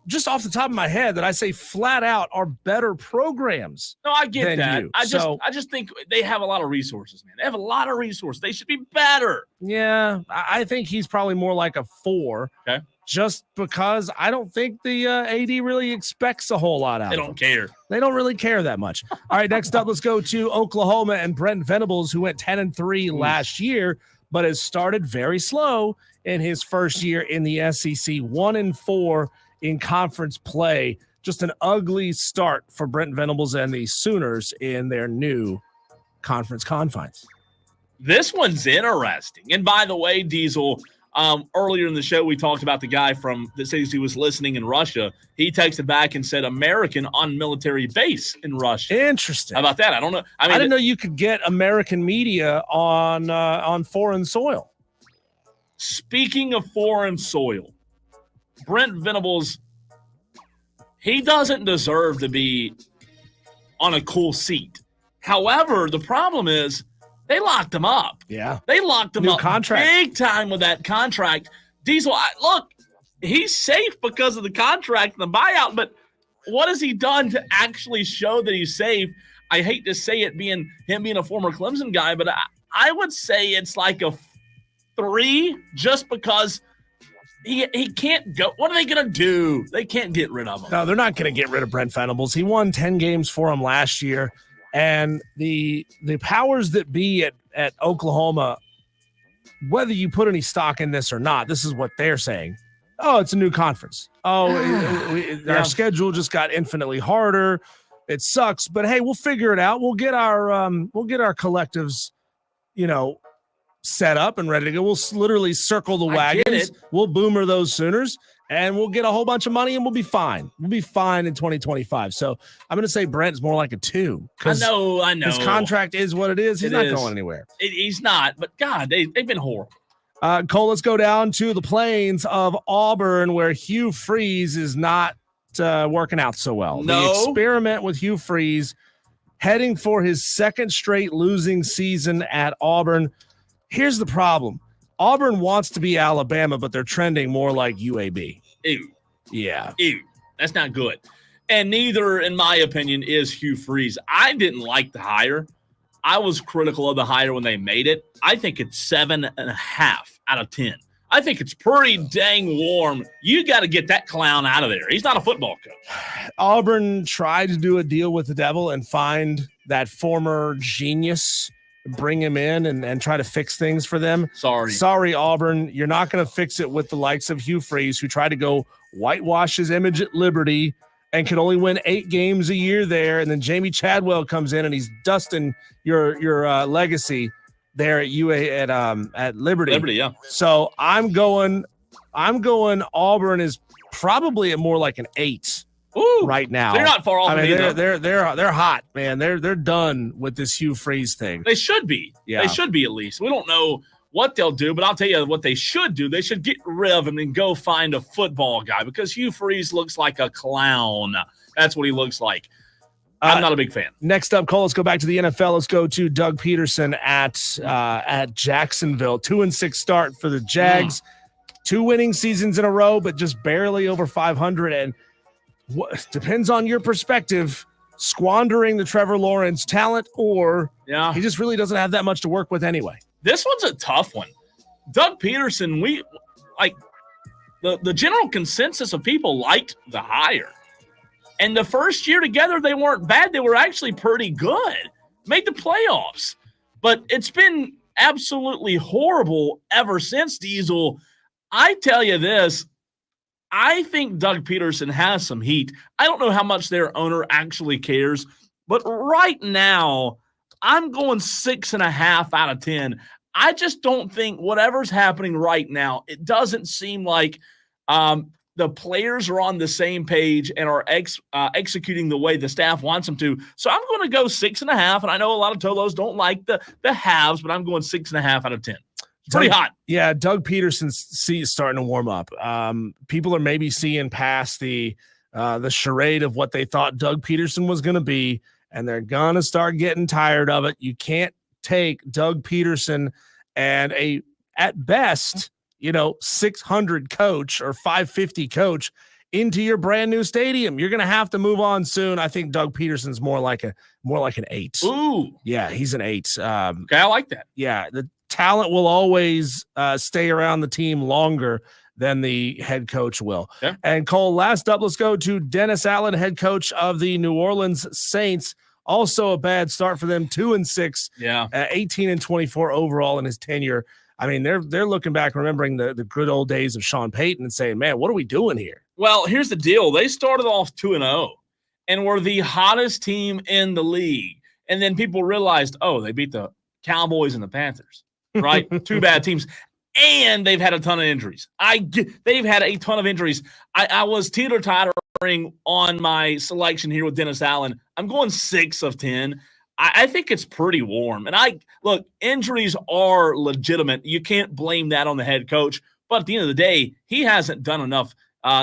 Speaker 1: just off the top of my head that I say flat out are better programs.
Speaker 2: No, I get that.
Speaker 1: You.
Speaker 2: I just think they have a lot of resources, man. They have a lot of resources. They should be better.
Speaker 1: Yeah, I think he's probably more like a 4.
Speaker 2: Okay.
Speaker 1: Just because I don't think the AD really expects a whole lot out of him.
Speaker 2: They don't care.
Speaker 1: They don't really care that much. All right, next up, let's go to Oklahoma and Brent Venables, who went 10-3 last year, but has started very slow in his first year in the SEC. 1-4 in conference play. Just an ugly start for Brent Venables and the Sooners in their new conference confines.
Speaker 2: This one's interesting. And by the way, Diesel, earlier in the show, we talked about the guy that says he was listening in Russia. He texted back and said American on military base in Russia.
Speaker 1: Interesting.
Speaker 2: How about that? I don't know.
Speaker 1: I didn't know you could get American media on foreign soil.
Speaker 2: Speaking of foreign soil, Brent Venables, he doesn't deserve to be on a cool seat. However, the problem is they locked him up.
Speaker 1: Yeah.
Speaker 2: They locked him
Speaker 1: New
Speaker 2: up
Speaker 1: contract.
Speaker 2: big time with that contract. Diesel, look, he's safe because of the contract and the buyout, but what has he done to actually show that he's safe? I hate to say it being a former Clemson guy, but I would say it's like a 3 just because he can't go. What are they going to do? They can't get rid of him.
Speaker 1: No, they're not going to get rid of Brent Venables. He won 10 games for him last year. And the powers that be at Oklahoma, whether you put any stock in this or not, this is what they're saying. Oh, it's a new conference. Oh, our schedule just got infinitely harder. It sucks, but hey, we'll figure it out. We'll get our collectives, set up and ready to go. We'll literally circle the wagons. We'll boomer those Sooners. And we'll get a whole bunch of money, and we'll be fine. We'll be fine in 2025. So I'm going to say Brent's more like a 2.
Speaker 2: I know.
Speaker 1: His contract is what it is. He's not going anywhere.
Speaker 2: He's not. But, God, they've been horrible.
Speaker 1: Cole, let's go down to the plains of Auburn, where Hugh Freeze is not working out so well.
Speaker 2: No.
Speaker 1: The experiment with Hugh Freeze, heading for his second straight losing season at Auburn. Here's the problem. Auburn wants to be Alabama, but they're trending more like UAB.
Speaker 2: Ew.
Speaker 1: Yeah.
Speaker 2: Ew. That's not good. And neither, in my opinion, is Hugh Freeze. I didn't like the hire. I was critical of the hire when they made it. I think it's 7.5 out of 10. I think it's pretty dang warm. You got to get that clown out of there. He's not a football coach.
Speaker 1: Auburn tried to do a deal with the devil and find that former genius, bring him in and try to fix things for them. Sorry, Auburn. You're not going to fix it with the likes of Hugh Freeze, who tried to go whitewash his image at Liberty and could only win 8 games a year there. And then Jamie Chadwell comes in and he's dusting your legacy there at Liberty.
Speaker 2: Liberty, yeah.
Speaker 1: So I'm going Auburn is probably at more like an 8.
Speaker 2: Ooh,
Speaker 1: right now.
Speaker 2: They're not far off.
Speaker 1: I mean, they're hot, man. They're done with this Hugh Freeze thing.
Speaker 2: They should be.
Speaker 1: Yeah.
Speaker 2: They should be at least. We don't know what they'll do, but I'll tell you what they should do. They should get rid of him and go find a football guy because Hugh Freeze looks like a clown. That's what he looks like. I'm not a big fan.
Speaker 1: Next up, Cole, let's go back to the NFL. Let's go to Doug Peterson at Jacksonville. 2-6 start for the Jags. 2 winning seasons in a row, but just barely over 500. And what depends on your perspective, squandering the Trevor Lawrence talent, or he just really doesn't have that much to work with anyway.
Speaker 2: This one's a tough one. Doug Peterson, the general consensus of people liked the hire. And the first year together, they weren't bad. They were actually pretty good. Made the playoffs. But it's been absolutely horrible ever since, Diesel. I tell you this, I think Doug Peterson has some heat. I don't know how much their owner actually cares, but right now, I'm going 6.5 out of 10. I just don't think whatever's happening right now, it doesn't seem like the players are on the same page and are executing the way the staff wants them to. So I'm going to go 6.5, and I know a lot of Tolos don't like the halves, but I'm going 6.5 out of 10. It's pretty hot.
Speaker 1: Yeah, Doug Peterson's seat is starting to warm up. People are maybe seeing past the charade of what they thought Doug Peterson was going to be, and they're going to start getting tired of it. You can't take Doug Peterson and at best, 600 coach or 550 coach into your brand new stadium. You're going to have to move on soon. I think Doug Peterson's more like an 8.
Speaker 2: Ooh.
Speaker 1: Yeah, he's an 8.
Speaker 2: Okay, I like that.
Speaker 1: Yeah, the talent will always stay around the team longer than the head coach will.
Speaker 2: Okay.
Speaker 1: And Cole, last up, let's go to Dennis Allen, head coach of the New Orleans Saints. Also a bad start for them, 2-6.
Speaker 2: Yeah.
Speaker 1: 18-24 overall in his tenure. I mean, they're looking back, remembering the good old days of Sean Payton and saying, man, what are we doing here?
Speaker 2: Well, here's the deal. They started off 2-0 and were the hottest team in the league. And then people realized, oh, they beat the Cowboys and the Panthers, right? 2 bad teams. And they've had a ton of injuries. They've had a ton of injuries. I was teeter-tottering on my selection here with Dennis Allen. I'm going 6 of 10. I think it's pretty warm. And look, injuries are legitimate. You can't blame that on the head coach. But at the end of the day, he hasn't done enough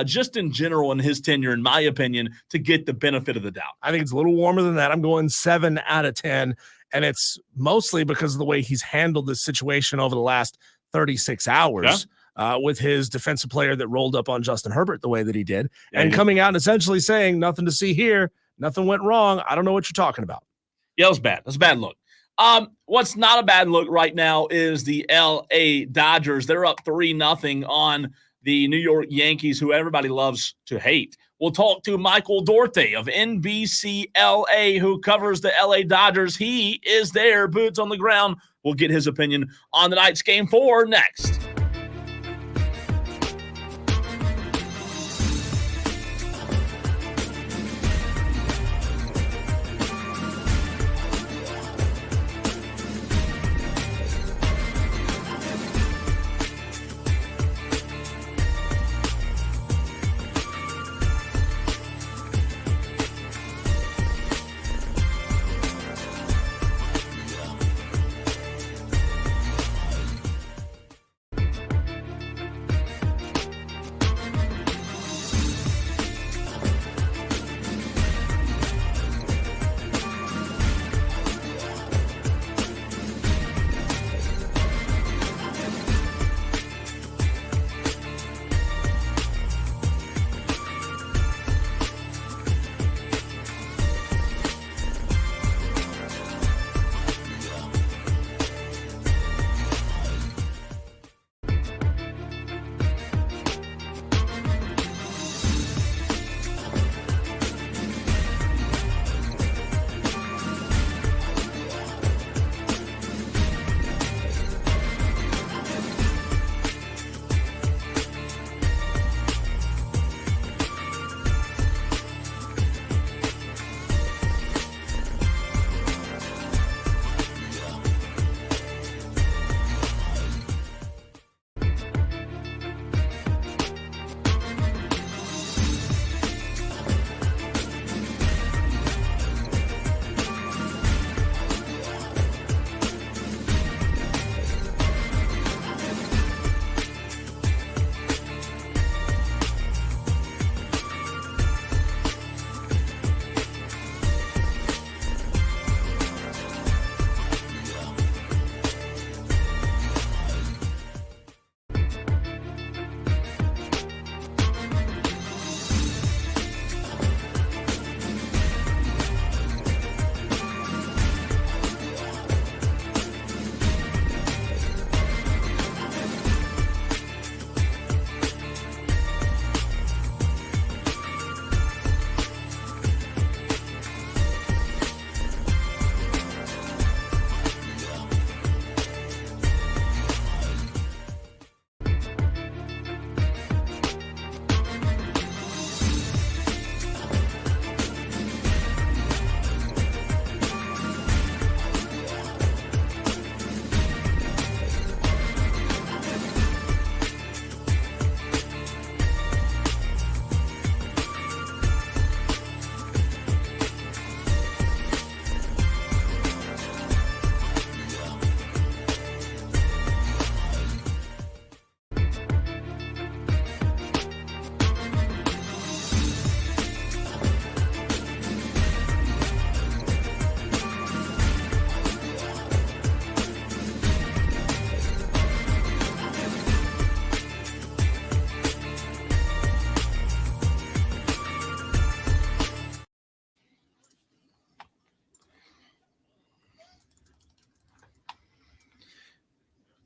Speaker 2: just in general in his tenure, in my opinion, to get the benefit of the doubt.
Speaker 1: I think it's a little warmer than that. I'm going 7 out of 10. And it's mostly because of the way he's handled this situation over the last 36 hours with his defensive player that rolled up on Justin Herbert the way that he did. And coming out and essentially saying, nothing to see here. Nothing went wrong. I don't know what you're talking about.
Speaker 2: Yeah, it was bad. That's a bad look. What's not a bad look right now is the L.A. Dodgers. They're up 3-0 on the New York Yankees, who everybody loves to hate. We'll talk to Michael Duarte of NBC LA, who covers the L.A. Dodgers. He is there, boots on the ground. We'll get his opinion on tonight's Game 4 next.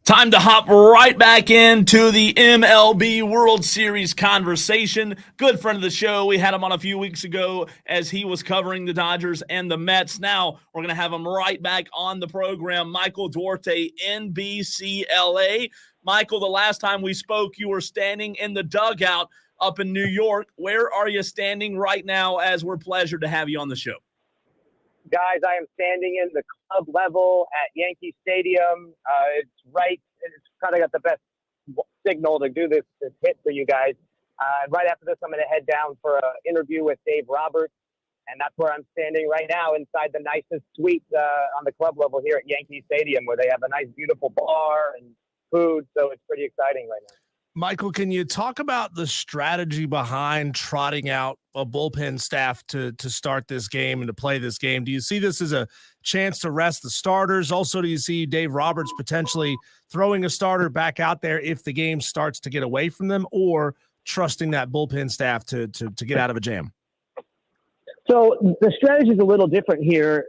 Speaker 2: Time to hop right back into the MLB World Series conversation. Good friend of the show. We had him on a few weeks ago as he was covering the Dodgers and the Mets. Now we're going to have him right back on the program. Michael Duarte, NBCLA. Michael, the last time we spoke, you were standing in the dugout up in New York. Where are you standing right now as we're pleasure to have you on the show?
Speaker 8: Guys, I am standing in the club level at Yankee Stadium. It's kind of got the best signal to do this hit for you guys. Right after this, I'm going to head down for an interview with Dave Roberts, and that's where I'm standing right now inside the nicest suite on the club level here at Yankee Stadium, where they have a nice, beautiful bar and food, so it's pretty exciting right now.
Speaker 1: Michael, can you talk about the strategy behind trotting out a bullpen staff to start this game and to play this game? Do you see this as a chance to rest the starters? Also, do you see Dave Roberts potentially throwing a starter back out there if the game starts to get away from them, or trusting that bullpen staff to get out of a jam?
Speaker 8: So the strategy is a little different here.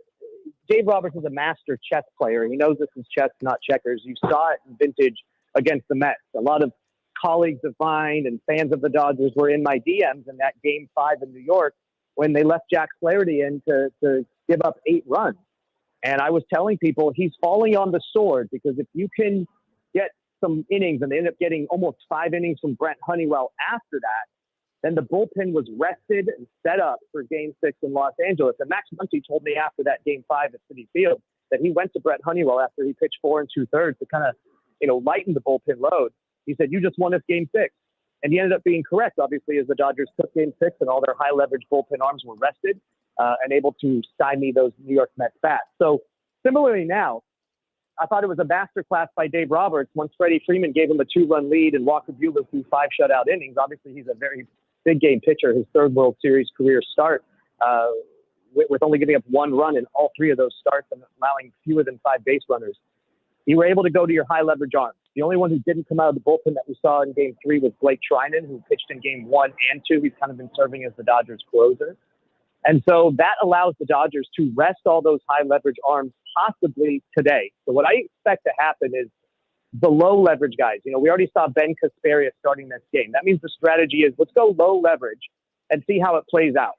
Speaker 8: Dave Roberts is a master chess player. He knows this is chess, not checkers. You saw it in vintage against the Mets. A lot of colleagues of mine and fans of the Dodgers were in my DMs in that Game 5 in New York when they left Jack Flaherty in to give up 8 runs. And I was telling people he's falling on the sword, because if you can get some innings, and they end up getting almost 5 innings from Brent Honeywell after that, then the bullpen was rested and set up for Game 6 in Los Angeles. And Max Muncy told me after that Game 5 at Citi Field that he went to Brent Honeywell after he pitched 4 2/3 to kind of, lighten the bullpen load. He said, "You just won us Game 6." And he ended up being correct, obviously, as the Dodgers took Game 6 and all their high leverage bullpen arms were rested and able to stymie those New York Mets bats. So similarly now, I thought it was a masterclass by Dave Roberts once Freddie Freeman gave him a 2-run lead and Walker Buehler threw 5 shutout innings. Obviously, he's a very big game pitcher, his 3rd World Series career start, with only giving up 1 run in all 3 of those starts and allowing fewer than 5 base runners. You were able to go to your high leverage arms. The only one who didn't come out of the bullpen that we saw in Game 3 was Blake Trinan, who pitched in Game 1 and 2. He's kind of been serving as the Dodgers closer. And so that allows the Dodgers to rest all those high leverage arms possibly today. So what I expect to happen is the low leverage guys. We already saw Ben Casperia starting this game. That means the strategy is let's go low leverage and see how it plays out.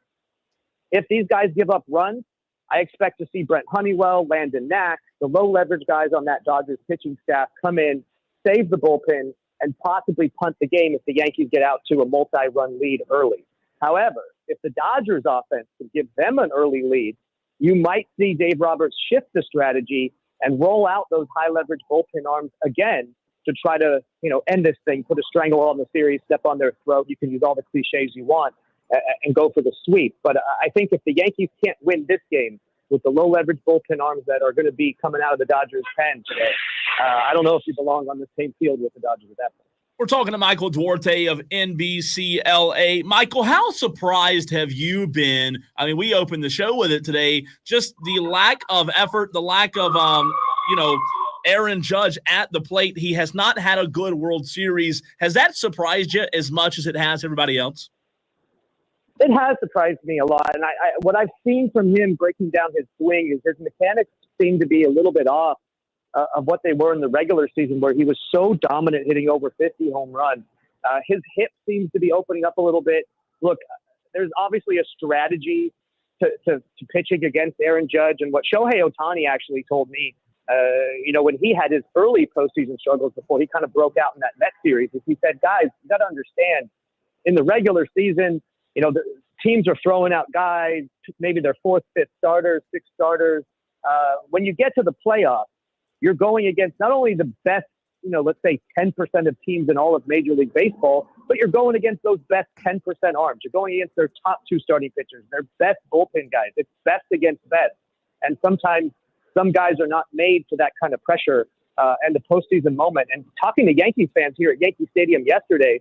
Speaker 8: If these guys give up runs, I expect to see Brent Honeywell, Landon Knack, the low leverage guys on that Dodgers pitching staff come in, save the bullpen, and possibly punt the game if the Yankees get out to a multi-run lead early. However, if the Dodgers offense can give them an early lead, you might see Dave Roberts shift the strategy and roll out those high leverage bullpen arms again to try to, end this thing, put a stranglehold on the series, step on their throat. You can use all the cliches you want and go for the sweep. But I think if the Yankees can't win this game with the low leverage bullpen arms that are going to be coming out of the Dodgers' pen today, I don't know if you belong on the same field with the Dodgers at that point.
Speaker 2: We're talking to Michael Duarte of NBCLA. Michael, how surprised have you been? I mean, we opened the show with it today. Just the lack of effort, the lack of, Aaron Judge at the plate. He has not had a good World Series. Has that surprised you as much as it has everybody else?
Speaker 8: It has surprised me a lot. And what I've seen from him breaking down his swing is his mechanics seem to be a little bit off of what they were in the regular season, where he was so dominant, hitting over 50 home runs. His hip seems to be opening up a little bit. Look, there's obviously a strategy to pitching against Aaron Judge. And what Shohei Ohtani actually told me, when he had his early postseason struggles before he kind of broke out in that Mets series, is he said, guys, you got to understand, in the regular season, the teams are throwing out guys, maybe their 4th, 5th starters, 6th starters. When you get to the playoffs, you're going against not only the best, let's say 10% of teams in all of Major League Baseball, but you're going against those best 10% arms. You're going against their top 2 starting pitchers, their best bullpen guys. It's best against best. And sometimes some guys are not made for that kind of pressure and the postseason moment. And talking to Yankees fans here at Yankee Stadium yesterday,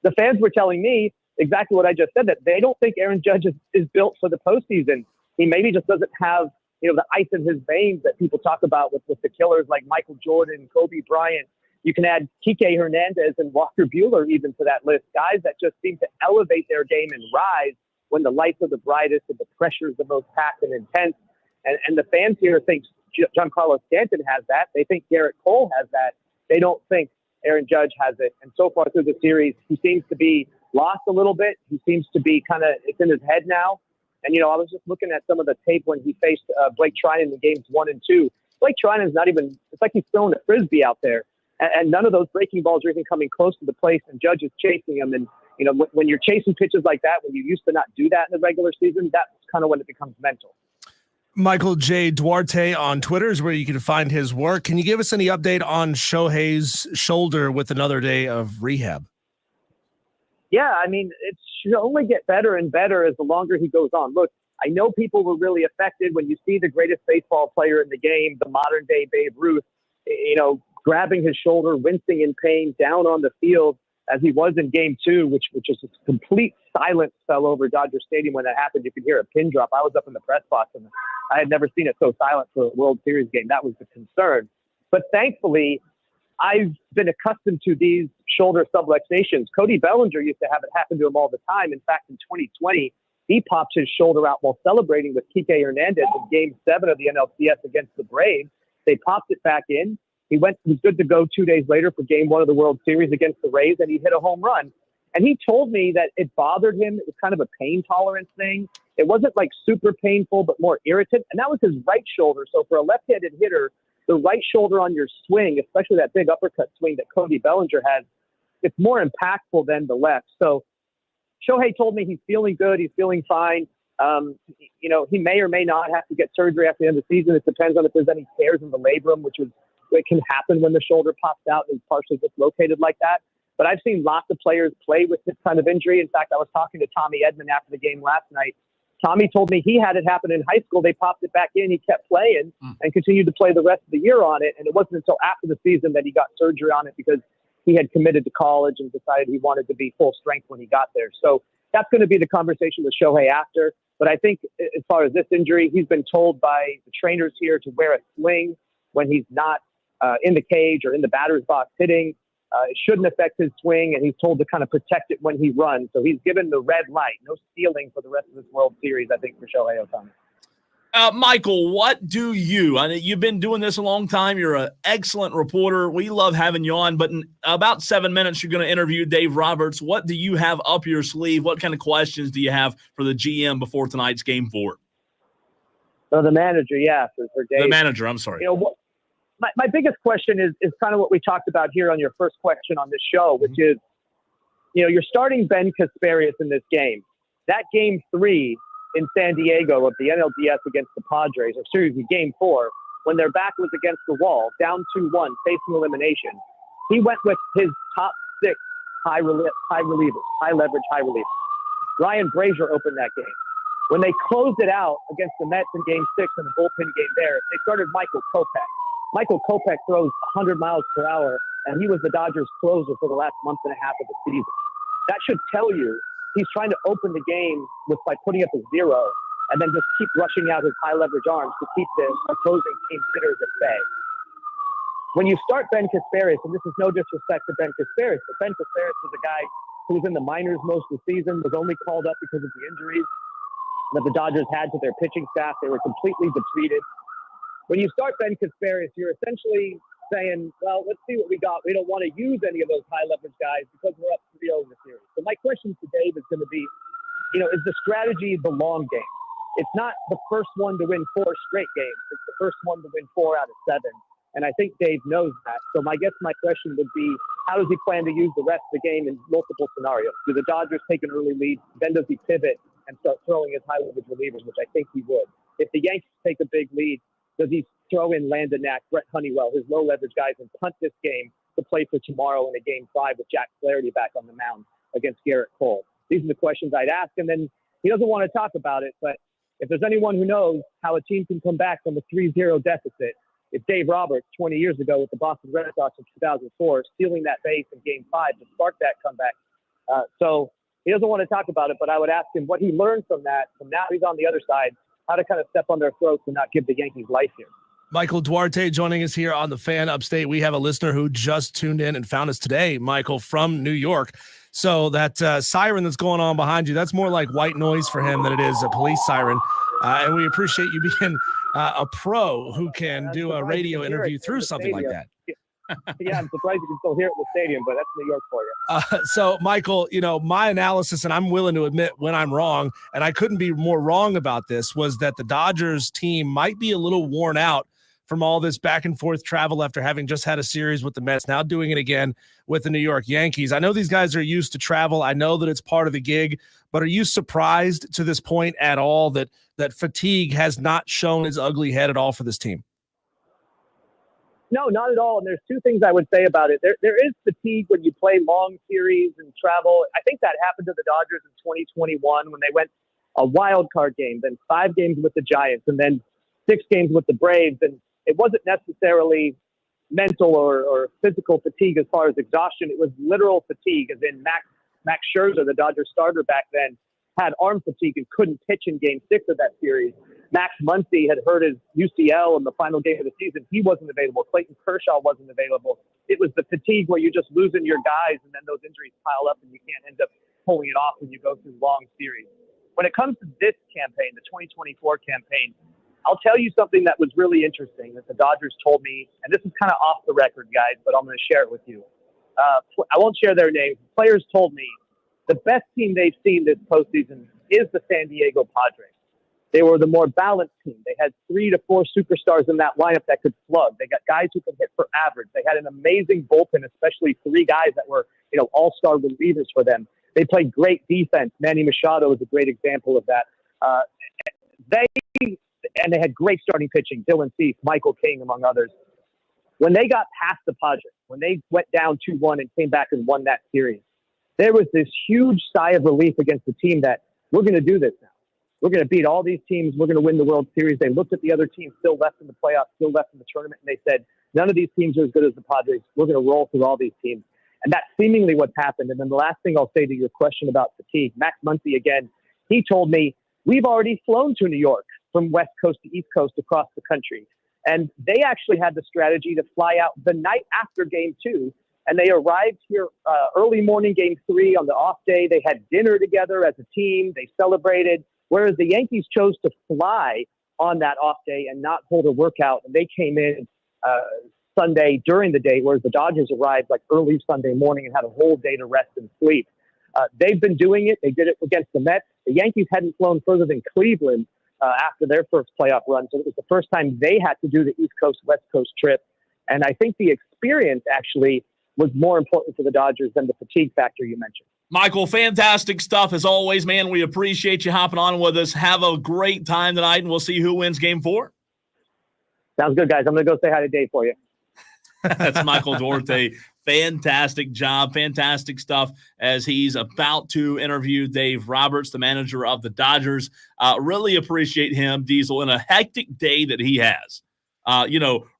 Speaker 8: the fans were telling me exactly what I just said, that they don't think Aaron Judge is built for the postseason. He maybe just doesn't have, the ice in his veins that people talk about with the killers like Michael Jordan, Kobe Bryant. You can add Kike Hernandez and Walker Buehler even to that list, guys that just seem to elevate their game and rise when the lights are the brightest and the pressure is the most packed and intense. And the fans here think Giancarlo Stanton has that. They think Garrett Cole has that. they don't think Aaron Judge has it. And so far through the series, he seems to be lost a little bit. He seems to be it's in his head now. And, I was just looking at some of the tape when he faced Blake Trinan in games 1 and 2. Blake Trinan's not even, it's like he's throwing a Frisbee out there. And none of those breaking balls are even coming close to the place, and Judge is chasing him. And, when you're chasing pitches like that, when you used to not do that in the regular season, that's kind of when it becomes mental.
Speaker 1: Michael J. Duarte on Twitter is where you can find his work. Can you give us any update on Shohei's shoulder with another day of rehab?
Speaker 8: Yeah, it should only get better and better as the longer he goes on. Look, I know people were really affected when you see the greatest baseball player in the game, the modern day Babe Ruth, grabbing his shoulder, wincing in pain down on the field as he was in game 2, which is a complete silence fell over Dodger Stadium when that happened. You could hear a pin drop. I was up in the press box and I had never seen it so silent for a World Series game. That was the concern. But thankfully, I've been accustomed to these shoulder subluxations. Cody Bellinger used to have it happen to him all the time. In fact, in 2020, he popped his shoulder out while celebrating with Kike Hernandez in Game 7 of the NLCS against the Braves. They popped it back in. He was good to go 2 days later for Game 1 of the World Series against the Rays, and he hit a home run. And he told me that it bothered him. It was kind of a pain tolerance thing. It wasn't like super painful, but more irritant. And that was his right shoulder. So for a left-handed hitter, the right shoulder on your swing, especially that big uppercut swing that Cody Bellinger has, it's more impactful than the left. So Shohei told me he's feeling good. He's feeling fine. He may or may not have to get surgery after the end of the season. It depends on if there's any tears in the labrum, which it can happen when the shoulder pops out and is partially dislocated like that. But I've seen lots of players play with this kind of injury. In fact, I was talking to Tommy Edman after the game last night. Tommy told me he had it happen in high school. They popped it back in. He kept playing and continued to play the rest of the year on it. And it wasn't until after the season that he got surgery on it because he had committed to college and decided he wanted to be full strength when he got there. So that's going to be the conversation with Shohei after. But I think as far as this injury, he's been told by the trainers here to wear a sling when he's not in the cage or in the batter's box hitting. It shouldn't affect his swing, and he's told to kind of protect it when he runs. So he's given the red light, no stealing for the rest of this World Series, I think, for Shohei Ohtani.
Speaker 2: Michael, what do you? I mean, you've been doing this a long time. You're an excellent reporter. We love having you on. But in about 7 minutes, you're going to interview Dave Roberts. What do you have up your sleeve? What kind of questions do you have for the GM before tonight's Game 4?
Speaker 8: So the manager, for Dave.
Speaker 2: The manager, I'm sorry.
Speaker 8: My biggest question is kind of what we talked about here on your first question on this show, which is, you're starting Ben Kasparius in this game. That Game 3 in San Diego of the NLDS against the Padres, or excuse me, Game 4, when their back was against the wall, down 2-1, facing elimination, he went with his top 6 high leverage, high relievers. Ryan Brazier opened that game. When they closed it out against the Mets in Game 6 in the bullpen game there, they started Michael Kopech. Michael Kopech throws 100 miles per hour, and he was the Dodgers' closer for the last month and a half of the season. That should tell you he's trying to open the game by putting up a 0 and then just keep rushing out his high leverage arms to keep the opposing team hitters at bay. When you start Ben Kasparius, and this is no disrespect to Ben Kasparius, but Ben Kasparius was a guy who was in the minors most of the season, was only called up because of the injuries that the Dodgers had to their pitching staff. They were completely depleted. When you start Ben Kasparius, you're essentially saying, well, let's see what we got. We don't want to use any of those high leverage guys because we're up 3-0 in the series. So my question to Dave is going to be, is the strategy the long game? It's not the first one to win 4 straight games. It's the first one to win 4 out of 7. And I think Dave knows that. So my question would be, how does he plan to use the rest of the game in multiple scenarios? Do the Dodgers take an early lead? Then does he pivot and start throwing his high leverage relievers, which I think he would? If the Yankees take a big lead, does he throw in Landon Knack, Brett Honeywell, his low leverage guys, and punt this game to play for tomorrow in a Game 5 with Jack Flaherty back on the mound against Garrett Cole? These are the questions I'd ask. And then he doesn't want to talk about it, but if there's anyone who knows how a team can come back from a 3-0 deficit, it's Dave Roberts 20 years ago with the Boston Red Sox in 2004, stealing that base in Game 5 to spark that comeback. So he doesn't want to talk about it, but I would ask him what he learned from that. From now he's on the other side, how to kind of step on their throats and not give the Yankees life here.
Speaker 1: Michael Duarte joining us here on the Fan Upstate. We have a listener who just tuned in and found us today, Michael, from New York. So that siren that's going on behind you, that's more like white noise for him than it is a police siren. And we appreciate you being a pro who can do a radio interview through something like that.
Speaker 8: Yeah, I'm surprised you can still hear it in the stadium, but that's New York for you.
Speaker 1: So, Michael, my analysis, and I'm willing to admit when I'm wrong, and I couldn't be more wrong about this, was that the Dodgers team might be a little worn out from all this back and forth travel after having just had a series with the Mets, now doing it again with the New York Yankees. I know these guys are used to travel. I know that it's part of the gig, but are you surprised to this point at all that fatigue has not shown its ugly head at all for this team?
Speaker 8: No, not at all. And there's two things I would say about it. There is fatigue when you play long series and travel. I think that happened to the Dodgers in 2021 when they went a wild card game, then 5 games with the Giants, and then 6 games with the Braves. And it wasn't necessarily mental or physical fatigue as far as exhaustion. It was literal fatigue, as in Max Scherzer, the Dodgers starter back then, had arm fatigue and couldn't pitch in Game 6 of that series. Max Muncy had hurt his UCL in the final game of the season. He wasn't available. Clayton Kershaw wasn't available. It was the fatigue where you're just losing your guys, and then those injuries pile up, and you can't end up pulling it off when you go through long series. When it comes to this campaign, the 2024 campaign, I'll tell you something that was really interesting that the Dodgers told me, and this is kind of off the record, guys, but I'm going to share it with you. I won't share their names. Players told me the best team they've seen this postseason is the San Diego Padres. They were the more balanced team. They had 3 to 4 superstars in that lineup that could slug. They got guys who could hit for average. They had an amazing bullpen, especially 3 guys that were, all-star relievers for them. They played great defense. Manny Machado is a great example of that. They had great starting pitching. Dylan Cease, Michael King, among others. When they got past the Padres, when they went down 2-1 and came back and won that series, there was this huge sigh of relief against the team that we're going to do this now. We're going to beat all these teams. We're going to win the World Series. They looked at the other teams still left in the playoffs, still left in the tournament, and they said, none of these teams are as good as the Padres. We're going to roll through all these teams. And that's seemingly what's happened. And then the last thing I'll say to your question about fatigue, Max Muncy, again, he told me, we've already flown to New York from West Coast to East Coast across the country. And they actually had the strategy to fly out the night after Game 2. And they arrived here early morning, Game 3 on the off day. They had dinner together as a team. They celebrated. Whereas the Yankees chose to fly on that off day and not hold a workout. And they came in Sunday during the day, whereas the Dodgers arrived like early Sunday morning and had a whole day to rest and sleep. They've been doing it. They did it against the Mets. The Yankees hadn't flown further than Cleveland after their first playoff run. So it was the first time they had to do the East Coast, West Coast trip. And I think the experience actually was more important for the Dodgers than the fatigue factor you mentioned.
Speaker 2: Michael, fantastic stuff as always, man. We appreciate you hopping on with us. Have a great time tonight, and we'll see who wins Game 4.
Speaker 8: Sounds good, guys. I'm going to go say hi to Dave for you.
Speaker 2: That's Michael Duarte. Fantastic job, fantastic stuff as he's about to interview Dave Roberts, the manager of the Dodgers. Really appreciate him, Diesel, in a hectic day that he has.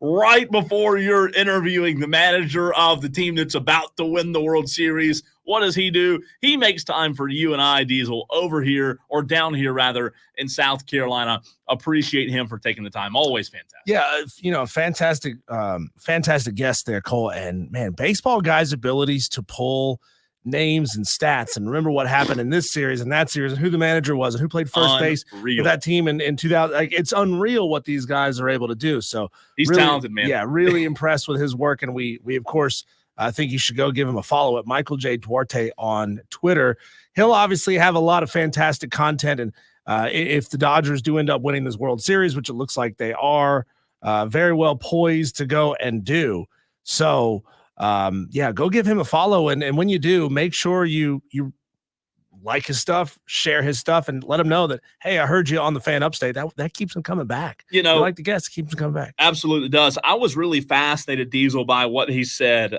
Speaker 2: Right before you're interviewing the manager of the team that's about to win the World Series, what does he do? He makes time for you and I, Diesel, over here, or down here rather, in South Carolina. Appreciate him for taking the time. Always fantastic.
Speaker 1: Yeah, fantastic guest there, Cole. And man, baseball guys' abilities to pull names and stats and remember what happened in this series and that series and who the manager was and who played first base for that team in 2000. Like, it's unreal what these guys are able to do. So
Speaker 2: he's
Speaker 1: really
Speaker 2: talented, man.
Speaker 1: Yeah, really impressed with his work. And we of course, I think you should go give him a follow at Michael J. Duarte on Twitter. He'll obviously have a lot of fantastic content. And if the Dodgers do end up winning this World Series, which it looks like they are, very well poised to go and do. So, go give him a follow. And when you do, make sure you like his stuff, share his stuff, and let him know that, hey, I heard you on the Fan Upstate. That keeps him coming back. Like the guest, keeps him coming back.
Speaker 2: Absolutely does. I was really fascinated, Diesel, by what he said.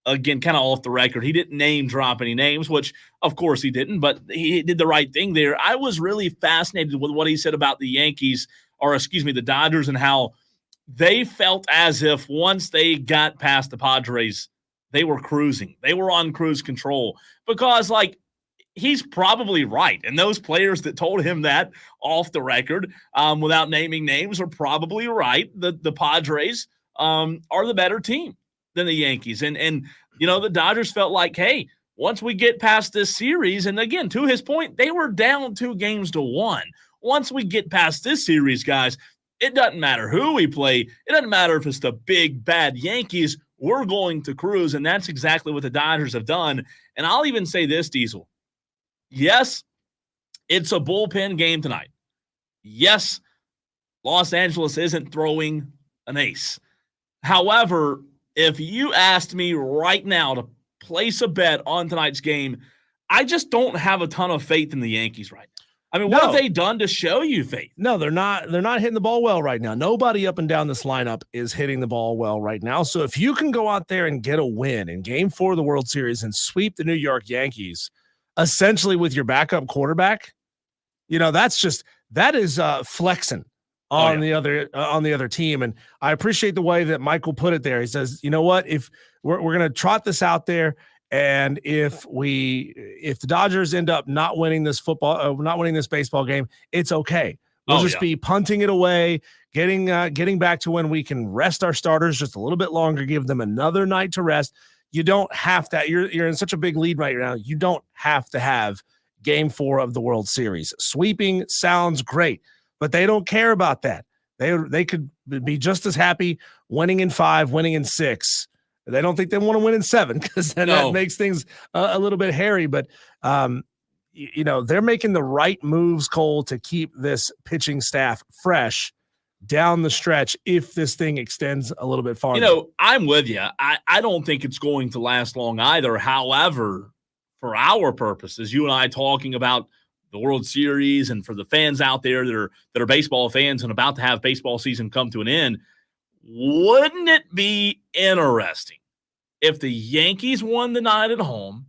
Speaker 2: Again, kind of off the record. He didn't name drop any names, which of course he didn't, but he did the right thing there. I was really fascinated with what he said about the Yankees, the Dodgers, and how they felt as if once they got past the Padres, they were cruising. They were on cruise control because, he's probably right. And those players that told him that off the record, without naming names, are probably right. The Padres are the better team than the Yankees. And the Dodgers felt like, hey, once we get past this series, and again, to his point, they were down 2-1. Once we get past this series, guys, It doesn't matter who we play. It doesn't matter if it's the big, bad Yankees. We're going to cruise, and that's exactly what the Dodgers have done. And I'll even say this, Diesel. Yes, it's a bullpen game tonight. Yes, Los Angeles isn't throwing an ace. However, if you asked me right now to place a bet on tonight's game, I just don't have a ton of faith in the Yankees right now. I mean, what have they done to show you faith?
Speaker 1: No, they're not hitting the ball well right now. Nobody up and down this lineup is hitting the ball well right now. So if you can go out there and get a win in Game 4 of the World Series and sweep the New York Yankees, essentially with your backup quarterback, that is flexing on the other team. And I appreciate the way that Michael put it there. He says, you know what, if we're going to trot this out there, and if the Dodgers end up not winning this baseball game, it's okay. We'll just be punting it away, getting back to when we can rest our starters just a little bit longer, give them another night to rest. You don't have to. You're in such a big lead right now. You don't have to have Game 4 of the World Series. Sweeping sounds great, but they don't care about that. They could be just as happy winning in 5, winning in 6. They don't think they want to win in 7 because then that makes things a little bit hairy. But, they're making the right moves, Cole, to keep this pitching staff fresh down the stretch if this thing extends a little bit farther.
Speaker 2: I'm with you. I don't think it's going to last long either. However, for our purposes, you and I talking about the World Series and for the fans out there that are baseball fans and about to have baseball season come to an end, wouldn't it be interesting if the Yankees won the night at home?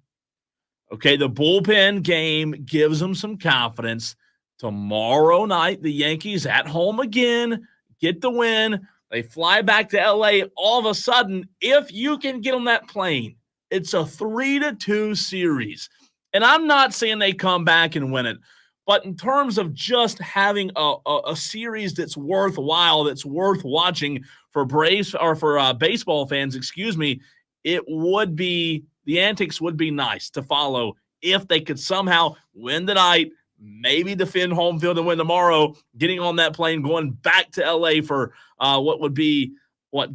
Speaker 2: Okay, the bullpen game gives them some confidence. Tomorrow night, the Yankees at home again, get the win. They fly back to L.A. All of a sudden, if you can get on that plane, it's a 3-2 series. And I'm not saying they come back and win it, but in terms of just having a series that's worthwhile, that's worth watching for Braves or for baseball fans, it would be, the antics would be nice to follow if they could somehow win tonight, maybe defend home field and win tomorrow, getting on that plane, going back to LA for what would be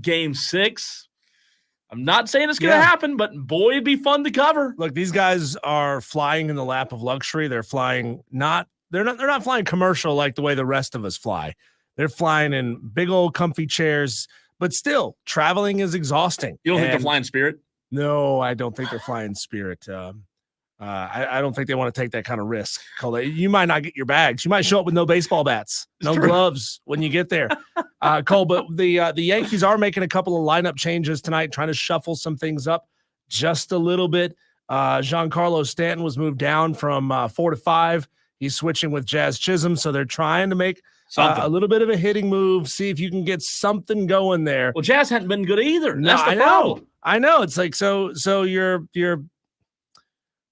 Speaker 2: Game 6. I'm not saying it's going to happen, but boy, it'd be fun to cover.
Speaker 1: Look, these guys are flying in the lap of luxury. They're flying they're not flying commercial like the way the rest of us fly. They're flying in big old comfy chairs, but still traveling is exhausting.
Speaker 2: You don't think they're flying Spirit?
Speaker 1: No, I don't think they're flying Spirit. I don't think they want to take that kind of risk. You might not get your bags. You might show up with no baseball bats, no gloves when you get there. Cole, but the Yankees are making a couple of lineup changes tonight, trying to shuffle some things up just a little bit. Giancarlo Stanton was moved down from 4 to 5. He's switching with Jazz Chisholm, so they're trying to make a little bit of a hitting move, see if you can get something going there.
Speaker 2: Well, Jazz hadn't been good either. That's the problem.
Speaker 1: I know. It's like so you're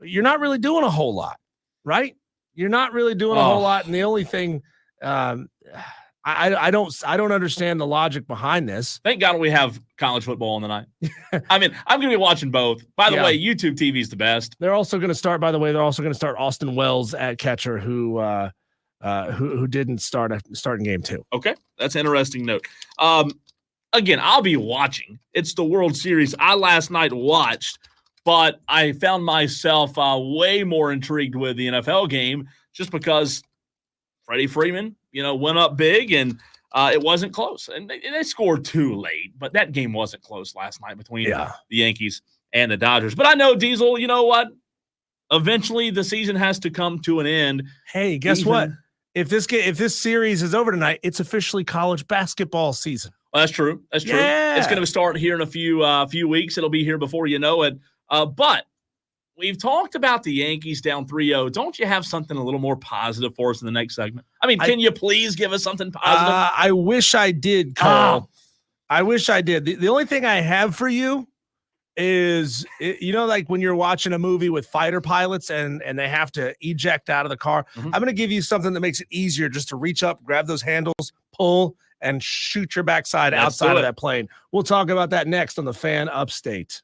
Speaker 1: not really doing a whole lot, right? You're not really doing a whole lot, and the only thing I don't understand the logic behind this.
Speaker 2: Thank God we have college football on the night. I mean, I'm going to be watching both. By the way, YouTube TV is the best.
Speaker 1: They're also going to start. By the way, they're also going to start Austin Wells at catcher, who didn't start in Game 2.
Speaker 2: Okay, that's an interesting note. Again, I'll be watching. It's the World Series. I last night watched, but I found myself way more intrigued with the NFL game just because Freddie Freeman, went up big and it wasn't close. And they scored too late, but that game wasn't close last night between the Yankees and the Dodgers. But I know, Diesel, you know what? Eventually the season has to come to an end.
Speaker 1: Hey, guess what? If this series is over tonight, it's officially college basketball season.
Speaker 2: Well, that's true. That's true.
Speaker 1: Yeah.
Speaker 2: It's going to start here in a few weeks. It'll be here before you know it. But we've talked about the Yankees down 3-0. Don't you have something a little more positive for us in the next segment? I mean, can you please give us something positive?
Speaker 1: I wish I did, Cole. I wish I did. The only thing I have for you is, like when you're watching a movie with fighter pilots and they have to eject out of the car. Mm-hmm. I'm going to give you something that makes it easier just to reach up, grab those handles, pull, and shoot your backside outside of that plane. We'll talk about that next on the Fan Upstate.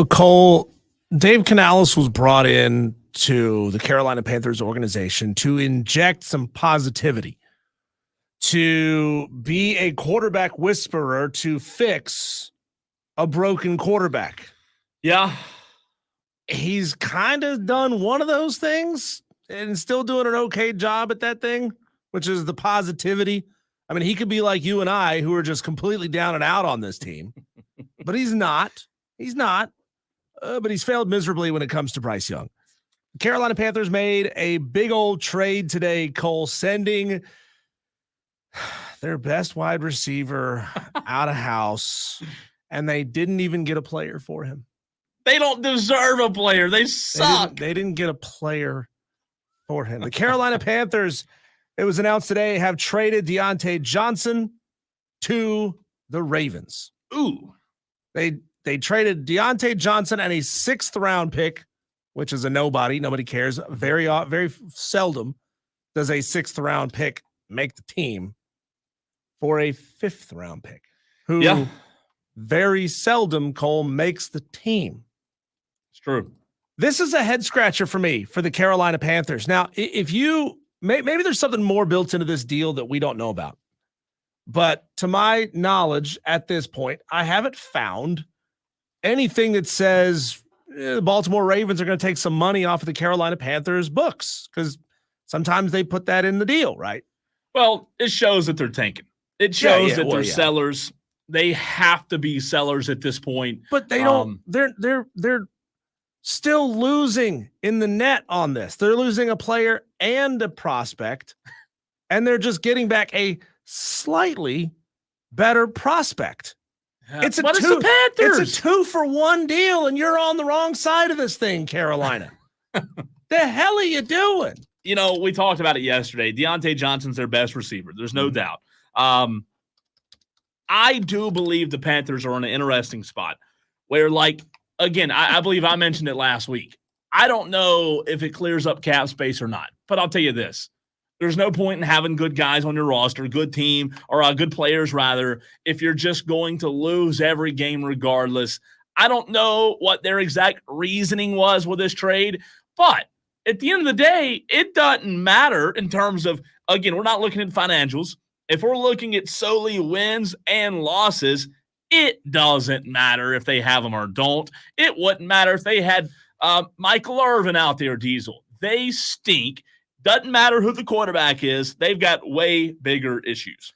Speaker 1: Cole, Dave Canales was brought in to the Carolina Panthers organization to inject some positivity, to be a quarterback whisperer, to fix a broken quarterback.
Speaker 2: Yeah.
Speaker 1: He's kind of done one of those things and still doing an okay job at that thing, which is the positivity. I mean, he could be like you and I, who are just completely down and out on this team, but he's not. He's not. But he's failed miserably when it comes to Bryce Young. Carolina Panthers made a big old trade today, Cole, sending their best wide receiver out of house, and they didn't even get a player for him.
Speaker 2: They don't deserve a player. They suck.
Speaker 1: They didn't get a player for him. The Carolina Panthers, it was announced today, have traded Deontay Johnson to the Ravens.
Speaker 2: Ooh.
Speaker 1: They traded Deontay Johnson and a 6th round pick, which is a nobody. Nobody cares. Very seldom does a 6th round pick make the team, for a 5th round pick, who very seldom, Cole, makes the team.
Speaker 2: It's true.
Speaker 1: This is a head scratcher for me, for the Carolina Panthers. Now, if you maybe there's something more built into this deal that we don't know about, but to my knowledge at this point, I haven't found anything that says the Baltimore Ravens are going to take some money off of the Carolina Panthers books, because sometimes they put that in the deal, right?
Speaker 2: Well, it shows that they're tanking. It shows that they're sellers. They have to be sellers at this point.
Speaker 1: But they don't. They're still losing in the net on this. They're losing a player and a prospect, and they're just getting back a slightly better prospect. It's a 2-for-1 deal, and you're on the wrong side of this thing, Carolina. The hell are you doing?
Speaker 2: We talked about it yesterday. Deontay Johnson's their best receiver. There's no doubt. I do believe the Panthers are in an interesting spot where, again, I believe I mentioned it last week. I don't know if it clears up cap space or not, but I'll tell you this. There's no point in having good guys on your roster, good team, or good players, rather, if you're just going to lose every game regardless. I don't know what their exact reasoning was with this trade, but at the end of the day, it doesn't matter in terms of, again, we're not looking at financials. If we're looking at solely wins and losses, it doesn't matter if they have them or don't. It wouldn't matter if they had Michael Irvin out there, Diesel. They stink. Doesn't matter who the quarterback is. They've got way bigger issues.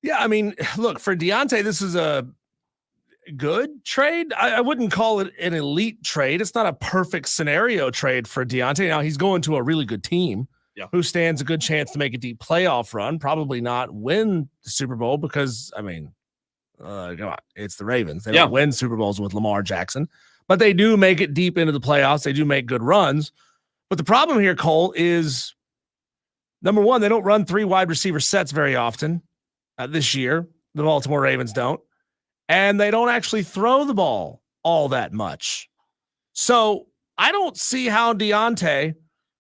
Speaker 1: Yeah, I mean, look, for Deontay, this is a good trade. I wouldn't call it an elite trade. It's not a perfect scenario trade for Deontay. Now, he's going to a really good team who stands a good chance to make a deep playoff run, probably not win the Super Bowl because, I mean, come on, it's the Ravens. They don't win Super Bowls with Lamar Jackson, but they do make it deep into the playoffs. They do make good runs. But the problem here, Cole, is, number one, they don't run 3 wide receiver sets very often this year. The Baltimore Ravens don't. And they don't actually throw the ball all that much. So I don't see how Deontay,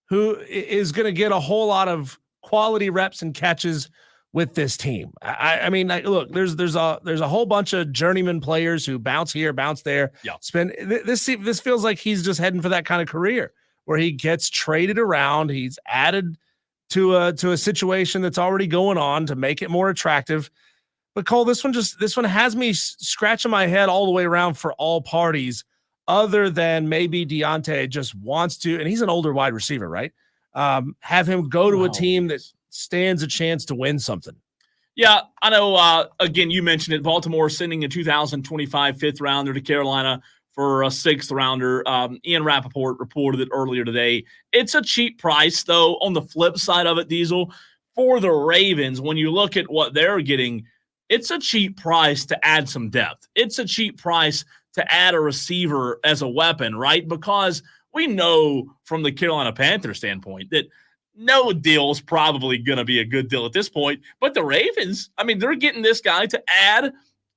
Speaker 1: who is going to get a whole lot of quality reps and catches with this team. I mean, look, there's a whole bunch of journeyman players who bounce here, bounce there.
Speaker 2: Yeah.
Speaker 1: This feels like he's just heading for that kind of career, where he gets traded around. He's added to a situation that's already going on to make it more attractive. But Cole, this one has me scratching my head all the way around for all parties, other than maybe Deontay just wants to, and he's an older wide receiver, right? Have him go to a team that stands a chance to win something.
Speaker 2: Yeah, I know. Again, you mentioned it. Baltimore sending a 2025 5th rounder to Carolina for a 6th rounder. Ian Rappaport reported it earlier today. It's a cheap price, though. On the flip side of it, Diesel, for the Ravens, when you look at what they're getting, it's a cheap price to add some depth. It's a cheap price to add a receiver as a weapon, right? Because we know from the Carolina Panthers standpoint that no deal is probably going to be a good deal at this point. But the Ravens, I mean, they're getting this guy to add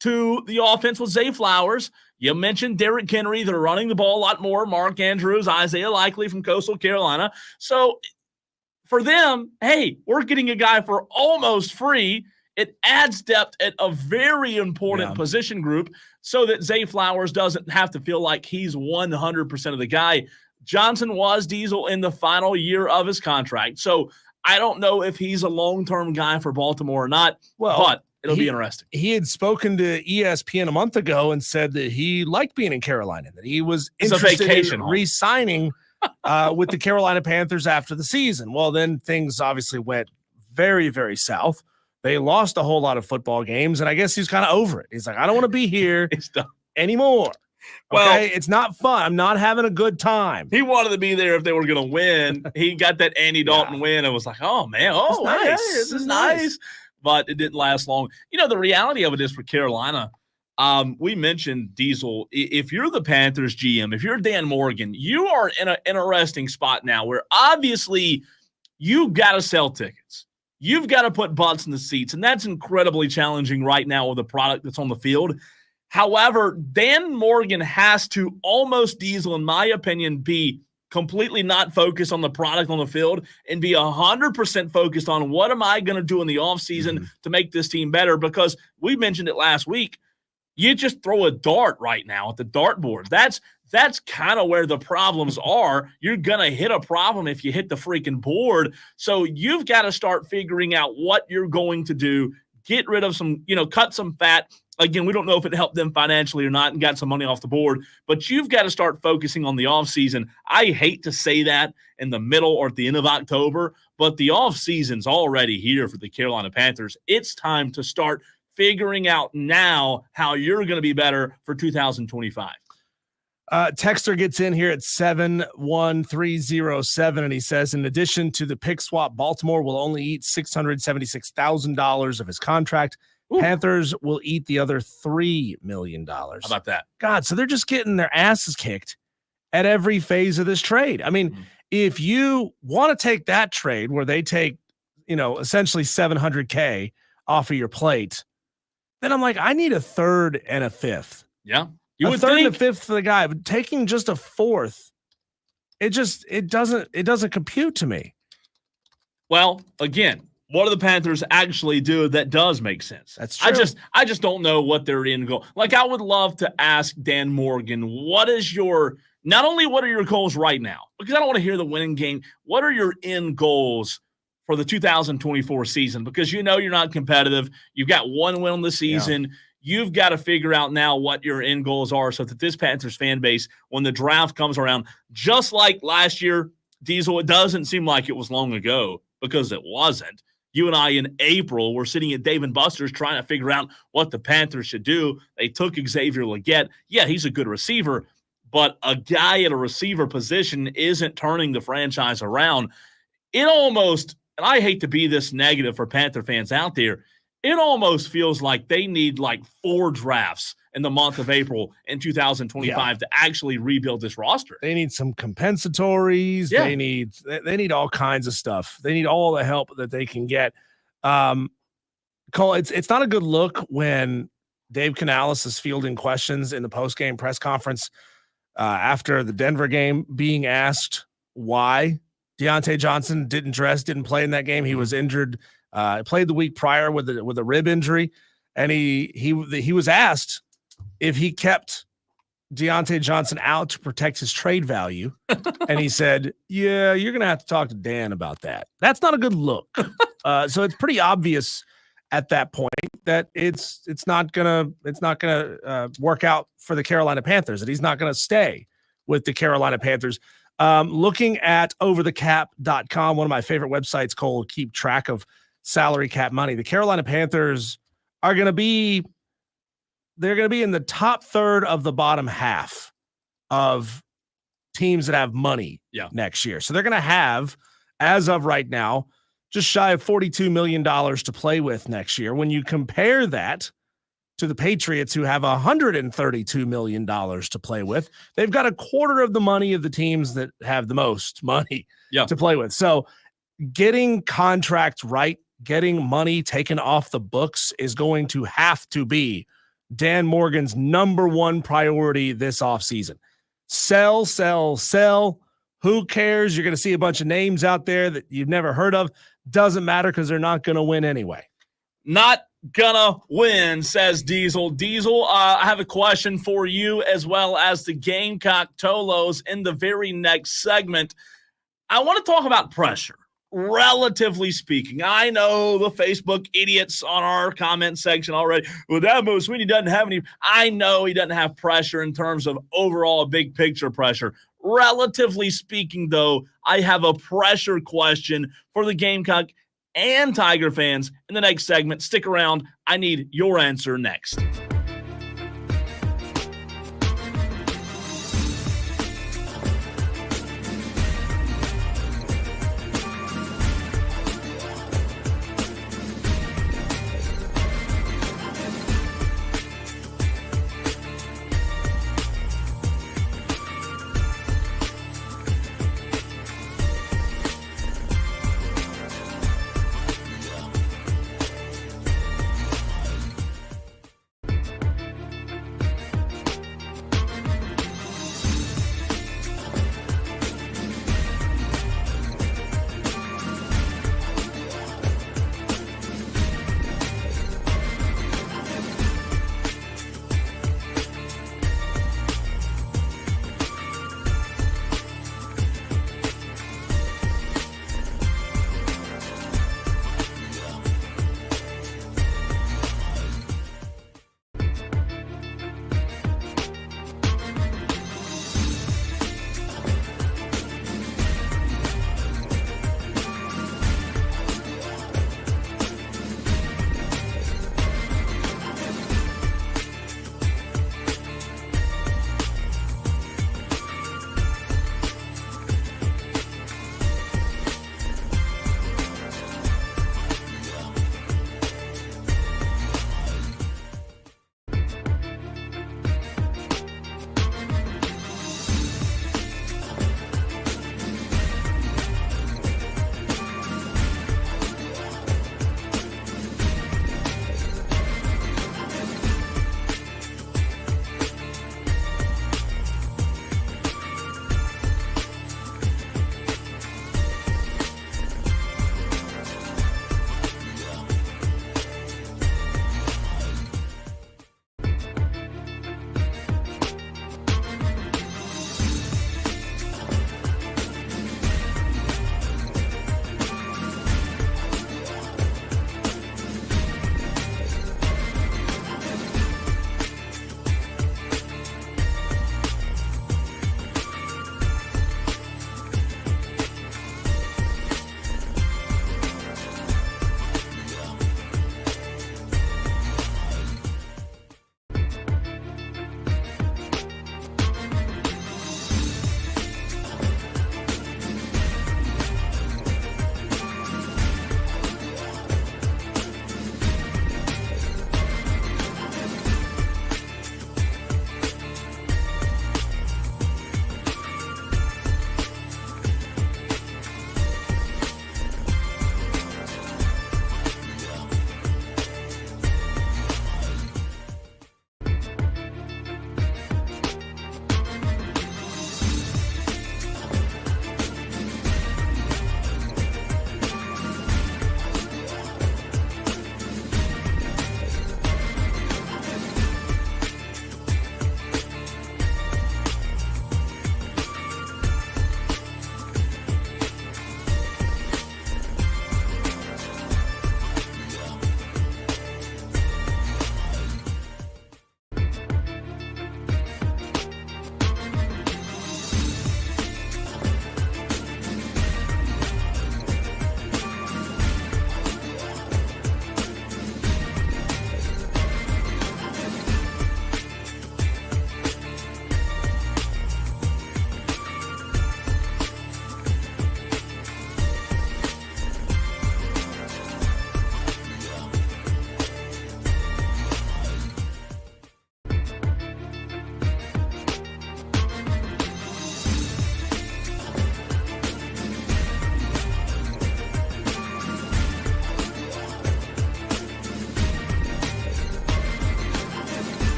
Speaker 2: to the offense with Zay Flowers. You mentioned Derrick Henry. They're running the ball a lot more. Mark Andrews, Isaiah Likely from Coastal Carolina. So for them, hey, we're getting a guy for almost free It adds depth at a very important position group so that Zay Flowers doesn't have to feel like he's 100% of the guy. Johnson was Diesel in the final year of his contract. So I don't know if he's a long-term guy for Baltimore or not, but it'll be interesting.
Speaker 1: He had spoken to ESPN a month ago and said that he liked being in Carolina, that he was interested in re-signing with the Carolina Panthers after the season. Well, then things obviously went very, very south. They lost a whole lot of football games, and I guess he's kind of over it. He's like, I don't want to be here anymore.
Speaker 2: Well,
Speaker 1: okay, it's not fun. I'm not having a good time.
Speaker 2: He wanted to be there if they were going to win. He got that Andy Dalton win and was like, oh, man,
Speaker 1: nice.
Speaker 2: This is nice. But it didn't last long. You know, the reality of it is for Carolina, we mentioned Diesel. If you're the Panthers GM, if you're Dan Morgan, you are in an interesting spot now where obviously you've got to sell tickets. You've got to put butts in the seats, and that's incredibly challenging right now with the product that's on the field. However, Dan Morgan has to almost, Diesel, in my opinion, be completely not focused on the product on the field and be 100% focused on what am I going to do in the offseason to make this team better, because we mentioned it last week. You just throw a dart right now at the dartboard. That's kind of where the problems are. You're going to hit a problem if you hit the freaking board. So you've got to start figuring out what you're going to do, get rid of some, cut some fat. Again, we don't know if it helped them financially or not and got some money off the board, but you've got to start focusing on the offseason. I hate to say that in the middle or at the end of October, but the offseason's already here for the Carolina Panthers. It's time to start figuring out now how you're going to be better for 2025.
Speaker 1: Texter gets in here at 71307, and he says, in addition to the pick swap, Baltimore will only eat $676,000 of his contract. Ooh. Panthers will eat the other $3 million. How
Speaker 2: about that?
Speaker 1: God, so they're just getting their asses kicked at every phase of this trade. I mean, if you want to take that trade where they take, essentially $700K off of your plate, then I'm like, I need a third and a fifth.
Speaker 2: Yeah.
Speaker 1: You would third and a fifth for the guy, but taking just a fourth, it doesn't compute to me.
Speaker 2: Well, again, what do the Panthers actually do that does make sense?
Speaker 1: That's true.
Speaker 2: I just don't know what their end goal. Like, I would love to ask Dan Morgan, not only what are your goals right now, because I don't want to hear the winning game. What are your end goals for the 2024 season? Because you're not competitive. You've got one win on the season. Yeah. You've got to figure out now what your end goals are so that this Panthers fan base, when the draft comes around, just like last year, Diesel, it doesn't seem like it was long ago, because it wasn't. You and I in April were sitting at Dave & Buster's trying to figure out what the Panthers should do. They took Xavier Legette. Yeah, he's a good receiver, but a guy at a receiver position isn't turning the franchise around. It almost, and I hate to be this negative for Panther fans out there, it almost feels like they need like 4 drafts in the month of April in 2025 to actually rebuild this roster.
Speaker 1: They need some compensatories. Yeah. They need all kinds of stuff. They need all the help that they can get. Cole, it's not a good look when Dave Canales is fielding questions in the post-game press conference after the Denver game, being asked why Deontay Johnson didn't play in that game. He was injured. Played the week prior with a rib injury, and he was asked if he kept Deontay Johnson out to protect his trade value, and he said, "Yeah, you're gonna have to talk to Dan about that." That's not a good look. So it's pretty obvious at that point that it's not gonna work out for the Carolina Panthers. That he's not gonna stay with the Carolina Panthers. Looking at overthecap.com, one of my favorite websites, Cole, keep track of salary cap money. The Carolina Panthers are going to be in the top third of the bottom half of teams that have money next year. So they're going to have, as of right now, just shy of $42 million to play with next year. When you compare that to the Patriots, who have $132 million to play with, they've got a quarter of the money of the teams that have the most money to play with. So getting contracts right, getting money taken off the books is going to have to be Dan Morgan's number one priority this offseason. Sell, sell, sell. Who cares? You're going to see a bunch of names out there that you've never heard of. Doesn't matter, because they're not going to win anyway.
Speaker 2: Not gonna win, says Diesel. Diesel, I have a question for you as well as the Gamecock Tolos in the very next segment. I want to talk about pressure. Relatively speaking, I know the Facebook idiots on our comment section already. Well, Dabo Swinney doesn't have any. I know he doesn't have pressure in terms of overall big picture pressure. Relatively speaking, though, I have a pressure question for the Gamecock and Tiger fans in the next segment. Stick around. I need your answer next.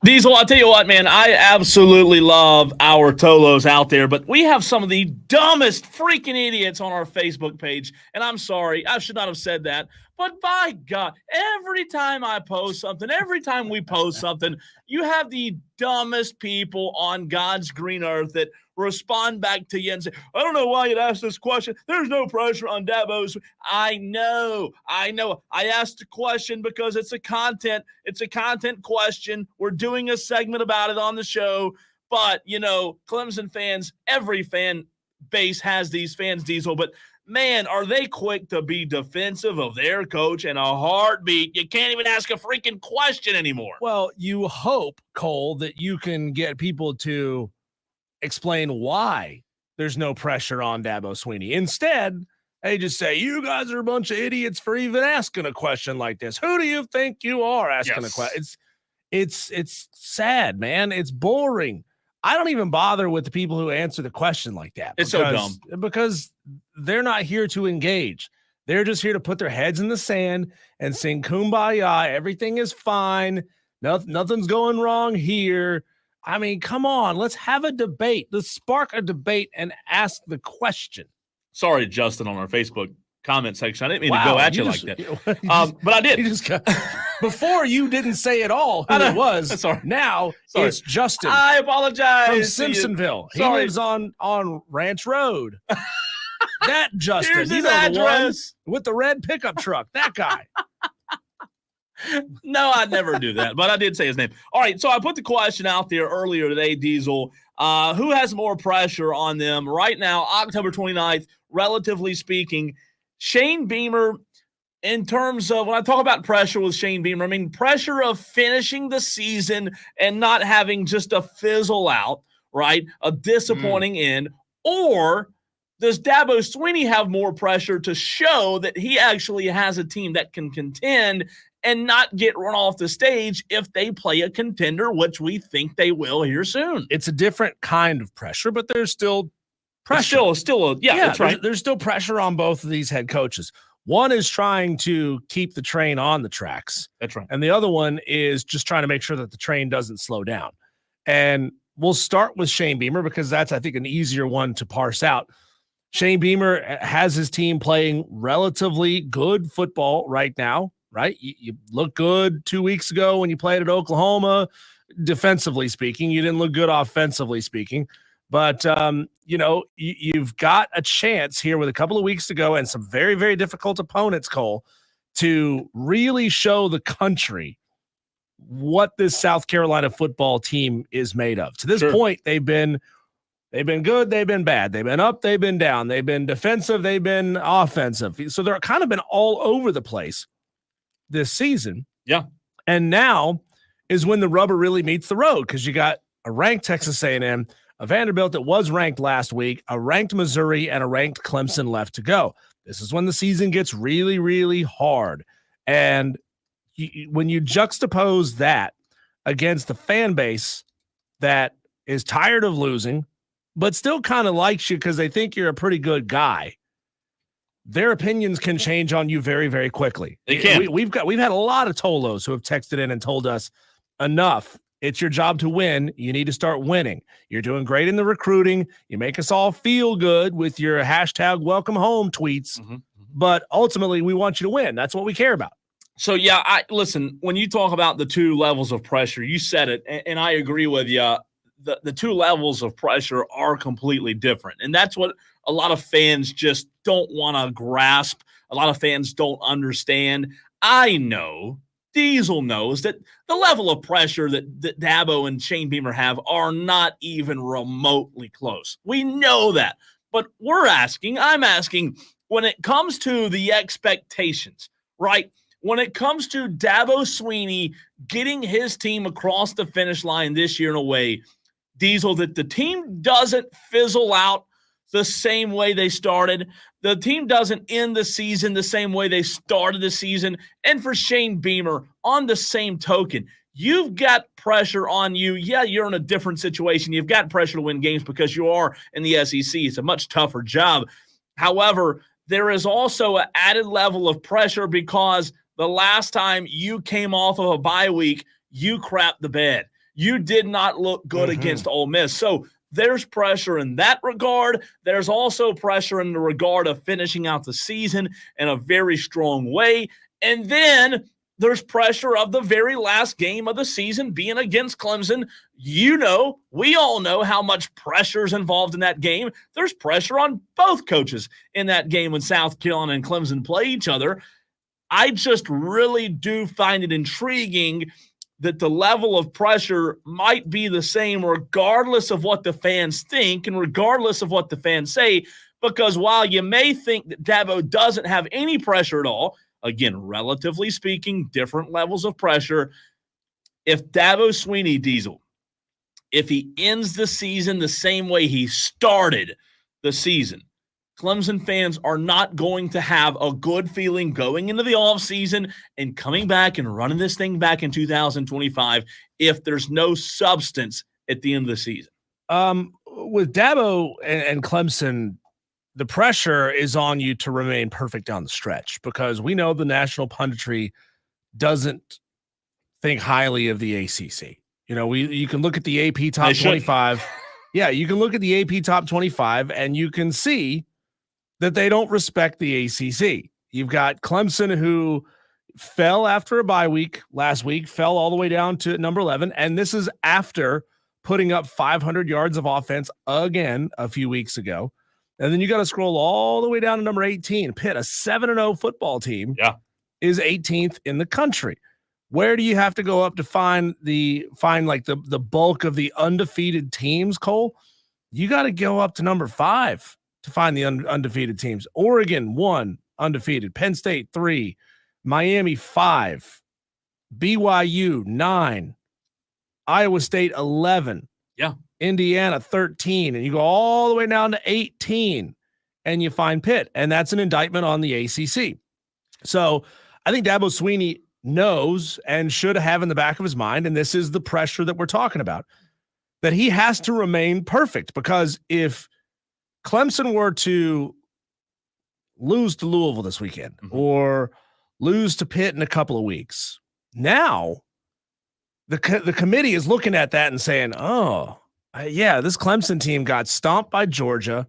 Speaker 2: Diesel, I'll tell you what, man, I absolutely love our Tolos out there, but we have some of the dumbest freaking idiots on our Facebook page, and I'm sorry, I should not have said that, but by God, every time I post something, every time we post something, you have the dumbest people on God's green earth that respond back to you and say, I don't know why you'd ask this question. There's no pressure on Dabo's. I know. I asked the question because it's a content question. We're doing a segment about it on the show. But, Clemson fans, every fan base has these fans, Diesel, but man, are they quick to be defensive of their coach in a heartbeat. You can't even ask a freaking question anymore.
Speaker 1: Well, you hope, Cole, that you can get people to explain why there's no pressure on Dabo Swinney. Instead, they just say, you guys are a bunch of idiots for even asking a question like this. Who do you think you are asking a question? It's sad, man. It's boring. I don't even bother with the people who answer the question like that.
Speaker 2: It's so dumb.
Speaker 1: Because they're not here to engage. They're just here to put their heads in the sand and sing Kumbaya. Everything is fine. Nothing's going wrong here. I mean, come on. Let's have a debate. Let's spark a debate and ask the question.
Speaker 2: Sorry, Justin, on our Facebook comment section. I didn't mean to go at you like that. But I did.
Speaker 1: Before you didn't say at all who it was.
Speaker 2: Sorry.
Speaker 1: Now it's Justin.
Speaker 2: I apologize.
Speaker 1: From Simpsonville. He lives on Ranch Road. That Justin.
Speaker 2: Here's his address.
Speaker 1: With the red pickup truck. That guy.
Speaker 2: No, I'd never do that, but I did say his name. All right, so I put the question out there earlier today, Diesel. Who has more pressure on them right now, October 29th, relatively speaking? Shane Beamer, in terms of when I talk about pressure with Shane Beamer, I mean pressure of finishing the season and not having just a fizzle out, right? A disappointing end. Or does Dabo Swinney have more pressure to show that he actually has a team that can contend and not get run off the stage if they play a contender, which we think they will here soon?
Speaker 1: It's a different kind of pressure, but there's still pressure.
Speaker 2: That's right.
Speaker 1: There's still pressure on both of these head coaches. One is trying to keep the train on the tracks.
Speaker 2: That's right.
Speaker 1: And the other one is just trying to make sure that the train doesn't slow down. And we'll start with Shane Beamer because that's, I think, an easier one to parse out. Shane Beamer has his team playing relatively good football right now, right? You looked good 2 weeks ago when you played at Oklahoma, defensively speaking. You didn't look good offensively speaking. But, you've got a chance here with a couple of weeks to go and some very, very difficult opponents, Cole, to really show the country what this South Carolina football team is made of. To this point, they've been good, they've been bad. They've been up, they've been down. They've been defensive, they've been offensive. So they're kind of been all over the place this season.
Speaker 2: Yeah.
Speaker 1: And now is when the rubber really meets the road because you got a ranked Texas A&M, a Vanderbilt that was ranked last week, a ranked Missouri, and a ranked Clemson left to go. This is when the season gets really, really hard. And when you juxtapose that against the fan base that is tired of losing, but still kind of likes you because they think you're a pretty good guy, their opinions can change on you very, very quickly.
Speaker 2: They can.
Speaker 1: We've had a lot of Tolos who have texted in and told us, enough. It's your job to win. You need to start winning. You're doing great in the recruiting. You make us all feel good with your hashtag welcome home tweets. Mm-hmm. But ultimately, we want you to win. That's what we care about.
Speaker 2: So, yeah, listen, when you talk about the two levels of pressure, you said it, and I agree with you. The two levels of pressure are completely different. And that's what a lot of fans just don't want to grasp. A lot of fans don't understand. I know, Diesel knows that the level of pressure that Dabo and Shane Beamer have are not even remotely close. We know that. But I'm asking, when it comes to the expectations, right? When it comes to Dabo Swinney getting his team across the finish line this year in a way, Diesel, that the team doesn't fizzle out the same way they started. The team doesn't end the season the same way they started the season. And for Shane Beamer, on the same token, you've got pressure on you. Yeah, you're in a different situation. You've got pressure to win games because you are in the SEC. It's a much tougher job. However, there is also an added level of pressure because the last time you came off of a bye week, you crapped the bed. You did not look good against Ole Miss. So there's pressure in that regard. There's also pressure in the regard of finishing out the season in a very strong way. And then there's pressure of the very last game of the season being against Clemson. You know, we all know how much pressure is involved in that game. There's pressure on both coaches in that game when South Carolina and Clemson play each other. I just really do find it intriguing that the level of pressure might be the same regardless of what the fans think and regardless of what the fans say, because while you may think that Dabo doesn't have any pressure at all, again, relatively speaking, different levels of pressure. If Dabo Swinney, Diesel, if he ends the season the same way he started the season, Clemson fans are not going to have a good feeling going into the offseason and coming back and running this thing back in 2025 if there's no substance at the end of the season.
Speaker 1: With Dabo and Clemson, the pressure is on you to remain perfect down the stretch because we know the national punditry doesn't think highly of the ACC. You know, you can look at the AP top 25. Yeah, you can look at the AP top 25 and you can see that they don't respect the ACC. You've got Clemson, who fell after a bye week last week, fell all the way down to number 11. And this is after putting up 500 yards of offense again a few weeks ago. And then you got to scroll all the way down to number 18. Pitt, a 7-0 football team, is 18th in the country. Where do you have to go up to find the bulk of the undefeated teams, Cole? You got to go up to number 5 to find the undefeated teams. Oregon, 1 undefeated. Penn State, 3. Miami, 5. BYU, 9. Iowa State, 11.
Speaker 2: Yeah.
Speaker 1: Indiana, 13. And you go all the way down to 18 and you find Pitt. And that's an indictment on the ACC. So I think Dabo Swinney knows and should have in the back of his mind, and this is the pressure that we're talking about, that he has to remain perfect, because if Clemson were to lose to Louisville this weekend or lose to Pitt in a couple of weeks, now the committee is looking at that and saying, this Clemson team got stomped by Georgia.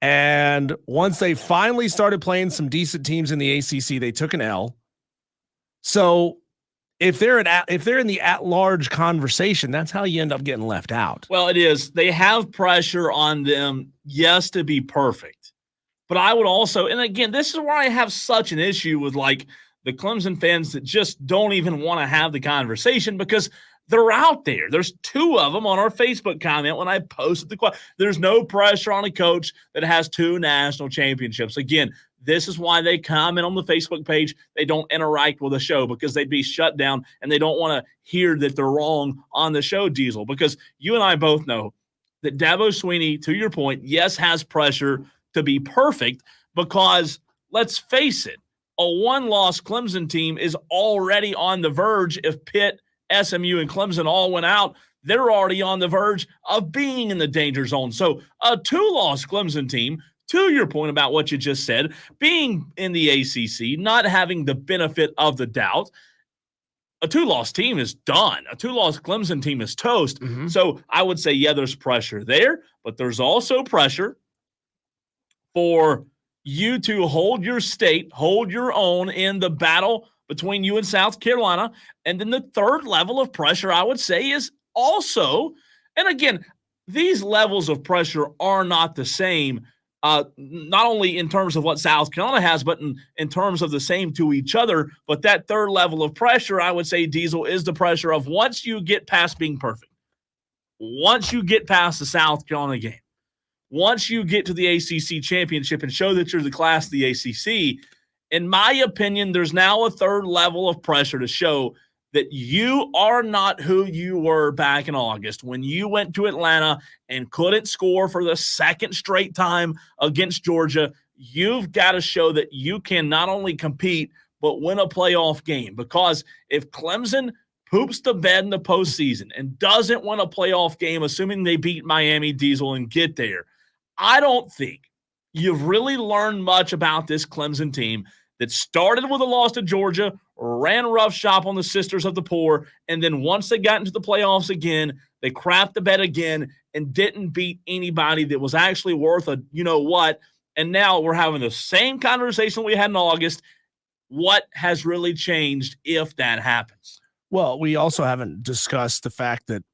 Speaker 1: And once they finally started playing some decent teams in the ACC, they took an L. So if they're in the at-large conversation, that's how you end up getting left out.
Speaker 2: Well, it is. They have pressure on them, yes, to be perfect. But I would also, and again, this is where I have such an issue with like the Clemson fans that just don't even want to have the conversation, because they're out there. There's 2 of them on our Facebook comment when I posted the question. There's no pressure on a coach that has 2 national championships. Again, this is why they comment on the Facebook page. They don't interact with the show because they'd be shut down, and they don't want to hear that they're wrong on the show, Diesel, because you and I both know that Dabo Swinney, to your point, yes, has pressure to be perfect, because let's face it, a 1-loss Clemson team is already on the verge. If Pitt, SMU, and Clemson all went out, they're already on the verge of being in the danger zone. So a 2-loss Clemson team, to your point about what you just said, being in the ACC, not having the benefit of the doubt, a 2-loss team is done. A 2-loss Clemson team is toast. So I would say, yeah, there's pressure there, but there's also pressure for you to hold your state, hold your own in the battle between you and South Carolina. And then the third level of pressure, I would say, is also, and again, these levels of pressure are not the same, not only in terms of what South Carolina has, but in terms of the same to each other. But that third level of pressure, I would say, Diesel, is the pressure of once you get past being perfect, once you get past the South Carolina game, once you get to the ACC championship and show that you're the class of the ACC, in my opinion, there's now a third level of pressure to show that you are not who you were back in August when you went to Atlanta and couldn't score for the second straight time against Georgia. You've got to show that you can not only compete, but win a playoff game. Because if Clemson poops the bed in the postseason and doesn't win a playoff game, assuming they beat Miami, Diesel, and get there, I don't think you've really learned much about this Clemson team that started with a loss to Georgia, ran roughshod on the Sisters of the Poor, and then once they got into the playoffs again, they crapped the bed again and didn't beat anybody that was actually worth a you-know-what. And now we're having the same conversation we had in August. What has really changed if that happens?
Speaker 1: Well, we also haven't discussed the fact that,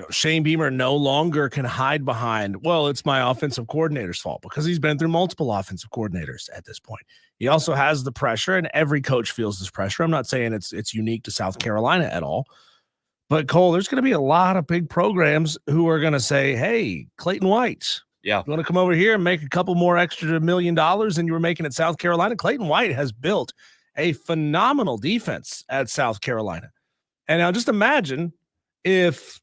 Speaker 1: Shane Beamer no longer can hide behind, well, it's my offensive coordinator's fault, because he's been through multiple offensive coordinators at this point. He also has the pressure, and every coach feels this pressure. I'm not saying it's unique to South Carolina at all. But, Cole, there's going to be a lot of big programs who are going to say, hey, Clayton White,
Speaker 2: you
Speaker 1: want to come over here and make a couple more extra $1 million than you were making at South Carolina? Clayton White has built a phenomenal defense at South Carolina. And now just imagine if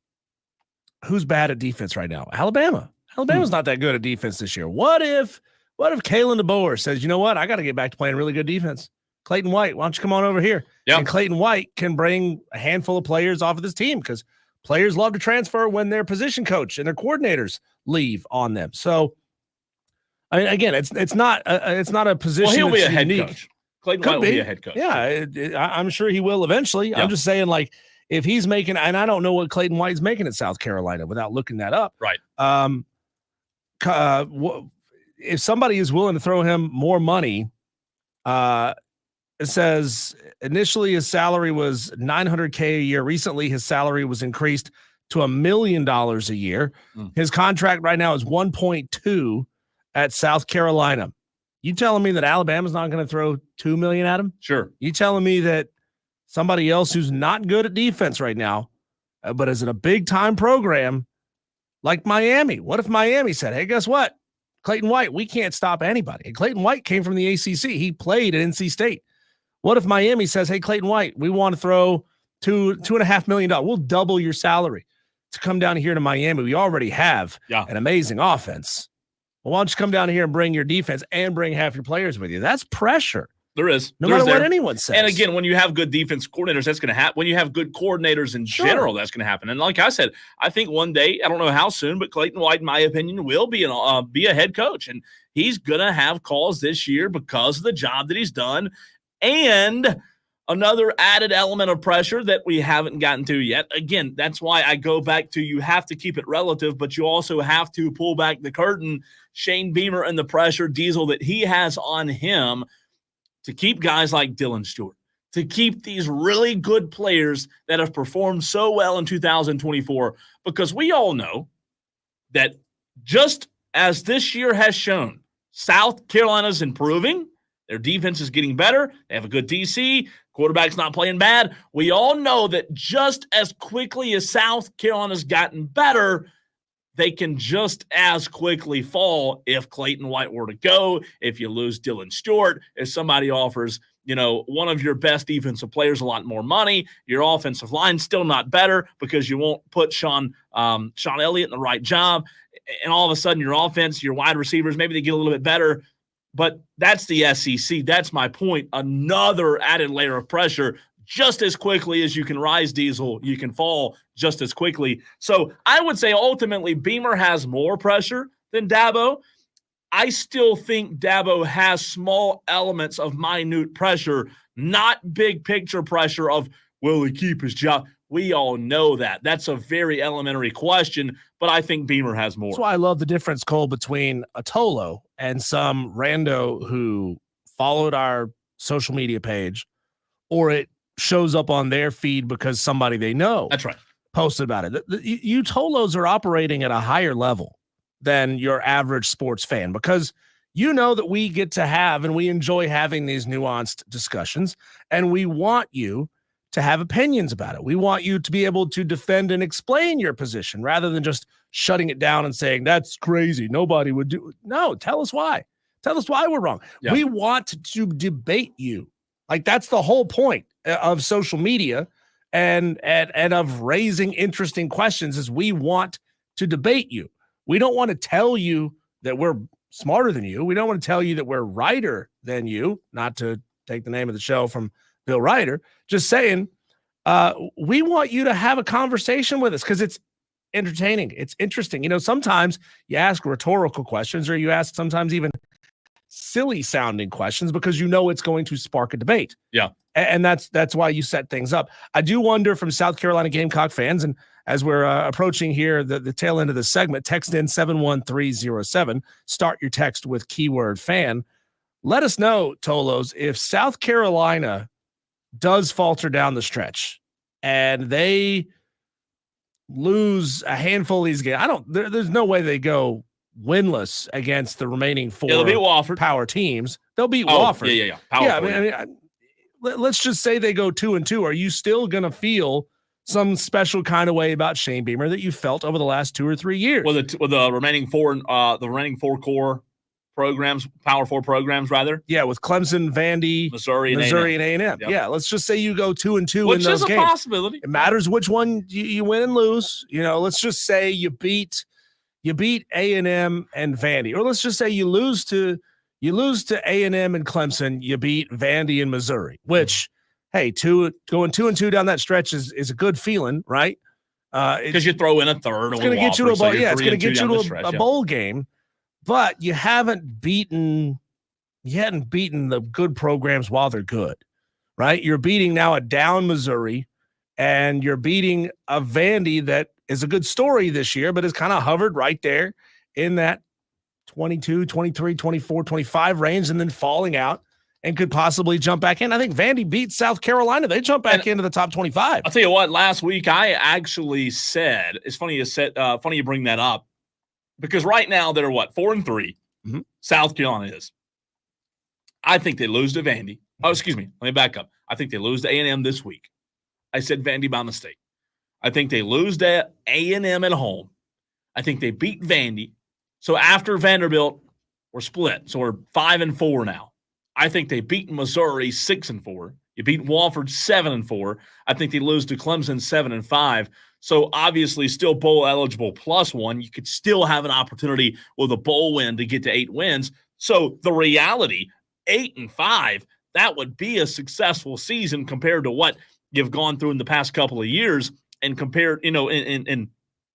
Speaker 1: who's bad at defense right now? Alabama. Alabama's not that good at defense this year. What if Kalen DeBoer says, you know what? I got to get back to playing really good defense. Clayton White, why don't you come on over here?
Speaker 2: Yep.
Speaker 1: And Clayton White can bring a handful of players off of this team, because players love to transfer when their position coach and their coordinators leave on them. So, I mean, again, it's not a position.
Speaker 2: Well, he'll be a
Speaker 1: that's
Speaker 2: head
Speaker 1: unique.
Speaker 2: coach. Clayton White will be a head coach.
Speaker 1: Yeah, I'm sure he will eventually. Yeah. I'm just saying, like, if he's making, and I don't know what Clayton White's making at South Carolina without looking that up.
Speaker 2: Right.
Speaker 1: If somebody is willing to throw him more money, it says initially his salary was $900K a year. Recently, his salary was increased to $1 million a year. His contract right now is 1.2 at South Carolina. You telling me that Alabama's not going to throw $2 million at him?
Speaker 2: Sure.
Speaker 1: You telling me that somebody else who's not good at defense right now, but is in a big time program like Miami? What if Miami said, hey, guess what? Clayton White, we can't stop anybody. And Clayton White came from the ACC. He played at NC State. What if Miami says, hey, Clayton White, we want to throw $2.5 million. We'll double your salary to come down here to Miami. We already have an amazing offense. Well, why don't you come down here and bring your defense and bring half your players with you? That's pressure.
Speaker 2: There is.
Speaker 1: No matter what anyone says.
Speaker 2: And again, when you have good defense coordinators, that's going to happen. When you have good coordinators in general, that's going to happen. And like I said, I think one day, I don't know how soon, but Clayton White, in my opinion, will be a head coach. And he's going to have calls this year because of the job that he's done. And another added element of pressure that we haven't gotten to yet. Again, that's why I go back to, you have to keep it relative, but you also have to pull back the curtain. Shane Beamer and the pressure, Diesel, that he has on him to keep guys like Dylan Stewart, to keep these really good players that have performed so well in 2024, because we all know that just as this year has shown, South Carolina's improving. Their defense is getting better. They have a good DC. Quarterback's not playing bad. We all know that just as quickly as South Carolina's gotten better, they can just as quickly fall if Clayton White were to go, if you lose Dylan Stewart, if somebody offers, one of your best defensive players a lot more money, your offensive line's still not better because you won't put Sean Elliott in the right job, and all of a sudden your offense, your wide receivers, maybe they get a little bit better. But that's the SEC. That's my point. Another added layer of pressure. Just as quickly as you can rise, Diesel, you can fall just as quickly. So I would say ultimately Beamer has more pressure than Dabo. I still think Dabo has small elements of minute pressure, not big picture pressure of, will he keep his job? We all know that. That's a very elementary question, but I think Beamer has more.
Speaker 1: That's why I love the difference, Cole, between a Tolo and some rando who followed our social media page, or it shows up on their feed because somebody they know posted about it. You Tolos are operating at a higher level than your average sports fan, because you know that we get to have and we enjoy having these nuanced discussions, and we want you to have opinions about it. We want you to be able to defend and explain your position rather than just shutting it down and saying, that's crazy, nobody would do. No, tell us why. Tell us why we're wrong. Yeah. We want to debate you. Like, that's the whole point of social media and of raising interesting questions, is we want to debate you. We don't want to tell you that we're smarter than you. We don't want to tell you that we're righter than you, not to take the name of the show from Bill Ryder. Just saying, we want you to have a conversation with us because it's entertaining. It's interesting. Sometimes you ask rhetorical questions, or you ask sometimes even silly sounding questions because you know it's going to spark a debate.
Speaker 2: Yeah.
Speaker 1: And that's why you set things up. I do wonder from South Carolina Gamecock fans, and as we're approaching here the tail end of the segment, text in 71307. Start your text with keyword fan. Let us know, Tolos, if South Carolina does falter down the stretch and they lose a handful of these games. There's no way they go winless against the remaining four
Speaker 2: they'll beat Wofford.
Speaker 1: Power teams. They'll beat Wofford.
Speaker 2: Yeah. Power
Speaker 1: let's just say they go 2-2. Are you still going to feel some special kind of way about Shane Beamer that you felt over the last 2 or 3 years?
Speaker 2: With the remaining four core programs, Power 4 programs, rather.
Speaker 1: Yeah, with Clemson, Vandy, Missouri, and A&M. Yep. Yeah, let's just say you go 2-2 in those games.
Speaker 2: Which is a possibility.
Speaker 1: It matters which one you win and lose. Let's just say you beat A&M and Vandy, or let's just say you lose to A&M and Clemson. You beat Vandy and Missouri, which, hey, going 2-2 down that stretch is a good feeling, right?
Speaker 2: Because you throw in a third.
Speaker 1: It's going to get you to a bowl. Yeah, it's going to get you to a bowl game. But you haven't beaten the good programs while they're good, right? You're beating now a down Missouri, and you're beating a Vandy that is a good story this year, but has kind of hovered right there in that 22, 23, 24, 25 range, and then falling out and could possibly jump back in. I think Vandy beat South Carolina. They jump back into the top 25.
Speaker 2: I'll tell you what, last week I actually said, it's funny you bring that up, because right now they're 4-3.
Speaker 1: Mm-hmm.
Speaker 2: South Carolina is. I think they lose to Vandy. Oh, excuse me. Let me back up. I think they lose to A&M this week. I said Vandy by mistake. I think they lose to A&M at home. I think they beat Vandy. So after Vanderbilt, we're split. So we're 5-4 now. I think they beat Missouri 6-4. You beat Wofford 7-4. I think they lose to Clemson 7-5. So obviously still bowl eligible +1. You could still have an opportunity with a bowl win to get to 8 wins. So the reality, 8-5, that would be a successful season compared to what you've gone through in the past couple of years, and compared, in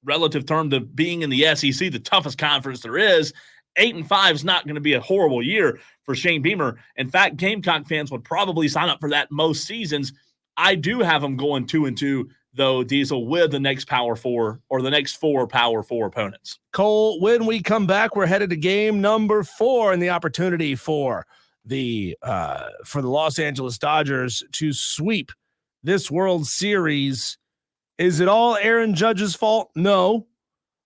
Speaker 2: relative term to being in the SEC, the toughest conference there is. 8-5 is not going to be a horrible year for Shane Beamer. In fact, Gamecock fans would probably sign up for that most seasons. I do have them going 2-2, though, Diesel, with the next Power 4 or the next 4 Power 4 opponents.
Speaker 1: Cole, when we come back, we're headed to game number 4 and the opportunity for the Los Angeles Dodgers to sweep this World Series. Is it all Aaron Judge's fault? No,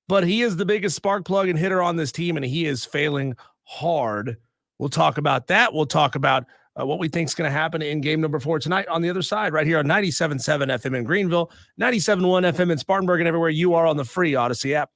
Speaker 1: but he is the biggest spark plug and hitter on this team, and he is failing hard. We'll talk about that. We'll talk about what we think is going to happen in game number 4 tonight on the other side, right here on 97.7 FM in Greenville, 97.1 FM in Spartanburg, and everywhere you are on the free Odyssey app.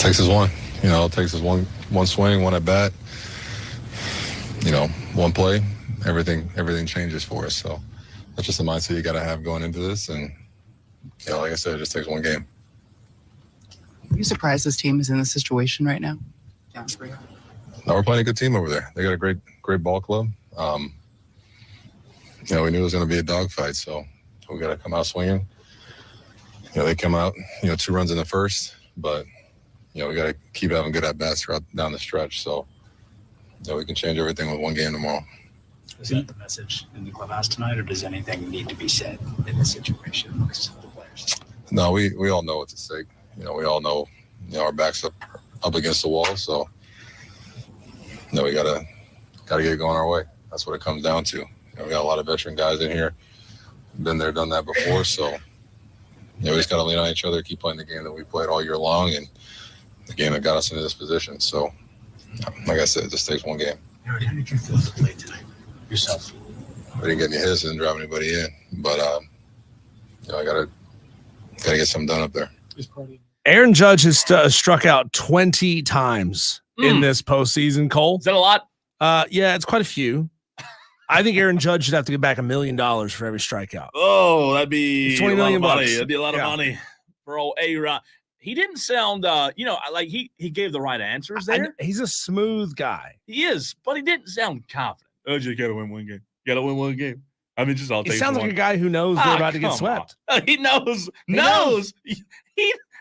Speaker 9: takes us one. It takes us one swing, one at bat. One play, everything changes for us. So that's just the mindset you got to have going into this. And like I said, it just takes one game.
Speaker 10: Are you surprised this team is in this situation right now?
Speaker 9: No, we're playing a good team over there. They got a great ball club. We knew it was going to be a dogfight, so we got to come out swinging. They come out, 2 runs in the first, but we got to keep having good at bats throughout down the stretch. So we can change everything with one game tomorrow.
Speaker 11: Is that the message in the clubhouse tonight, or does anything need to be said in this situation amongst the players?
Speaker 9: No, we all know what's at stake. We all know, our backs up against the wall. So, we gotta get it going our way. That's what it comes down to. We got a lot of veteran guys in here, been there, done that before. So, we just gotta lean on each other, keep playing the game that we played all year long, and the game that got us into this position. So, like I said, it just takes one game.
Speaker 11: How did you feel to play tonight yourself?
Speaker 9: We didn't get any hits, didn't drive anybody in, but I gotta get something done up there.
Speaker 1: Aaron Judge has struck out 20 times in this postseason. Cole,
Speaker 2: is that a lot?
Speaker 1: Yeah, it's quite a few. I think Aaron Judge should have to get back $1 million for every strikeout.
Speaker 2: Oh, that'd be
Speaker 1: $20 million.
Speaker 2: That'd be a lot of money for old A-Rod. He didn't sound, like he gave the right answers there.
Speaker 1: He's a smooth guy.
Speaker 2: He is, but he didn't sound confident. Oh, you gotta win one game. I mean, just I'll take.
Speaker 1: He sounds like a guy who knows they're about to get swept.
Speaker 2: He knows.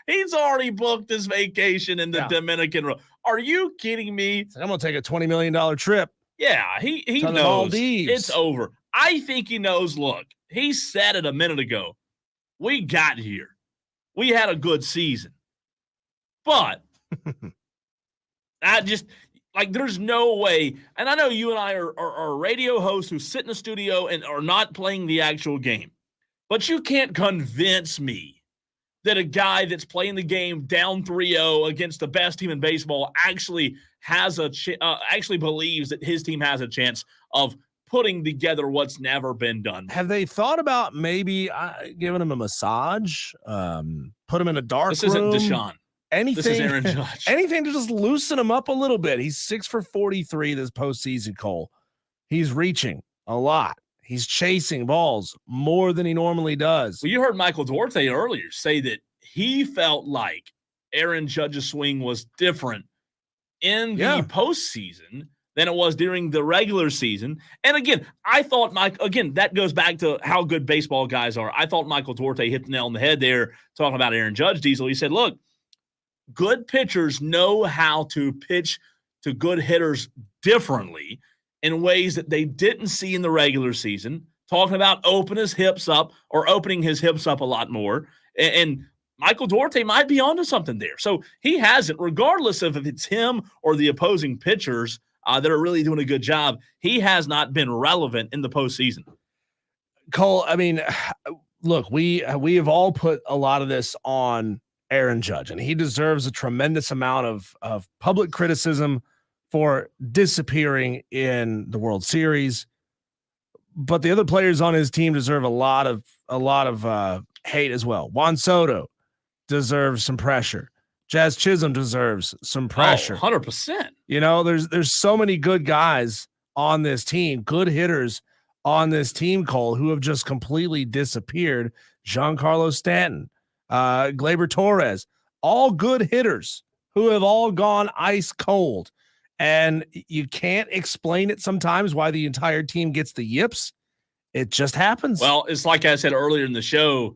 Speaker 2: He's already booked his vacation in the Dominican. Are you kidding me?
Speaker 1: I'm gonna take a $20 million trip.
Speaker 2: Yeah, he knows it's over. I think he knows. Look, he said it a minute ago. We got here. We had a good season. But there's no way. And I know you and I are radio hosts who sit in the studio and are not playing the actual game. But you can't convince me that a guy that's playing the game down 3-0 against the best team in baseball actually has actually believes that his team has a chance of putting together what's never been done.
Speaker 1: Have they thought about maybe giving him a massage, put him in a dark room?
Speaker 2: This isn't Deshaun.
Speaker 1: Anything,
Speaker 2: this is Aaron Judge.
Speaker 1: Anything to just loosen him up a little bit. He's 6 for 43 this postseason, Cole. He's reaching a lot. He's chasing balls more than he normally does.
Speaker 2: Well, you heard Michael Duarte earlier say that he felt like Aaron Judge's swing was different in the postseason than it was during the regular season. And again, I thought that goes back to how good baseball guys are. I thought Michael Duarte hit the nail on the head there talking about Aaron Judge, Diesel. He said, look, good pitchers know how to pitch to good hitters differently in ways that they didn't see in the regular season, talking about opening his hips up a lot more. And Michael Duarte might be onto something there. So he hasn't, regardless of if it's him or the opposing pitchers that are really doing a good job, he has not been relevant in the postseason.
Speaker 1: Cole, I mean, look, we have all put a lot of this on Aaron Judge, and he deserves a tremendous amount of public criticism for disappearing in the World Series. But the other players on his team deserve a lot of hate as well. Juan Soto deserves some pressure. Jazz Chisholm deserves some pressure.
Speaker 2: 100%.
Speaker 1: There's so many good guys on this team, good hitters on this team, Cole, who have just completely disappeared. Giancarlo Stanton, Gleyber Torres, all good hitters who have all gone ice cold. And you can't explain it sometimes why the entire team gets the yips. It just happens.
Speaker 2: Well, it's like I said earlier in the show,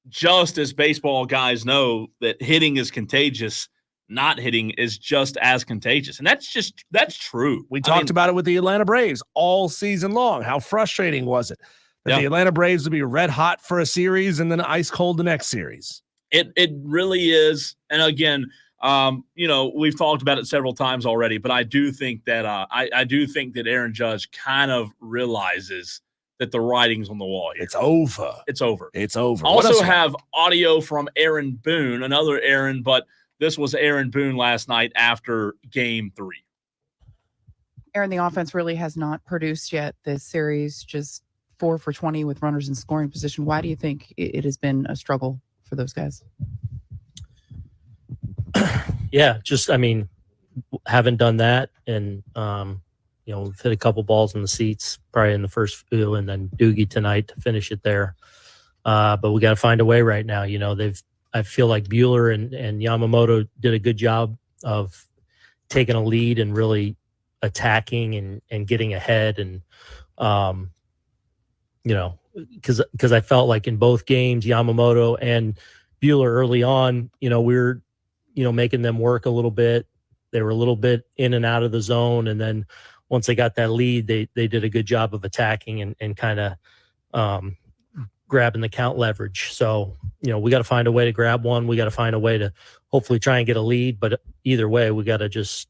Speaker 2: just as baseball guys know that hitting is contagious, not hitting is just as contagious. And that's true.
Speaker 1: We talked about it with the Atlanta Braves all season long. How frustrating was it that the Atlanta Braves would be red hot for a series and then ice cold the next series?
Speaker 2: It really is. And again, we've talked about it several times already, but I do think that I do think that Aaron Judge kind of realizes that the writing's on the wall here.
Speaker 1: It's over.
Speaker 2: It's over.
Speaker 1: It's over.
Speaker 2: Also have audio from Aaron Boone, another Aaron, but this was Aaron Boone last night after Game 3.
Speaker 10: Aaron, the offense really has not produced yet this series, just 4 for 20 with runners in scoring position. Why do you think it has been a struggle for those guys?
Speaker 12: Yeah, just haven't done that, and we've hit a couple balls in the seats probably in the first few, and then Doogie tonight to finish it there. But we got to find a way right now. I feel like Buehler and Yamamoto did a good job of taking a lead and really attacking and getting ahead, and because I felt like in both games, Yamamoto and Buehler early on, we were making them work a little bit. They were a little bit in and out of the zone, and then once they got that lead, they did a good job of attacking and kind of grabbing the count leverage. So, we got to find a way to grab one. We got to find a way to hopefully try and get a lead. But either way, we got to just,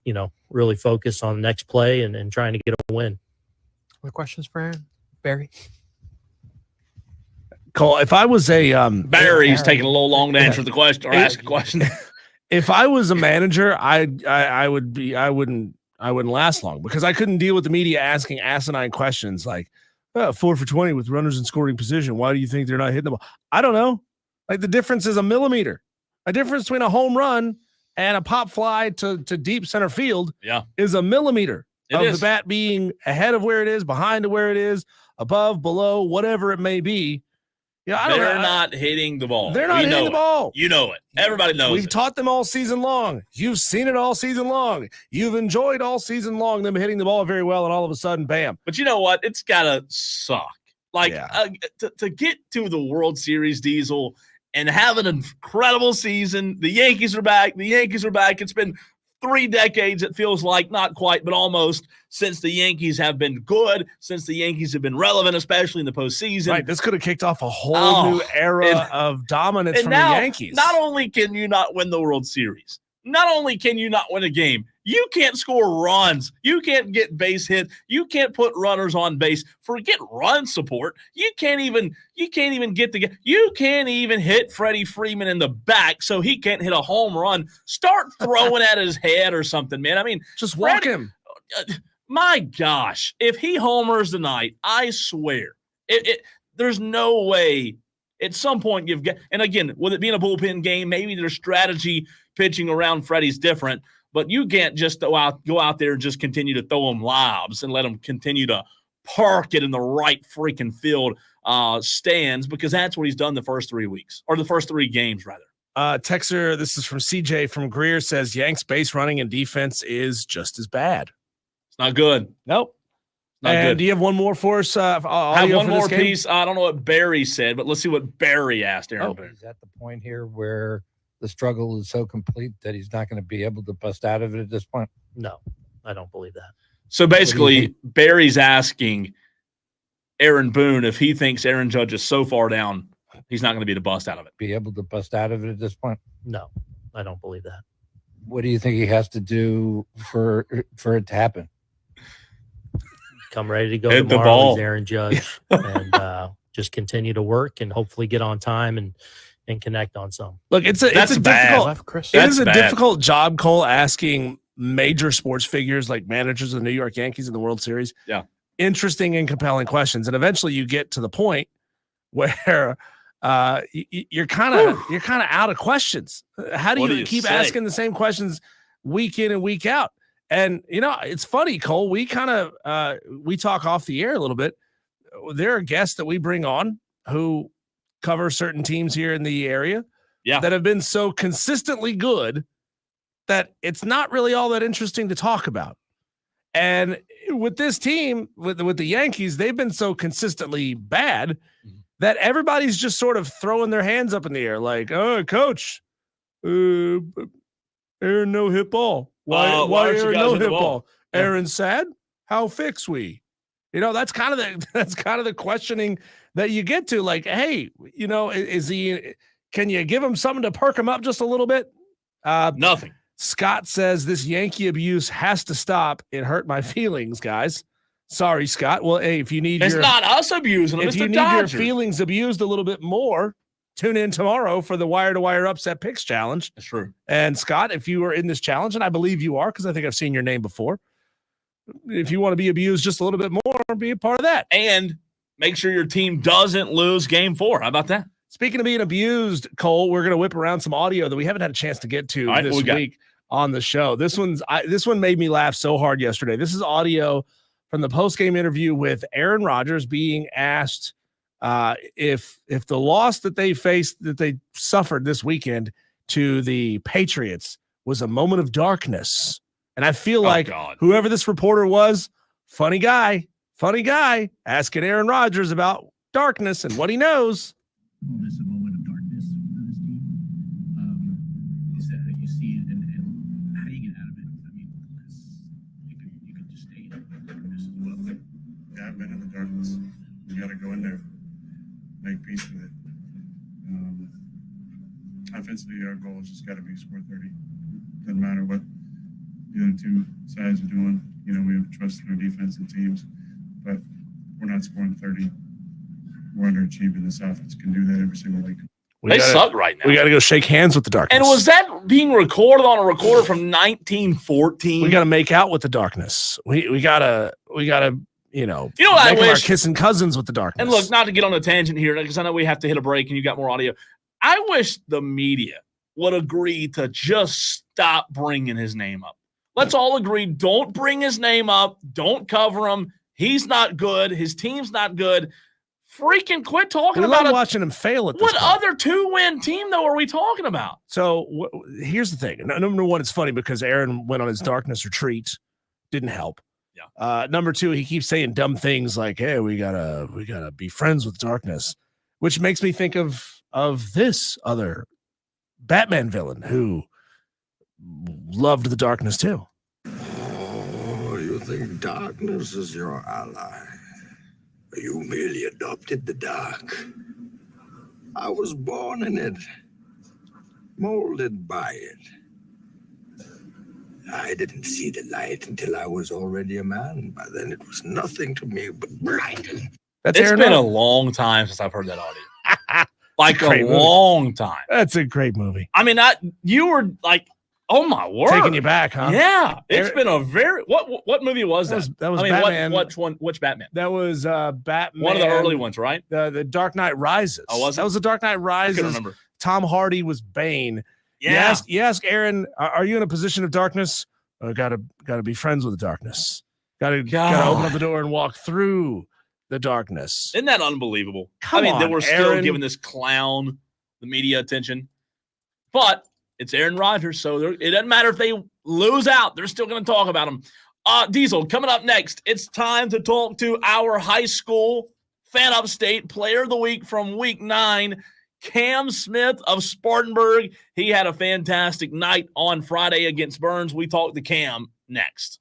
Speaker 12: really focus on the next play and trying to get a win.
Speaker 13: Other questions for Aaron? Barry?
Speaker 1: Cole, if I was a
Speaker 2: Barry's taking a little long to answer the question or ask a question.
Speaker 1: If I was a manager, I wouldn't last long, because I couldn't deal with the media asking asinine questions like 4 for 20 with runners in scoring position. Why do you think they're not hitting the ball? I don't know. Like, the difference is a millimeter. A difference between a home run and a pop fly to deep center field is a millimeter the bat being ahead of where it is, behind to where it is, above, below, whatever it may be. Yeah, I don't know.
Speaker 2: They're not hitting the ball.
Speaker 1: They're not hitting the ball.
Speaker 2: You know it. Everybody knows
Speaker 1: We've taught them all season long. You've seen it all season long. You've enjoyed all season long them hitting the ball very well, and all of a sudden, bam.
Speaker 2: But you know what? It's got to suck. Like, to get to the World Series, Diesel, and have an incredible season. The Yankees are back. It's been 3 decades, it feels like, not quite, but almost, since the Yankees have been good, since the Yankees have been relevant, especially in the postseason.
Speaker 1: Right, this could have kicked off a whole new era of dominance from the Yankees.
Speaker 2: Not only can you not win the World Series, not only can you not win a game, you can't score runs. You can't get base hit. You can't put runners on base. Forget run support. You can't even get the – you can't even hit Freddie Freeman in the back so he can't hit a home run. Start throwing at his head or something, man. I mean,
Speaker 1: just walk him.
Speaker 2: My gosh, if he homers tonight, I swear, there's no way at some point you've got – and again, with it being a bullpen game, maybe their strategy pitching around Freddie's different. But you can't just go out there and just continue to throw them lobs and let them continue to park it in the right freaking field stands, because that's what he's done the first 3 weeks, or the first 3 games, rather.
Speaker 1: Texter, this is from CJ from Greer, says Yanks base running and defense is just as bad.
Speaker 2: It's not good.
Speaker 1: Nope.
Speaker 2: Not good.
Speaker 1: Do you have one more for us?
Speaker 2: I have one more piece. I don't know what Barry said, but let's see what Barry asked Aaron.
Speaker 13: He's at the point here where the struggle is so complete that he's not going to be able to bust out of it at this point?
Speaker 12: No, I don't believe that.
Speaker 2: So basically, Barry's asking Aaron Boone if he thinks Aaron Judge is so far down, he's not going to be able to bust out of it.
Speaker 13: Be able to bust out of it at this point?
Speaker 12: No, I don't believe that.
Speaker 13: What do you think he has to do for it to happen?
Speaker 12: Come ready to go
Speaker 2: Hit
Speaker 12: tomorrow.
Speaker 2: The ball.
Speaker 12: He's Aaron Judge, and just continue to work and hopefully get on time and connect on some.
Speaker 1: Look, it's a difficult job, Cole, asking major sports figures like managers of the New York Yankees in the World Series.
Speaker 2: Yeah.
Speaker 1: Interesting and compelling questions. And eventually you get to the point where you're kind of out of questions. How do you keep asking the same questions week in and week out? And it's funny, Cole, we talk off the air a little bit. There are guests that we bring on who cover certain teams here in the area that have been so consistently good that it's not really all that interesting to talk about. And with this team, with the Yankees, they've been so consistently bad that everybody's just sort of throwing their hands up in the air like, oh, coach, Aaron no hit ball. Why Aaron no hit ball? Aaron sad? How fix we? That's kind of the questioning that you get to, like, hey, is he? Can you give him something to perk him up just a little bit?
Speaker 2: Nothing.
Speaker 1: Scott says this Yankee abuse has to stop. It hurt my feelings, guys. Sorry, Scott. Well, hey, if you need
Speaker 2: it's not us abusing them,
Speaker 1: if you need your feelings abused a little bit more, tune in tomorrow for the Wire to Wire Upset Picks Challenge.
Speaker 2: That's true.
Speaker 1: And Scott, if you are in this challenge, and I believe you are, because I think I've seen your name before. If you want to be abused just a little bit more, be a part of that.
Speaker 2: And make sure your team doesn't lose game 4. How about that?
Speaker 1: Speaking of being abused, Cole, we're going to whip around some audio that we haven't had a chance to get to this week. on the show. This one made me laugh so hard yesterday. This is audio from the post-game interview with Aaron Rodgers being asked if the loss that they suffered this weekend to the Patriots was a moment of darkness. And I feel like whoever this reporter was, funny guy, asking Aaron Rodgers about darkness and what he knows.
Speaker 14: This is a moment of darkness for this team. Is that how you see it, and how do you get out of it? I mean, because you could just stay in darkness as well.
Speaker 15: Yeah, I've been in the darkness. You got to go in there, make peace with it. Offensively, our goal has just got to be score 30. Doesn't matter what the other two sides are doing. We have trust in our defense and teams, but we're not scoring 30. We're underachieving. This offense can do that every single week.
Speaker 2: They suck right now.
Speaker 1: We got to go shake hands with the darkness.
Speaker 2: And was that being recorded on a recorder from 1914?
Speaker 1: We got to make out with the darkness. We gotta make
Speaker 2: I wish
Speaker 1: our kissing cousins with the darkness.
Speaker 2: And look, not to get on a tangent here, because I know we have to hit a break and you got more audio. I wish the media would agree to just stop bringing his name up. Let's all agree, don't bring his name up. Don't cover him. He's not good. His team's not good. Freaking quit talking about
Speaker 1: watching him fail at this
Speaker 2: What
Speaker 1: point.
Speaker 2: other 2-win team, though, are we talking about?
Speaker 1: So here's the thing. Number one, it's funny because Aaron went on his darkness retreat. Didn't help.
Speaker 2: Yeah.
Speaker 1: Number two, he keeps saying dumb things like, hey, we gotta be friends with darkness, which makes me think of this other Batman villain who loved the darkness too.
Speaker 16: Oh, you think darkness is your ally? You merely adopted the dark. I was born in it, molded by it. I didn't see the light until I was already a man. By then it was nothing to me but blinding.
Speaker 2: It's been a long time since I've heard that audio. Like a long time.
Speaker 1: That's a great movie.
Speaker 2: I mean, you were like, oh my word,
Speaker 1: taking you back, huh?
Speaker 2: Yeah, it's been a very what movie was that?
Speaker 1: That was Batman.
Speaker 2: Which Batman?
Speaker 1: That was Batman.
Speaker 2: One of the early ones, right?
Speaker 1: The Dark Knight Rises.
Speaker 2: Oh, was it?
Speaker 1: That was the Dark Knight Rises.
Speaker 2: I can't remember.
Speaker 1: Tom Hardy was Bane.
Speaker 2: Yeah.
Speaker 1: You ask Aaron, are you in a position of darkness? Gotta be friends with the darkness. Gotta open up the door and walk through the darkness.
Speaker 2: Isn't that unbelievable?
Speaker 1: Come
Speaker 2: that
Speaker 1: on,
Speaker 2: we're still
Speaker 1: Aaron.
Speaker 2: giving this clown the media attention. But it's Aaron Rodgers, so it doesn't matter if they lose out. They're still going to talk about him. Diesel, coming up next, it's time to talk to our high school Fan Upstate Player of the Week from Week 9, Cam Smith of Spartanburg. He had a fantastic night on Friday against Burns. We talk to Cam next.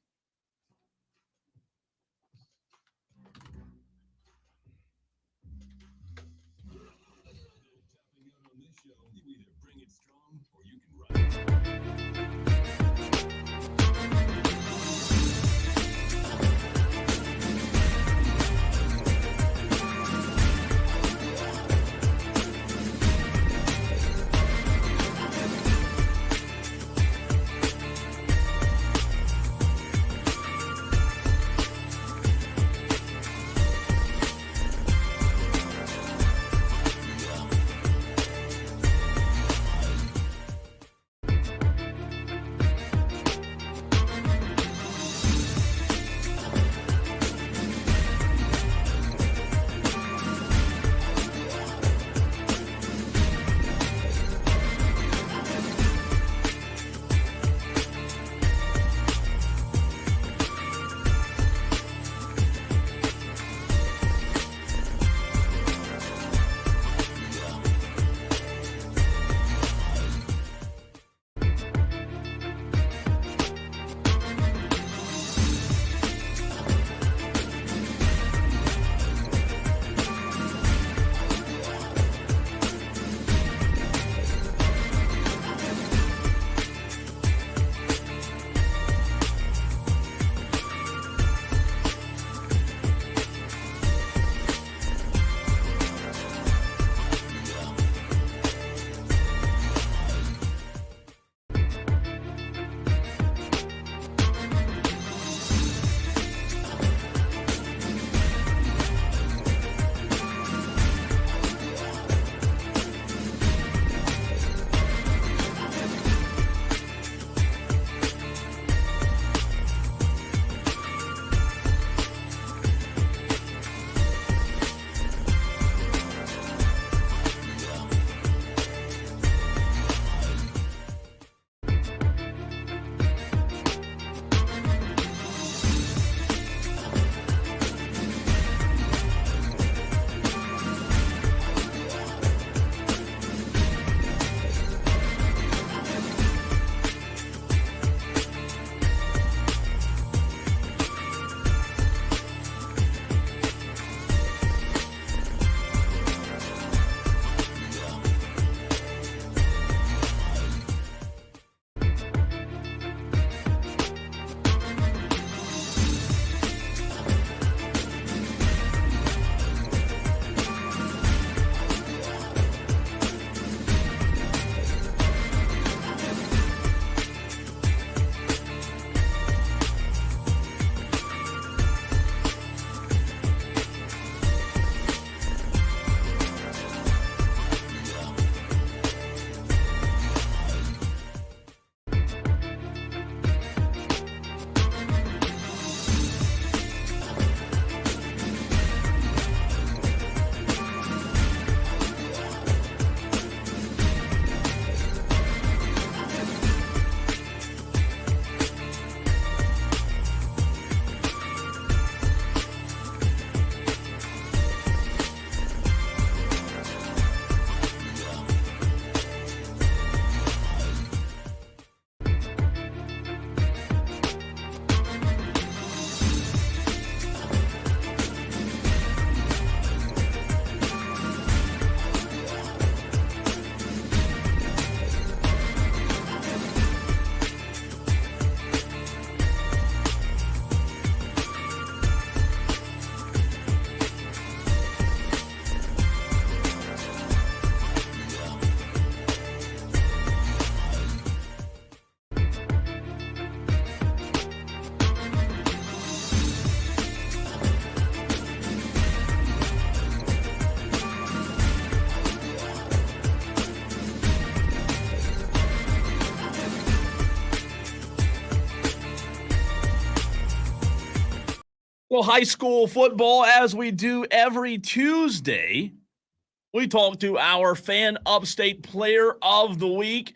Speaker 2: Well, high school football, as we do every Tuesday, we talk to our Fan Upstate Player of the Week.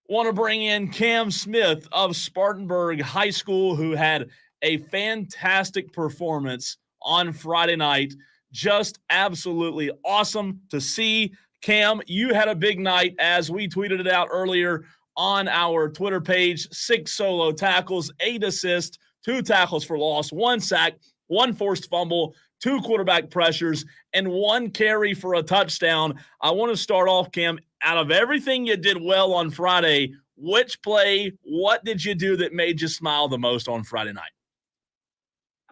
Speaker 2: Want to bring in Cam Smith of Spartanburg High School, who had a fantastic performance on Friday night. Just absolutely awesome to see. Cam, you had a big night, as we tweeted it out earlier on our Twitter page. 6 solo tackles, 8 assists, 2 tackles for loss, 1 sack, 1 forced fumble, 2 quarterback pressures, and 1 carry for a touchdown. I want to start off, Cam, out of everything you did well on Friday, which play, what did you do that made you smile the most on Friday night?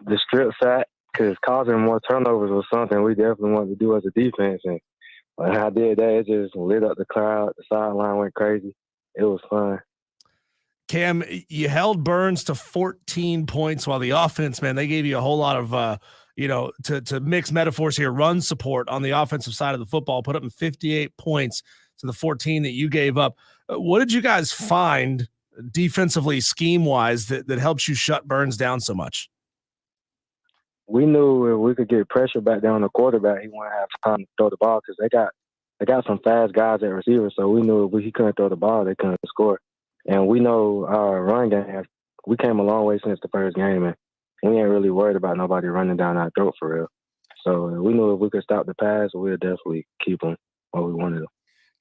Speaker 17: The strip sack, because causing more turnovers was something we definitely wanted to do as a defense. And when I did that, it just lit up the crowd. The sideline went crazy. It was fun.
Speaker 1: Cam, you held Burns to 14 points while the offense, man, they gave you a whole lot of, to mix metaphors here, run support on the offensive side of the football, put up in 58 points to the 14 that you gave up. What did you guys find defensively, scheme-wise, that helps you shut Burns down so much?
Speaker 17: We knew if we could get pressure back down the quarterback, he wouldn't have time to throw the ball because they got some fast guys at receiver. So we knew if he couldn't throw the ball, they couldn't score. And we know our run game, we came a long way since the first game, and we ain't really worried about nobody running down our throat for real. So we knew if we could stop the pass, we'd definitely keep them where we wanted them.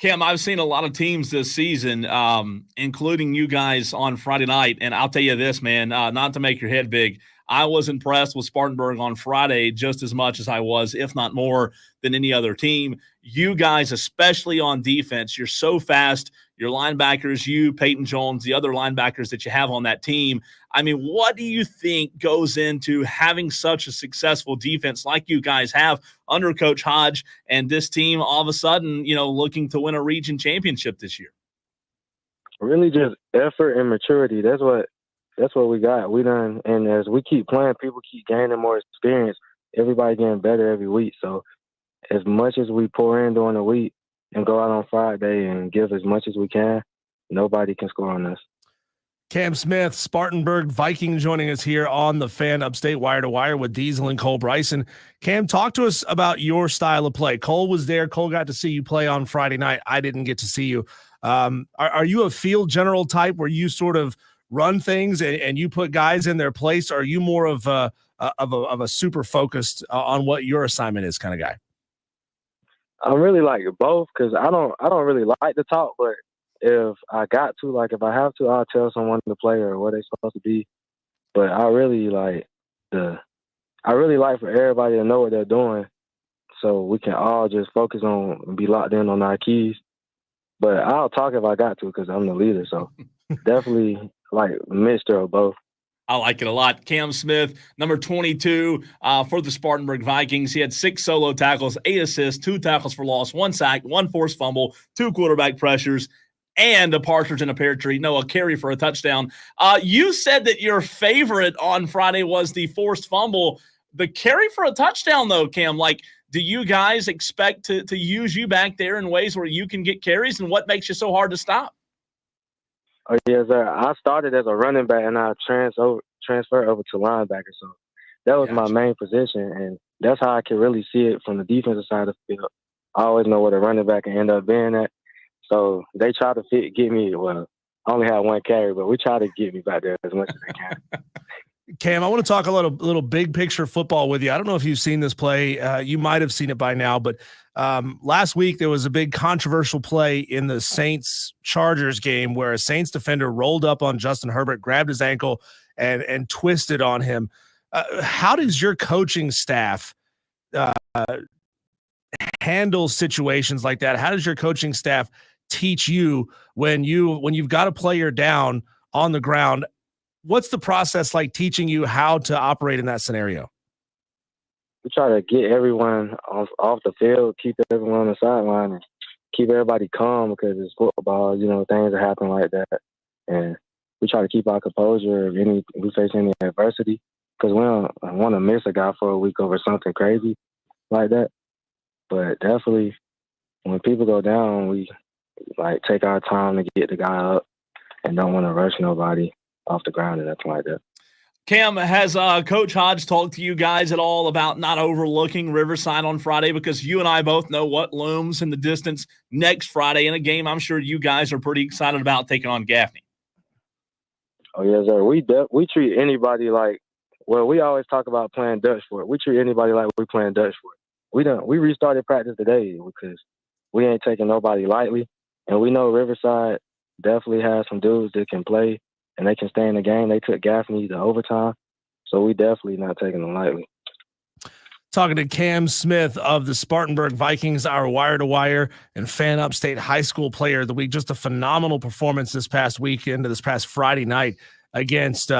Speaker 2: Cam, I've seen a lot of teams this season, including you guys on Friday night, and I'll tell you this, man, not to make your head big, I was impressed with Spartanburg on Friday just as much as I was, if not more, than any other team. You guys, especially on defense, you're so fast. Your linebackers, you, Peyton Jones, the other linebackers that you have on that team. I mean, what do you think goes into having such a successful defense like you guys have under Coach Hodge and this team all of a sudden, looking to win a region championship this year?
Speaker 17: Really just effort and maturity. That's what we got. We done, and as we keep playing, people keep gaining more experience. Everybody getting better every week. So as much as we pour in during the week and go out on Friday and give as much as we can, nobody can score on us.
Speaker 1: Cam Smith, Spartanburg Viking, joining us here on the Fan Upstate Wire to Wire with Diesel and Cole Bryson. Cam, talk to us about your style of play. Cole was there. Cole got to see you play on Friday night. I didn't get to see you. Are you a field general type where you sort of run things and you put guys in their place? Or are you more of a super focused on what your assignment is kind of guy?
Speaker 17: I'm really like both because I don't really like to talk, but if I got to, like if I have to, I'll tell someone to play or what they're supposed to be. But I really like for everybody to know what they're doing so we can all just focus on and be locked in on our keys. But I'll talk if I got to because I'm the leader. So definitely like a mixture of both.
Speaker 2: I like it a lot. Cam Smith, number 22 for the Spartanburg Vikings. He had 6 solo tackles, 8 assists, 2 tackles for loss, 1 sack, 1 forced fumble, 2 quarterback pressures, and a partridge in a pear tree. No, a carry for a touchdown. You said that your favorite on Friday was the forced fumble. The carry for a touchdown, though, Cam, do you guys expect to use you back there in ways where you can get carries, and what makes you so hard to stop?
Speaker 17: Oh, yes, sir. I started as a running back, and I transferred over to linebacker. So that was my main position, and that's how I can really see it from the defensive side of the field. I always know what a running back can end up being at. So they try to get me. Well, I only had 1 carry, but we try to get me back there as much as they can.
Speaker 1: Cam, I want to talk a little big picture football with you. I don't know if you've seen this play. You might have seen it by now, but last week there was a big controversial play in the Saints-Chargers game where a Saints defender rolled up on Justin Herbert, grabbed his ankle, and twisted on him. How does your coaching staff handle situations like that? How does your coaching staff teach you when you've got a player down on the ground? What's the process like teaching you how to operate in that scenario?
Speaker 17: We try to get everyone off the field, keep everyone on the sideline, and keep everybody calm because it's football. Things that happen like that. And we try to keep our composure if we face any adversity because we don't want to miss a guy for a week over something crazy like that. But definitely, when people go down, we take our time to get the guy up and don't want to rush nobody off the ground and nothing like that.
Speaker 2: Cam, has Coach Hodge talked to you guys at all about not overlooking Riverside on Friday? Because you and I both know what looms in the distance next Friday in a game I'm sure you guys are pretty excited about taking on Gaffney.
Speaker 17: Oh, yes, sir. We treat anybody like, well, we always talk about playing Dutch for it. We treat anybody like we're playing Dutch for it. We restarted practice today because we ain't taking nobody lightly. And we know Riverside definitely has some dudes that can play and they can stay in the game. They took Gaffney to overtime, so we definitely not taking them lightly.
Speaker 1: Talking to Cam Smith of the Spartanburg Vikings, our wire-to-wire and fan upstate high school player of the week. Just a phenomenal performance this past weekend, this past Friday night against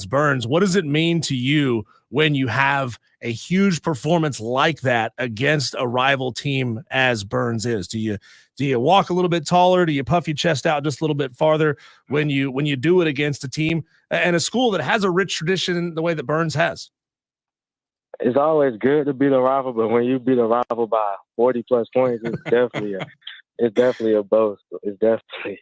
Speaker 1: Burns. What does it mean to you when you have a huge performance like that against a rival team as Burns is? Do you walk a little bit taller? Do you puff your chest out just a little bit farther when you do it against a team and a school that has a rich tradition the way that Burns has?
Speaker 17: It's always good to beat a rival, but when you beat a rival by 40 plus points, it's definitely a boast. It's definitely.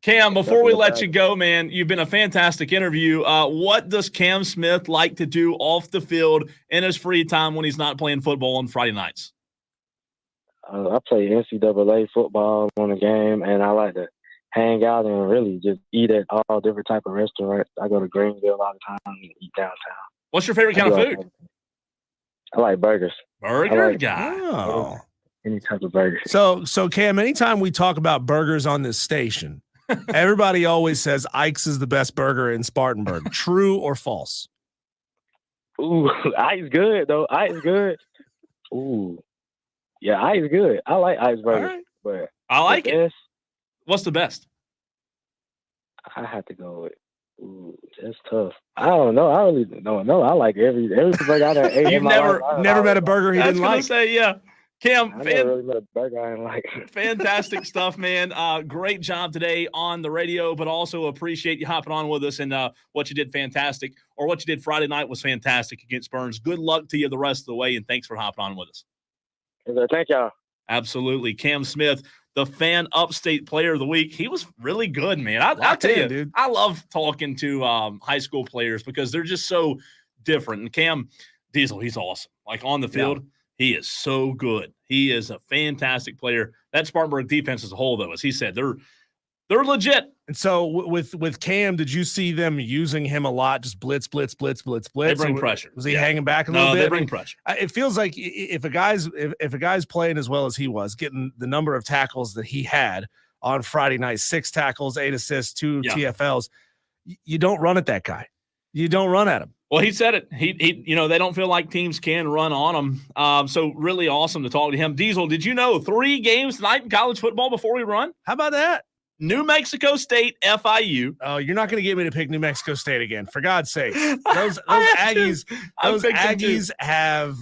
Speaker 2: Cam, before we let you go, man, you've been a fantastic interview. What does Cam Smith like to do off the field in his free time when he's not playing football on Friday nights?
Speaker 17: I play NCAA football on the game, and I like to hang out and really just eat at all different type of restaurants. I go to Greenville all the time and eat downtown.
Speaker 2: What's your favorite kind of food?
Speaker 17: I like burgers.
Speaker 2: Burger guy.
Speaker 1: Oh.
Speaker 17: Any type of burger.
Speaker 1: So Cam, anytime we talk about burgers on this station, everybody always says Ike's is the best burger in Spartanburg. True or false?
Speaker 17: Ooh, Ike's good though. Ike's good. Ooh, yeah, Ike's good. I like Ike's burger,
Speaker 2: right.
Speaker 17: but
Speaker 2: I like it. What's the best?
Speaker 17: I have to go with. Ooh, that's tough. I don't know. I really don't know. I like every burger I done ate.
Speaker 2: You've never
Speaker 1: met a burger he didn't like.
Speaker 2: I was gonna say, yeah. Cam,
Speaker 17: I never really met a burger I didn't like.
Speaker 2: Fantastic stuff, man. Great job today on the radio, but also appreciate you hopping on with us and what you did fantastic, or what you did Friday night was fantastic against Burns. Good luck to you the rest of the way, and thanks for hopping on with us.
Speaker 17: Thank y'all.
Speaker 2: Absolutely. Cam Smith, the fan upstate player of the week. He was really good, man. I'll tell you,
Speaker 1: dude.
Speaker 2: I love talking to high school players because they're just so different. And Cam Diesel, he's awesome. Like on the field, he is so good. He is a fantastic player. That Spartanburg defense as a whole, though, as he said, they're legit.
Speaker 1: And so with Cam, did you see them using him a lot? Just blitz.
Speaker 2: They bring pressure.
Speaker 1: Was he hanging back a little bit?
Speaker 2: No, they bring pressure.
Speaker 1: It feels like if a guy's playing as well as he was, getting the number of tackles that he had on Friday night, 6 tackles, 8 assists, 2 TFLs, you don't run at that guy. You don't run at him.
Speaker 2: Well, he said it. He they don't feel like teams can run on him. So really awesome to talk to him. Diesel, did you know 3 games tonight in college football before we run?
Speaker 1: How about that?
Speaker 2: New Mexico State, FIU.
Speaker 1: Oh, you're not going to get me to pick New Mexico State again, for God's sake. Those Aggies have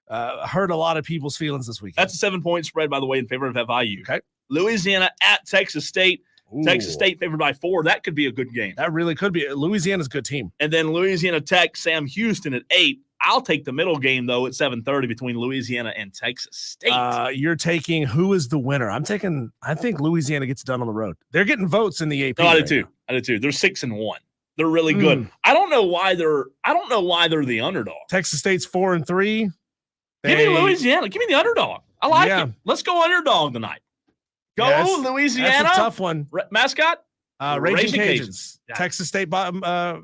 Speaker 1: hurt a lot of people's feelings this weekend.
Speaker 2: That's a 7-point spread, by the way, in favor of FIU.
Speaker 1: Okay.
Speaker 2: Louisiana at Texas State. Ooh. Texas State favored by 4. That could be a good game.
Speaker 1: That really could be. Louisiana's a good team.
Speaker 2: And then Louisiana Tech, Sam Houston at 8. I'll take the middle game, though, at 7:30 between Louisiana and Texas State.
Speaker 1: You're taking who is the winner? I think Louisiana gets it done on the road. They're getting votes in the AP.
Speaker 2: No, I do too. They're 6-1. They're really good. I don't know why they're the underdog.
Speaker 1: Texas State's 4-3.
Speaker 2: Give me Louisiana. Give me the underdog. I like it. Let's go underdog tonight. Go Louisiana.
Speaker 1: That's a tough one.
Speaker 2: Mascot?
Speaker 1: Raging Cajuns. Yeah. Texas State Bobcat.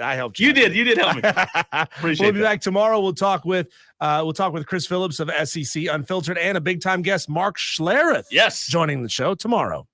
Speaker 1: I helped you.
Speaker 2: You did help me. Appreciate
Speaker 1: We'll be back tomorrow. We'll talk with Chris Phillips of SEC Unfiltered and a big time guest, Mark Schlereth.
Speaker 2: Yes.
Speaker 1: Joining the show tomorrow.